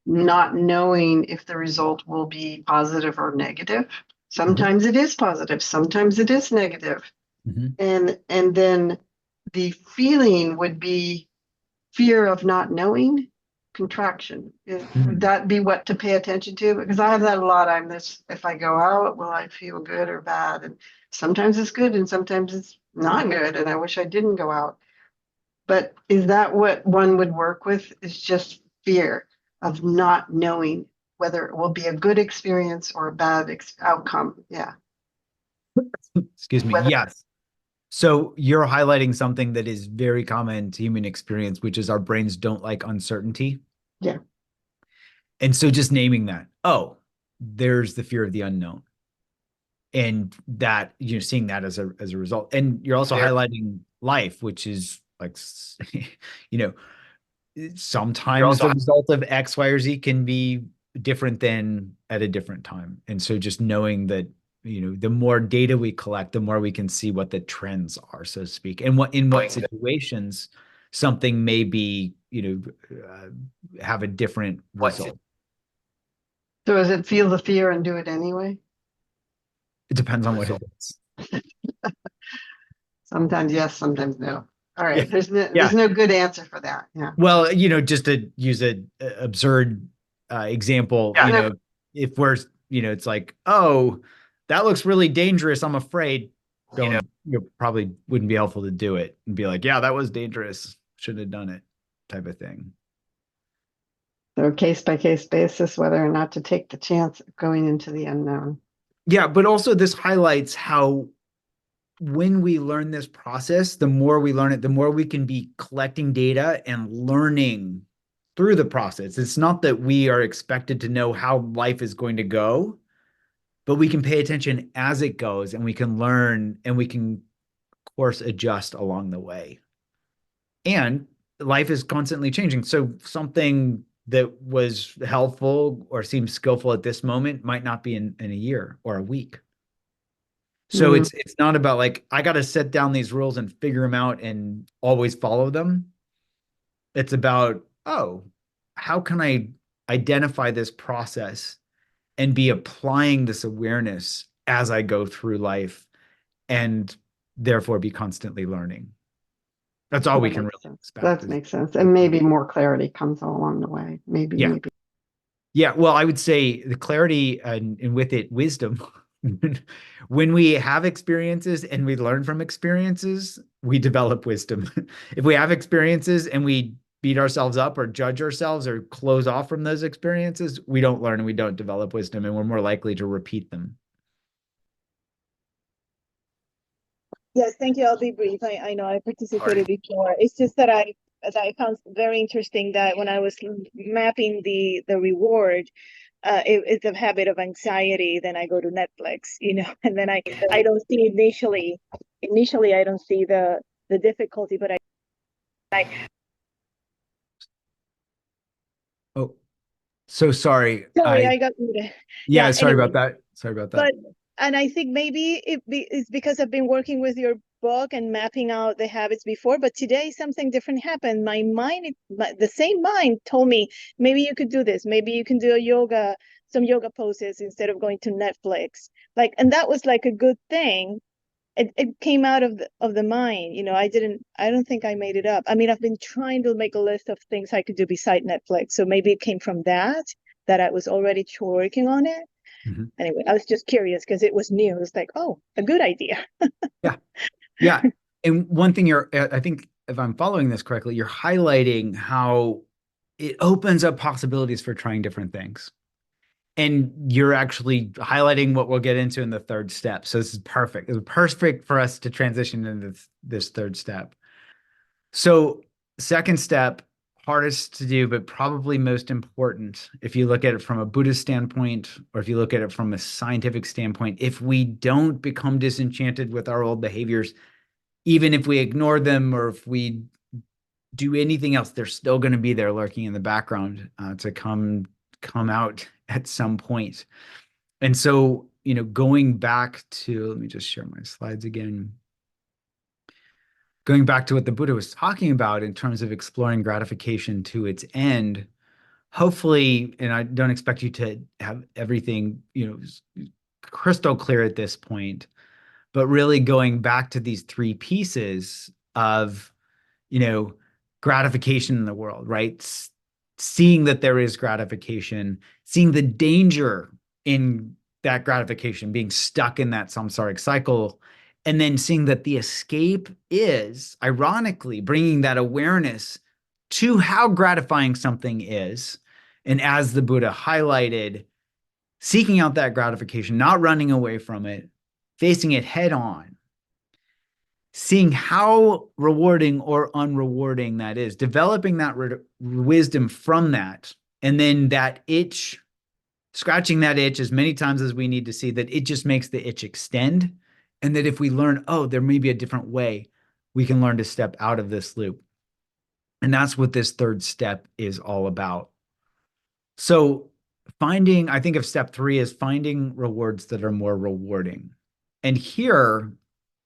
not knowing if the result will be positive or negative. Sometimes it is positive, sometimes it is negative. And then the feeling would be fear of not knowing, contraction. Would that be what to pay attention to? Because I have that a lot. I'm this, if I go out, will I feel good or bad? And sometimes it's good and sometimes it's not good. And I wish I didn't go out. But is that what one would work with? Is just fear of not knowing whether it will be a good experience or a bad outcome. Yeah. Excuse me. Yes. So you're highlighting something that is very common to human experience, which is our brains don't like uncertainty. Yeah. And so just naming that, oh, there's the fear of the unknown. And that, seeing that as a result. And you're also highlighting life, which is like, sometimes the result of X, Y, or Z can be different than at a different time. And so just knowing that, the more data we collect, the more we can see what the trends are, so to speak, and in what situations something may be, have a different result. So does it feel the fear and do it anyway? It depends on what it is. Sometimes yes, sometimes no. All right. Yeah. There's no good answer for that. Yeah. Well, just to use an absurd example, if we're, it's like, oh, that looks really dangerous, I'm afraid. You probably wouldn't be helpful to do it and be like, yeah, that was dangerous, shouldn't have done it, type of thing. So case by case basis, whether or not to take the chance of going into the unknown. Yeah, but also this highlights how when we learn this process, the more we learn it, the more we can be collecting data and learning through the process. It's not that we are expected to know how life is going to go, but we can pay attention as it goes, and we can learn, and we can course adjust along the way. And life is constantly changing. So something that was helpful or seems skillful at this moment might not be in a year or a week. So it's not about like, I got to set down these rules and figure them out and always follow them. It's about, oh, how can I identify this process and be applying this awareness as I go through life, and therefore be constantly learning. That's all we can really expect. That makes sense. And maybe more clarity comes along the way. Maybe. Yeah. Well, I would say the clarity and with it, wisdom. When we have experiences and we learn from experiences, we develop wisdom. If we have experiences and we beat ourselves up or judge ourselves or close off from those experiences, we don't learn and we don't develop wisdom, and we're more likely to repeat them. Yes, thank you. I'll be brief. I know I participated before. It's just that I found very interesting that when I was mapping the reward, it's a habit of anxiety. Then I go to Netflix, and then I don't see initially I don't see the difficulty, but I Oh, so sorry. I got muted. Yeah, sorry anyway, about that. Sorry about that. And I think maybe it's because I've been working with your book and mapping out the habits before, but today something different happened. My mind, the same mind told me, maybe you could do this. Maybe you can do some yoga poses instead of going to Netflix. Like, and that was like a good thing. It came out of the mind. I don't think I made it up. I mean, I've been trying to make a list of things I could do beside Netflix. So maybe it came from that I was already working on it. Mm-hmm. Anyway, I was just curious because it was new. It was like, oh, a good idea. Yeah. And one thing I think if I'm following this correctly, you're highlighting how it opens up possibilities for trying different things. And you're actually highlighting what we'll get into in the third step. So this is perfect. It's perfect for us to transition into this third step. So second step, hardest to do, but probably most important if you look at it from a Buddhist standpoint, or if you look at it from a scientific standpoint. If we don't become disenchanted with our old behaviors, even if we ignore them or if we do anything else, they're still going to be there lurking in the background to come out at some point. And so, going back to, let me just share my slides again. Going back to what the Buddha was talking about in terms of exploring gratification to its end, hopefully, and I don't expect you to have everything, crystal clear at this point, but really going back to these three pieces of, gratification in the world, right? Seeing that there is gratification, seeing the danger in that gratification, being stuck in that samsaric cycle, and then seeing that the escape is, ironically, bringing that awareness to how gratifying something is. And as the Buddha highlighted, seeking out that gratification, not running away from it, facing it head on, seeing how rewarding or unrewarding that is, developing that wisdom from that, and then that itch, scratching that itch as many times as we need to see that it just makes the itch extend. And that if we learn, oh, there may be a different way, we can learn to step out of this loop. And that's what this third step is all about. So I think of step 3 as finding rewards that are more rewarding. And here,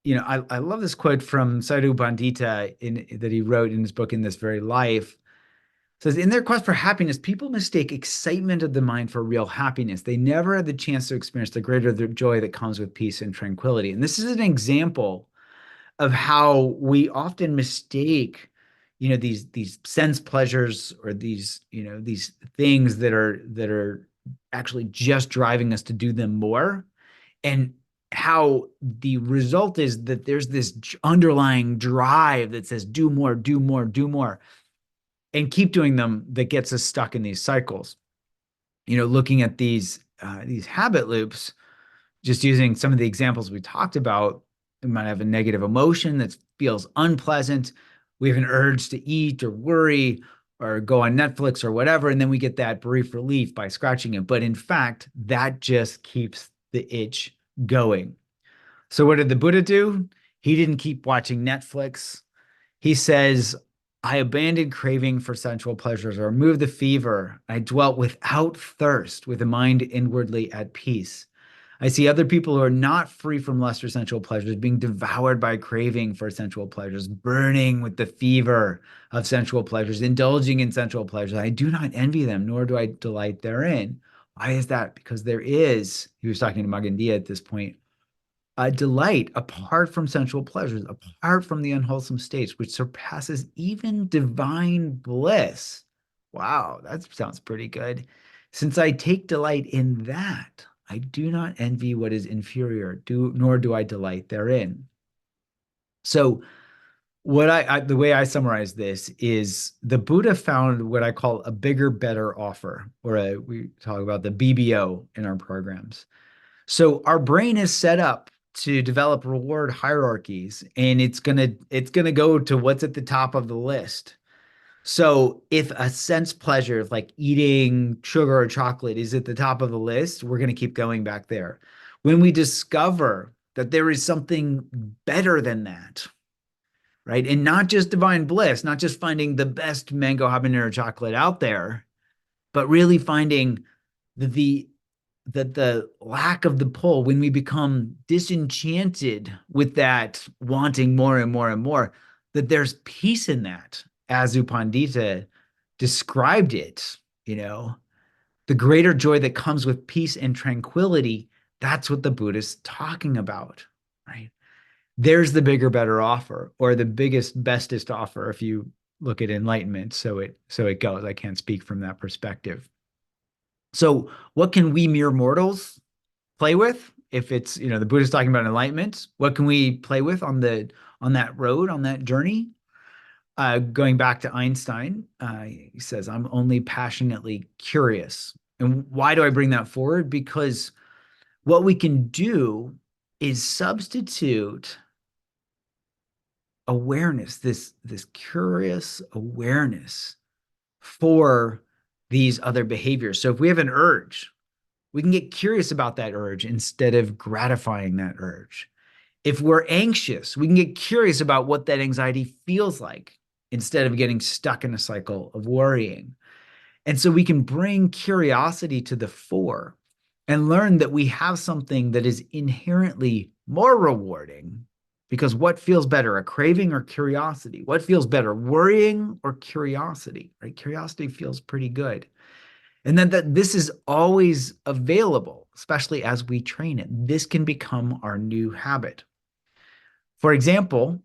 I love this quote from Sadhu Pandita that he wrote in his book, In This Very Life. It says, in their quest for happiness, people mistake excitement of the mind for real happiness. They never had the chance to experience the greater joy that comes with peace and tranquility. And this is an example of how we often mistake, these sense pleasures or these things that are actually just driving us to do them more, and how the result is that there's this underlying drive that says do more, do more, do more, and keep doing them, that gets us stuck in these cycles. Looking at these habit loops, just using some of the examples we talked about, we might have a negative emotion that feels unpleasant. We have an urge to eat or worry or go on Netflix or whatever, and then we get that brief relief by scratching it. But in fact, that just keeps the itch going. So what did the Buddha do? He didn't keep watching Netflix. He says, I abandoned craving for sensual pleasures, or removed the fever. I dwelt without thirst, with a mind inwardly at peace. I see other people who are not free from lesser sensual pleasures being devoured by craving for sensual pleasures, burning with the fever of sensual pleasures, indulging in sensual pleasures. I do not envy them, nor do I delight therein. Why is that? Because there is, he was talking to Magandia at this point, a delight apart from sensual pleasures, apart from the unwholesome states, which surpasses even divine bliss. Wow, that sounds pretty good. Since I take delight in that, I do not envy what is inferior, nor do I delight therein. So the way I summarize this is the Buddha found what I call a bigger, better offer, or we talk about the BBO in our programs. So our brain is set up to develop reward hierarchies, and it's gonna go to what's at the top of the list. So if a sense pleasure, like eating sugar or chocolate, is at the top of the list, we're going to keep going back there. When we discover that there is something better than that, right? And not just divine bliss, not just finding the best mango habanero chocolate out there, but really finding the that the lack of the pull, when we become disenchanted with that wanting more and more and more, that there's peace in that, as U Pandita described it, the greater joy that comes with peace and tranquility. That's what the Buddha's talking about, right? There's the bigger, better offer, or the biggest, bestest offer if you look at enlightenment. So it goes. I can't speak from that perspective. So what can we mere mortals play with? If it's, the Buddha's talking about enlightenment, what can we play with on that road, on that journey? Going back to Einstein, he says, I'm only passionately curious. And why do I bring that forward? Because what we can do is substitute awareness, this curious awareness, for these other behaviors. So if we have an urge, we can get curious about that urge instead of gratifying that urge. If we're anxious, we can get curious about what that anxiety feels like instead of getting stuck in a cycle of worrying. And so we can bring curiosity to the fore and learn that we have something that is inherently more rewarding. Because what feels better, a craving or curiosity? What feels better, worrying or curiosity? Right? Curiosity feels pretty good. And then that this is always available, especially as we train it. This can become our new habit. For example,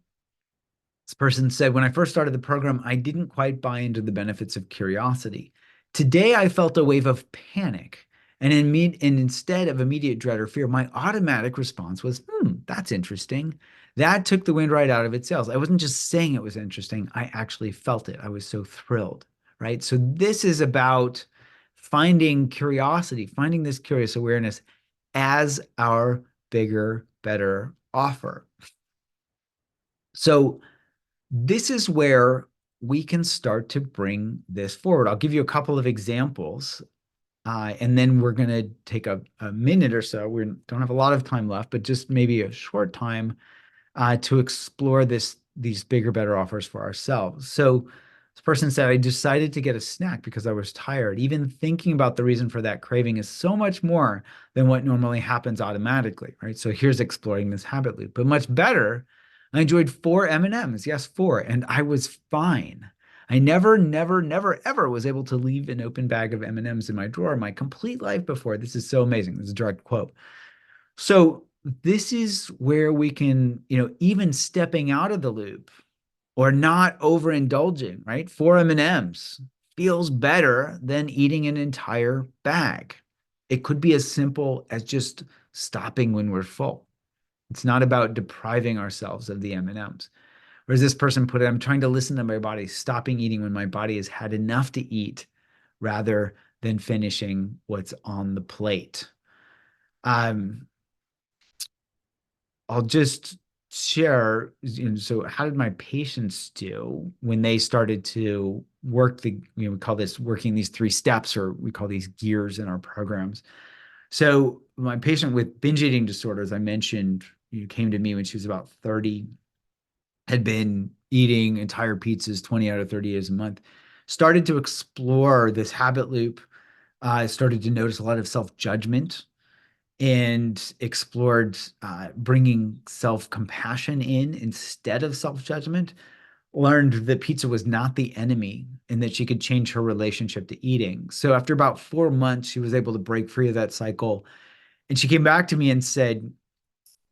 this person said, when I first started the program, I didn't quite buy into the benefits of curiosity. Today, I felt a wave of panic. And instead of immediate dread or fear, my automatic response was, that's interesting. That took the wind right out of its sails. I wasn't just saying it was interesting. I actually felt it. I was so thrilled, right? So this is about finding curiosity, finding this curious awareness as our bigger, better offer. So this is where we can start to bring this forward. I'll give you a couple of examples, and then we're going to take a minute or so. We don't have a lot of time left, but just maybe a short time to explore these bigger, better offers for ourselves. So this person said, I decided to get a snack because I was tired. Even thinking about the reason for that craving is so much more than what normally happens automatically, right? So here's exploring this habit loop. But much better, I enjoyed 4 M&Ms, yes, 4, and I was fine. I never, ever was able to leave an open bag of M&Ms in my drawer my complete life before. This is so amazing. This is a direct quote. So this is where we can, even stepping out of the loop or not overindulging, right? 4 M&Ms feels better than eating an entire bag. It could be as simple as just stopping when we're full. It's not about depriving ourselves of the M&Ms. Or as this person put it, I'm trying to listen to my body, stopping eating when my body has had enough to eat rather than finishing what's on the plate. I'll just share, so how did my patients do when they started to work we call this working these 3 steps, or we call these gears in our programs. So my patient with binge eating disorders, I mentioned, came to me when she was about 30, had been eating entire pizzas 20 out of 30 days a month, started to explore this habit loop, started to notice a lot of self-judgment, and explored bringing self-compassion in instead of self-judgment, learned that pizza was not the enemy and that she could change her relationship to eating. So after about 4 months, she was able to break free of that cycle. And she came back to me and said,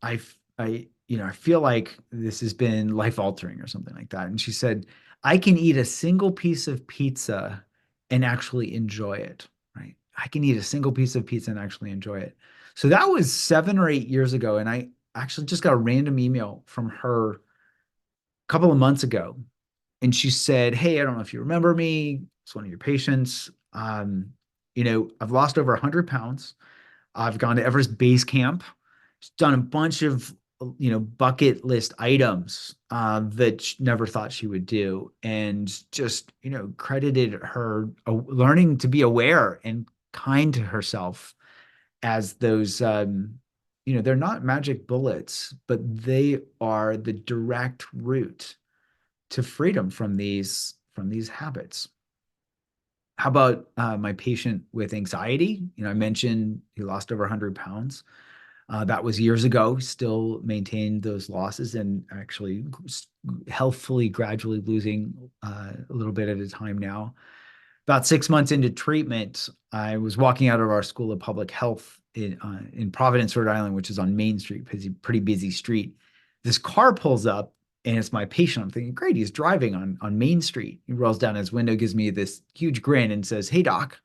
I feel like this has been life-altering or something like that. And she said, I can eat a single piece of pizza and actually enjoy it, right? I can eat a single piece of pizza and actually enjoy it. So that was 7 or 8 years ago. And I actually just got a random email from her a couple of months ago. And she said, hey, I don't know if you remember me. It's one of your patients. I've lost over 100 pounds. I've gone to Everest Base Camp. Done a bunch of, bucket list items that she never thought she would do. And just, credited her learning to be aware and kind to herself as those, they're not magic bullets, but they are the direct route to freedom from these habits. How about my patient with anxiety? I mentioned he lost over 100 pounds. That was years ago, still maintained those losses and actually healthfully, gradually losing a little bit at a time now. About 6 months into treatment, I was walking out of our School of Public Health in Providence, Rhode Island, which is on Main Street, pretty busy street. This car pulls up and it's my patient. I'm thinking, great, he's driving on Main Street. He rolls down his window, gives me this huge grin and says, "Hey, doc,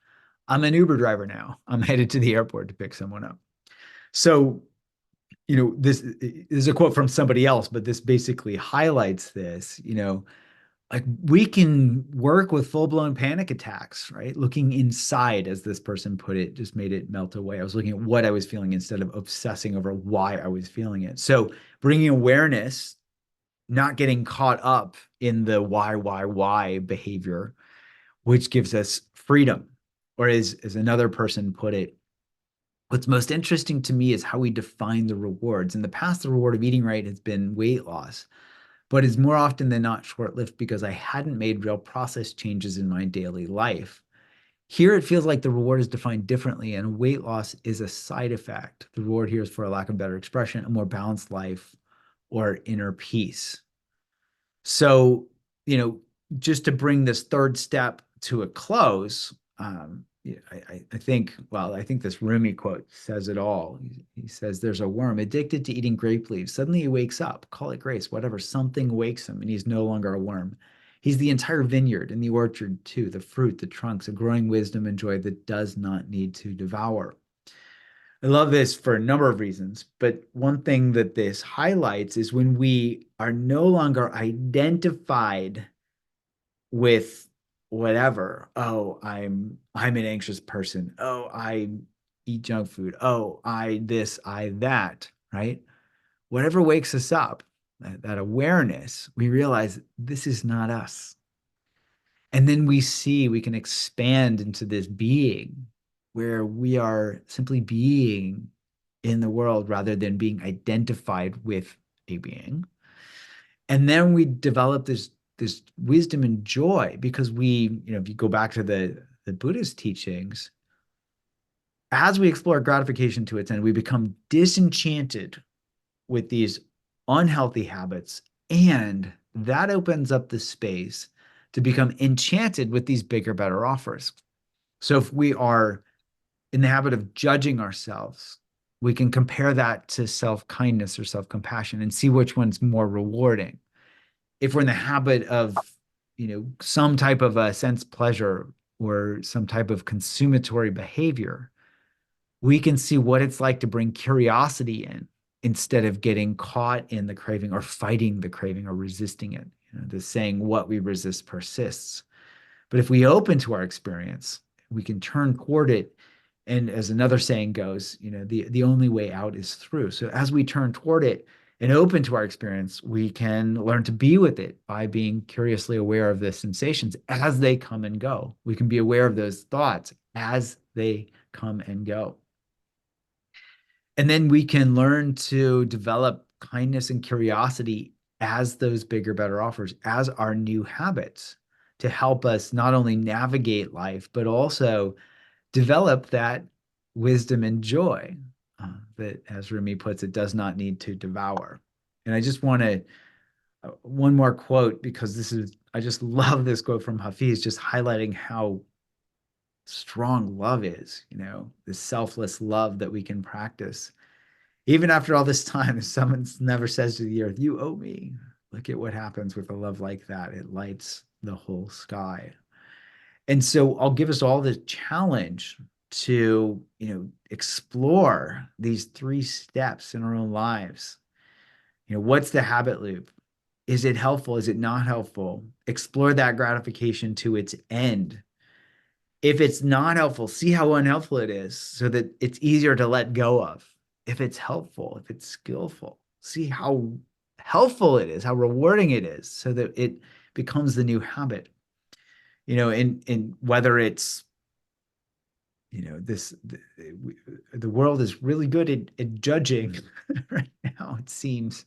I'm an Uber driver now. I'm headed to the airport to pick someone up." So, this is a quote from somebody else, but this basically highlights this, like we can work with full-blown panic attacks, right? Looking inside, as this person put it, just made it melt away. I was looking at what I was feeling instead of obsessing over why I was feeling it. So bringing awareness, not getting caught up in the why behavior, which gives us freedom. Or as another person put it, what's most interesting to me is how we define the rewards. In the past, the reward of eating right has been weight loss, but it's more often than not short-lived because I hadn't made real process changes in my daily life. Here, it feels like the reward is defined differently, and weight loss is a side effect. The reward here is, for a lack of better expression, a more balanced life or inner peace. So, just to bring this third step to a close, I think this Rumi quote says it all. He says, "There's a worm addicted to eating grape leaves. Suddenly he wakes up, call it grace, whatever, something wakes him, and he's no longer a worm. He's the entire vineyard and the orchard too, the fruit, the trunks, a growing wisdom and joy that does not need to devour." I love this for a number of reasons, but one thing that this highlights is when we are no longer identified with whatever. Oh, I'm an anxious person. Oh, I eat junk food. Oh, I this, I that, right? Whatever wakes us up, that awareness, we realize this is not us. And then we can expand into this being where we are simply being in the world rather than being identified with a being. And then we develop this wisdom and joy because if you go back to the Buddhist teachings, as we explore gratification to its end, we become disenchanted with these unhealthy habits, and that opens up the space to become enchanted with these bigger, better offers. So if we are in the habit of judging ourselves, we can compare that to self-kindness or self-compassion and see which one's more rewarding. If we're in the habit of, some type of a sense pleasure or some type of consummatory behavior, we can see what it's like to bring curiosity in instead of getting caught in the craving or fighting the craving or resisting it. The saying, "What we resist persists." But if we open to our experience, we can turn toward it. And as another saying goes, the only way out is through. So as we turn toward it and open to our experience, we can learn to be with it by being curiously aware of the sensations as they come and go. We can be aware of those thoughts as they come and go. And then we can learn to develop kindness and curiosity as those bigger, better offers, as our new habits to help us not only navigate life, but also develop that wisdom and joy that, as Rumi puts it, does not need to devour. And I just want to, one more quote, because I just love this quote from Hafiz, just highlighting how strong love is, this selfless love that we can practice. Even after all this time, if someone never says to the earth, "You owe me," look at what happens with a love like that. It lights the whole sky. And so I'll give us all the challenge to, explore these 3 steps in our own lives. What's the habit loop? Is it helpful? Is it not helpful? Explore that gratification to its end. If it's not helpful, see how unhelpful it is so that it's easier to let go of. If it's helpful, if it's skillful, see how helpful it is, how rewarding it is, so that it becomes the new habit. In whether it's, the world is really good at judging right now, it seems.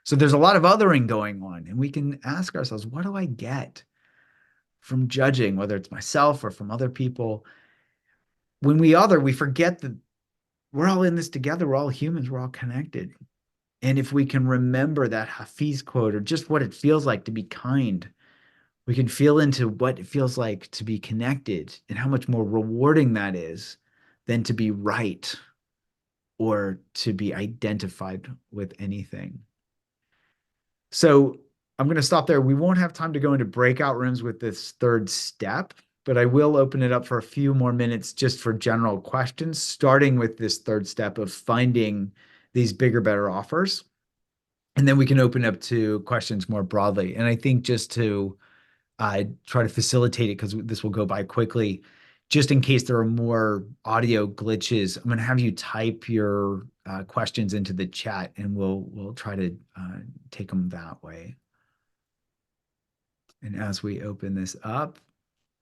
So there's a lot of othering going on, and we can ask ourselves, what do I get from judging, whether it's myself or from other people. When we forget that we're all in this together. We're all humans. We're all connected. And if we can remember that Hafiz quote, or just what it feels like to be kind, we can feel into what it feels like to be connected and how much more rewarding that is than to be right or to be identified with anything. So I'm going to stop there. We won't have time to go into breakout rooms with this third step, but I will open it up for a few more minutes just for general questions, starting with this third step of finding these bigger, better offers. And then we can open up to questions more broadly. And I think just to try to facilitate it, because this will go by quickly, just in case there are more audio glitches, I'm going to have you type your questions into the chat, and we'll try to take them that way. And as we open this up,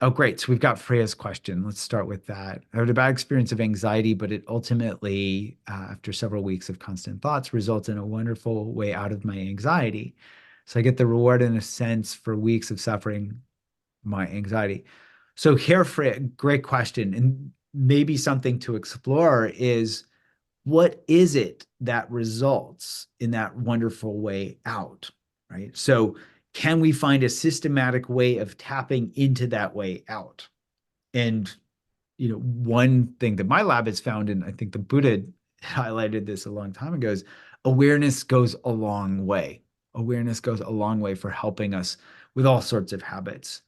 oh, great. So we've got Freya's question. Let's start with that. I had a bad experience of anxiety, but it ultimately, after several weeks of constant thoughts, results in a wonderful way out of my anxiety. So I get the reward in a sense for weeks of suffering my anxiety. So here, Freya, great question. And maybe something to explore is, what is it that results in that wonderful way out, right? So can we find a systematic way of tapping into that way out? And, one thing that my lab has found, and I think the Buddha highlighted this a long time ago, is awareness goes a long way. Awareness goes a long way for helping us with all sorts of habits.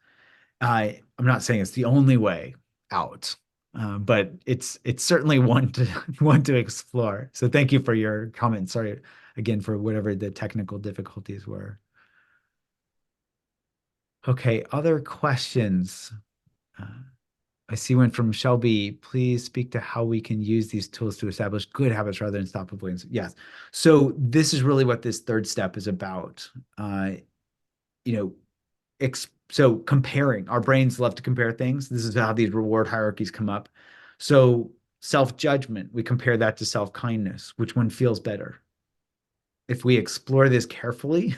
I'm not saying it's the only way out, but it's certainly one to explore. So thank you for your comment. Sorry again for whatever the technical difficulties were. Okay, other questions? I see one from Shelby. Please speak to how we can use these tools to establish good habits rather than stop avoidance. Yes. So this is really what this third step is about. So comparing, our brains love to compare things. This is how these reward hierarchies come up. So self-judgment, we compare that to self-kindness. Which one feels better? If we explore this carefully,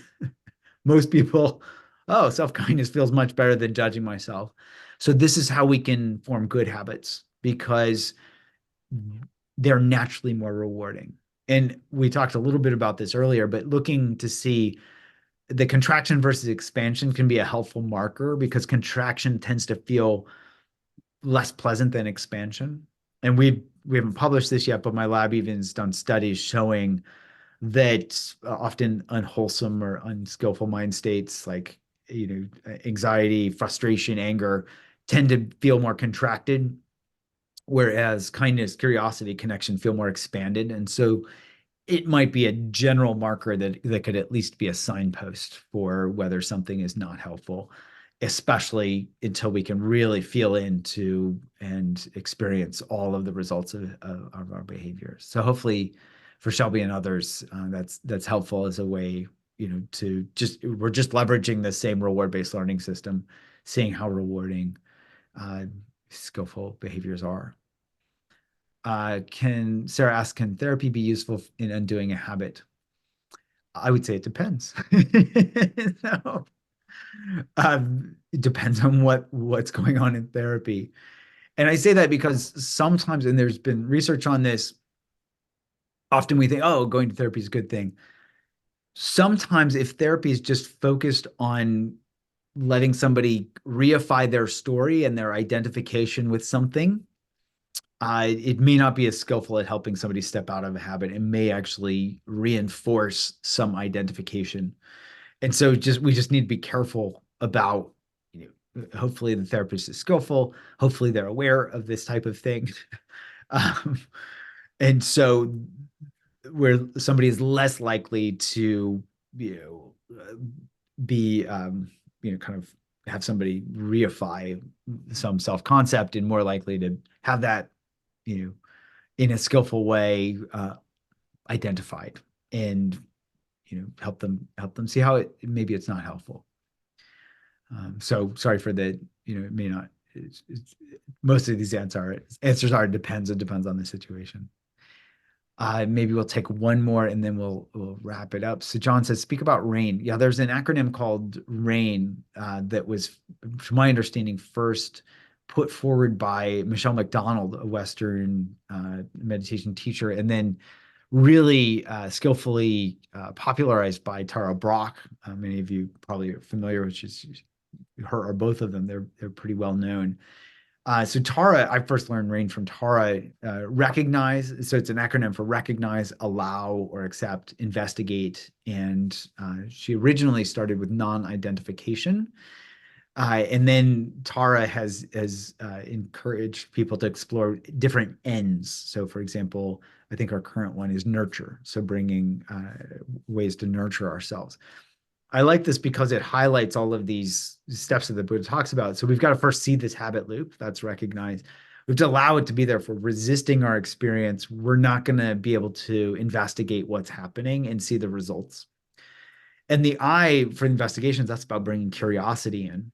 most people, oh, self-kindness feels much better than judging myself. So this is how we can form good habits, because they're naturally more rewarding. And we talked a little bit about this earlier, but looking to see the contraction versus expansion can be a helpful marker, because contraction tends to feel less pleasant than expansion. And we haven't published this yet, but my lab even has done studies showing that often unwholesome or unskillful mind states like anxiety, frustration, anger tend to feel more contracted, whereas kindness, curiosity, connection feel more expanded. And so it might be a general marker that could at least be a signpost for whether something is not helpful, especially until we can really feel into and experience all of the results of our behaviors. So hopefully for Shelby and others, that's helpful as a way, we're just leveraging the same reward-based learning system, seeing how rewarding skillful behaviors are. Sarah asks, can therapy be useful in undoing a habit? I would say it depends. So, it depends on what's going on in therapy. And I say that because sometimes, and there's been research on this, often we think, oh, going to therapy is a good thing. Sometimes if therapy is just focused on letting somebody reify their story and their identification with something, it may not be as skillful at helping somebody step out of a habit. It may actually reinforce some identification. And so we just need to be careful about, hopefully the therapist is skillful. Hopefully they're aware of this type of thing. And so where somebody is less likely to, be, kind of have somebody reify some self-concept, and more likely to have that, in a skillful way, identified, and help them see how maybe it's not helpful. So sorry for the it may not. Most of these answers are it depends on the situation. Maybe we'll take one more and then we'll wrap it up. So John says, speak about RAIN. Yeah, there's an acronym called RAIN that was, to my understanding, first put forward by Michelle McDonald, a Western meditation teacher, and then really skillfully popularized by Tara Brach. Many of you probably are familiar with her or both of them. They're pretty well known. So Tara, I first learned RAIN from Tara. Recognize, so it's an acronym for recognize, allow, or accept, investigate. And she originally started with non-identification. And then Tara has encouraged people to explore different ends. So for example, I think our current one is nurture. So bringing ways to nurture ourselves. I like this because it highlights all of these steps that the Buddha talks about. So we've got to first see this habit loop. That's recognized. We have to allow it to be there. For resisting our experience, we're not going to be able to investigate what's happening and see the results. And the I for investigations, that's about bringing curiosity in.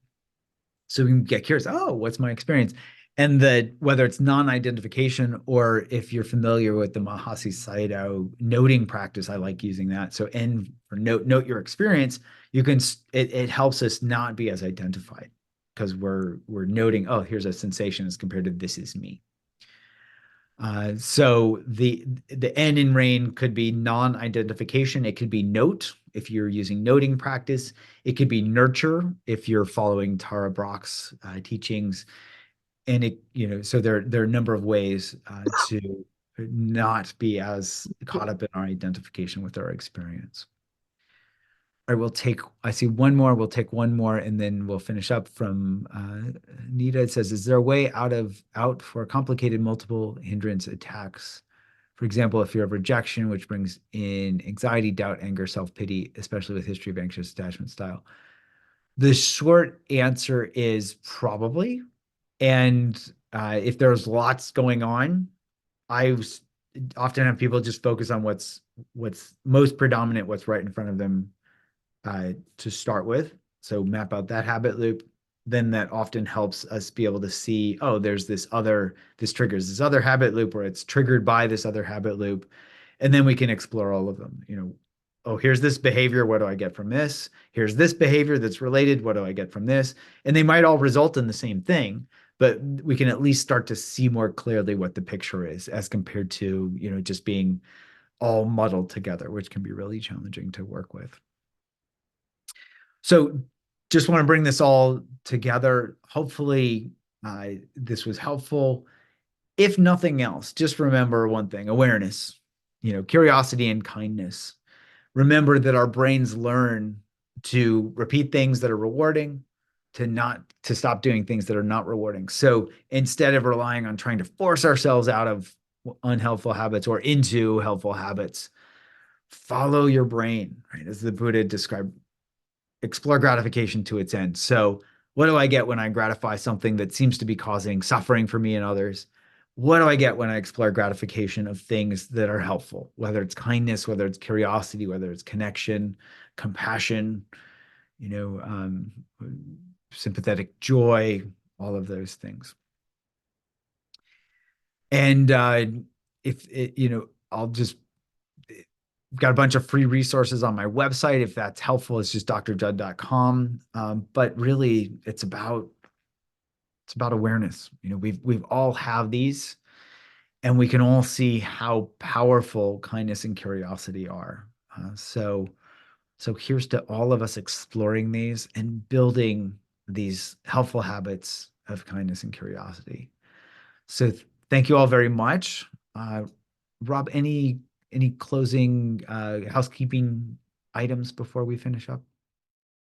So we can get curious. Oh, what's my experience? And that whether it's non-identification or if you're familiar with the Mahasi Sayadaw noting practice, I like using that. So N for note your experience. You can it helps us not be as identified because we're noting, oh, here's a sensation as compared to this is me. So the N in RAIN could be non-identification. It could be note if you're using noting practice. It could be nurture if you're following Tara Brach's teachings. And it, so there are a number of ways to not be as caught up in our identification with our experience. All right, I see one more. We'll take one more and then we'll finish up from Nita. It says, is there a way out for complicated multiple hindrance attacks? For example, a fear of rejection, which brings in anxiety, doubt, anger, self-pity, especially with history of anxious attachment style. The short answer is probably. And if there's lots going on, I often have people just focus on what's most predominant, what's right in front of them to start with. So map out that habit loop. Then that often helps us be able to see, oh, there's this triggers this other habit loop, or it's triggered by this other habit loop. And then we can explore all of them. Oh, here's this behavior. What do I get from this? Here's this behavior that's related. What do I get from this? And they might all result in the same thing, but we can at least start to see more clearly what the picture is as compared to, just being all muddled together, which can be really challenging to work with. So just want to bring this all together. Hopefully this was helpful. If nothing else, just remember one thing: awareness, curiosity and kindness. Remember that our brains learn to repeat things that are rewarding, to stop doing things that are not rewarding. So instead of relying on trying to force ourselves out of unhelpful habits or into helpful habits, follow your brain, right? As the Buddha described, explore gratification to its end. So what do I get when I gratify something that seems to be causing suffering for me and others? What do I get when I explore gratification of things that are helpful, whether it's kindness, whether it's curiosity, whether it's connection, compassion, sympathetic joy, all of those things. And I'll just got a bunch of free resources on my website. If that's helpful, it's just drjud.com. But really, it's about awareness. We've all have these, and we can all see how powerful kindness and curiosity are. So here's to all of us exploring these and building these helpful habits of kindness and curiosity. So thank you all very much. Rob, any closing housekeeping items before we finish up?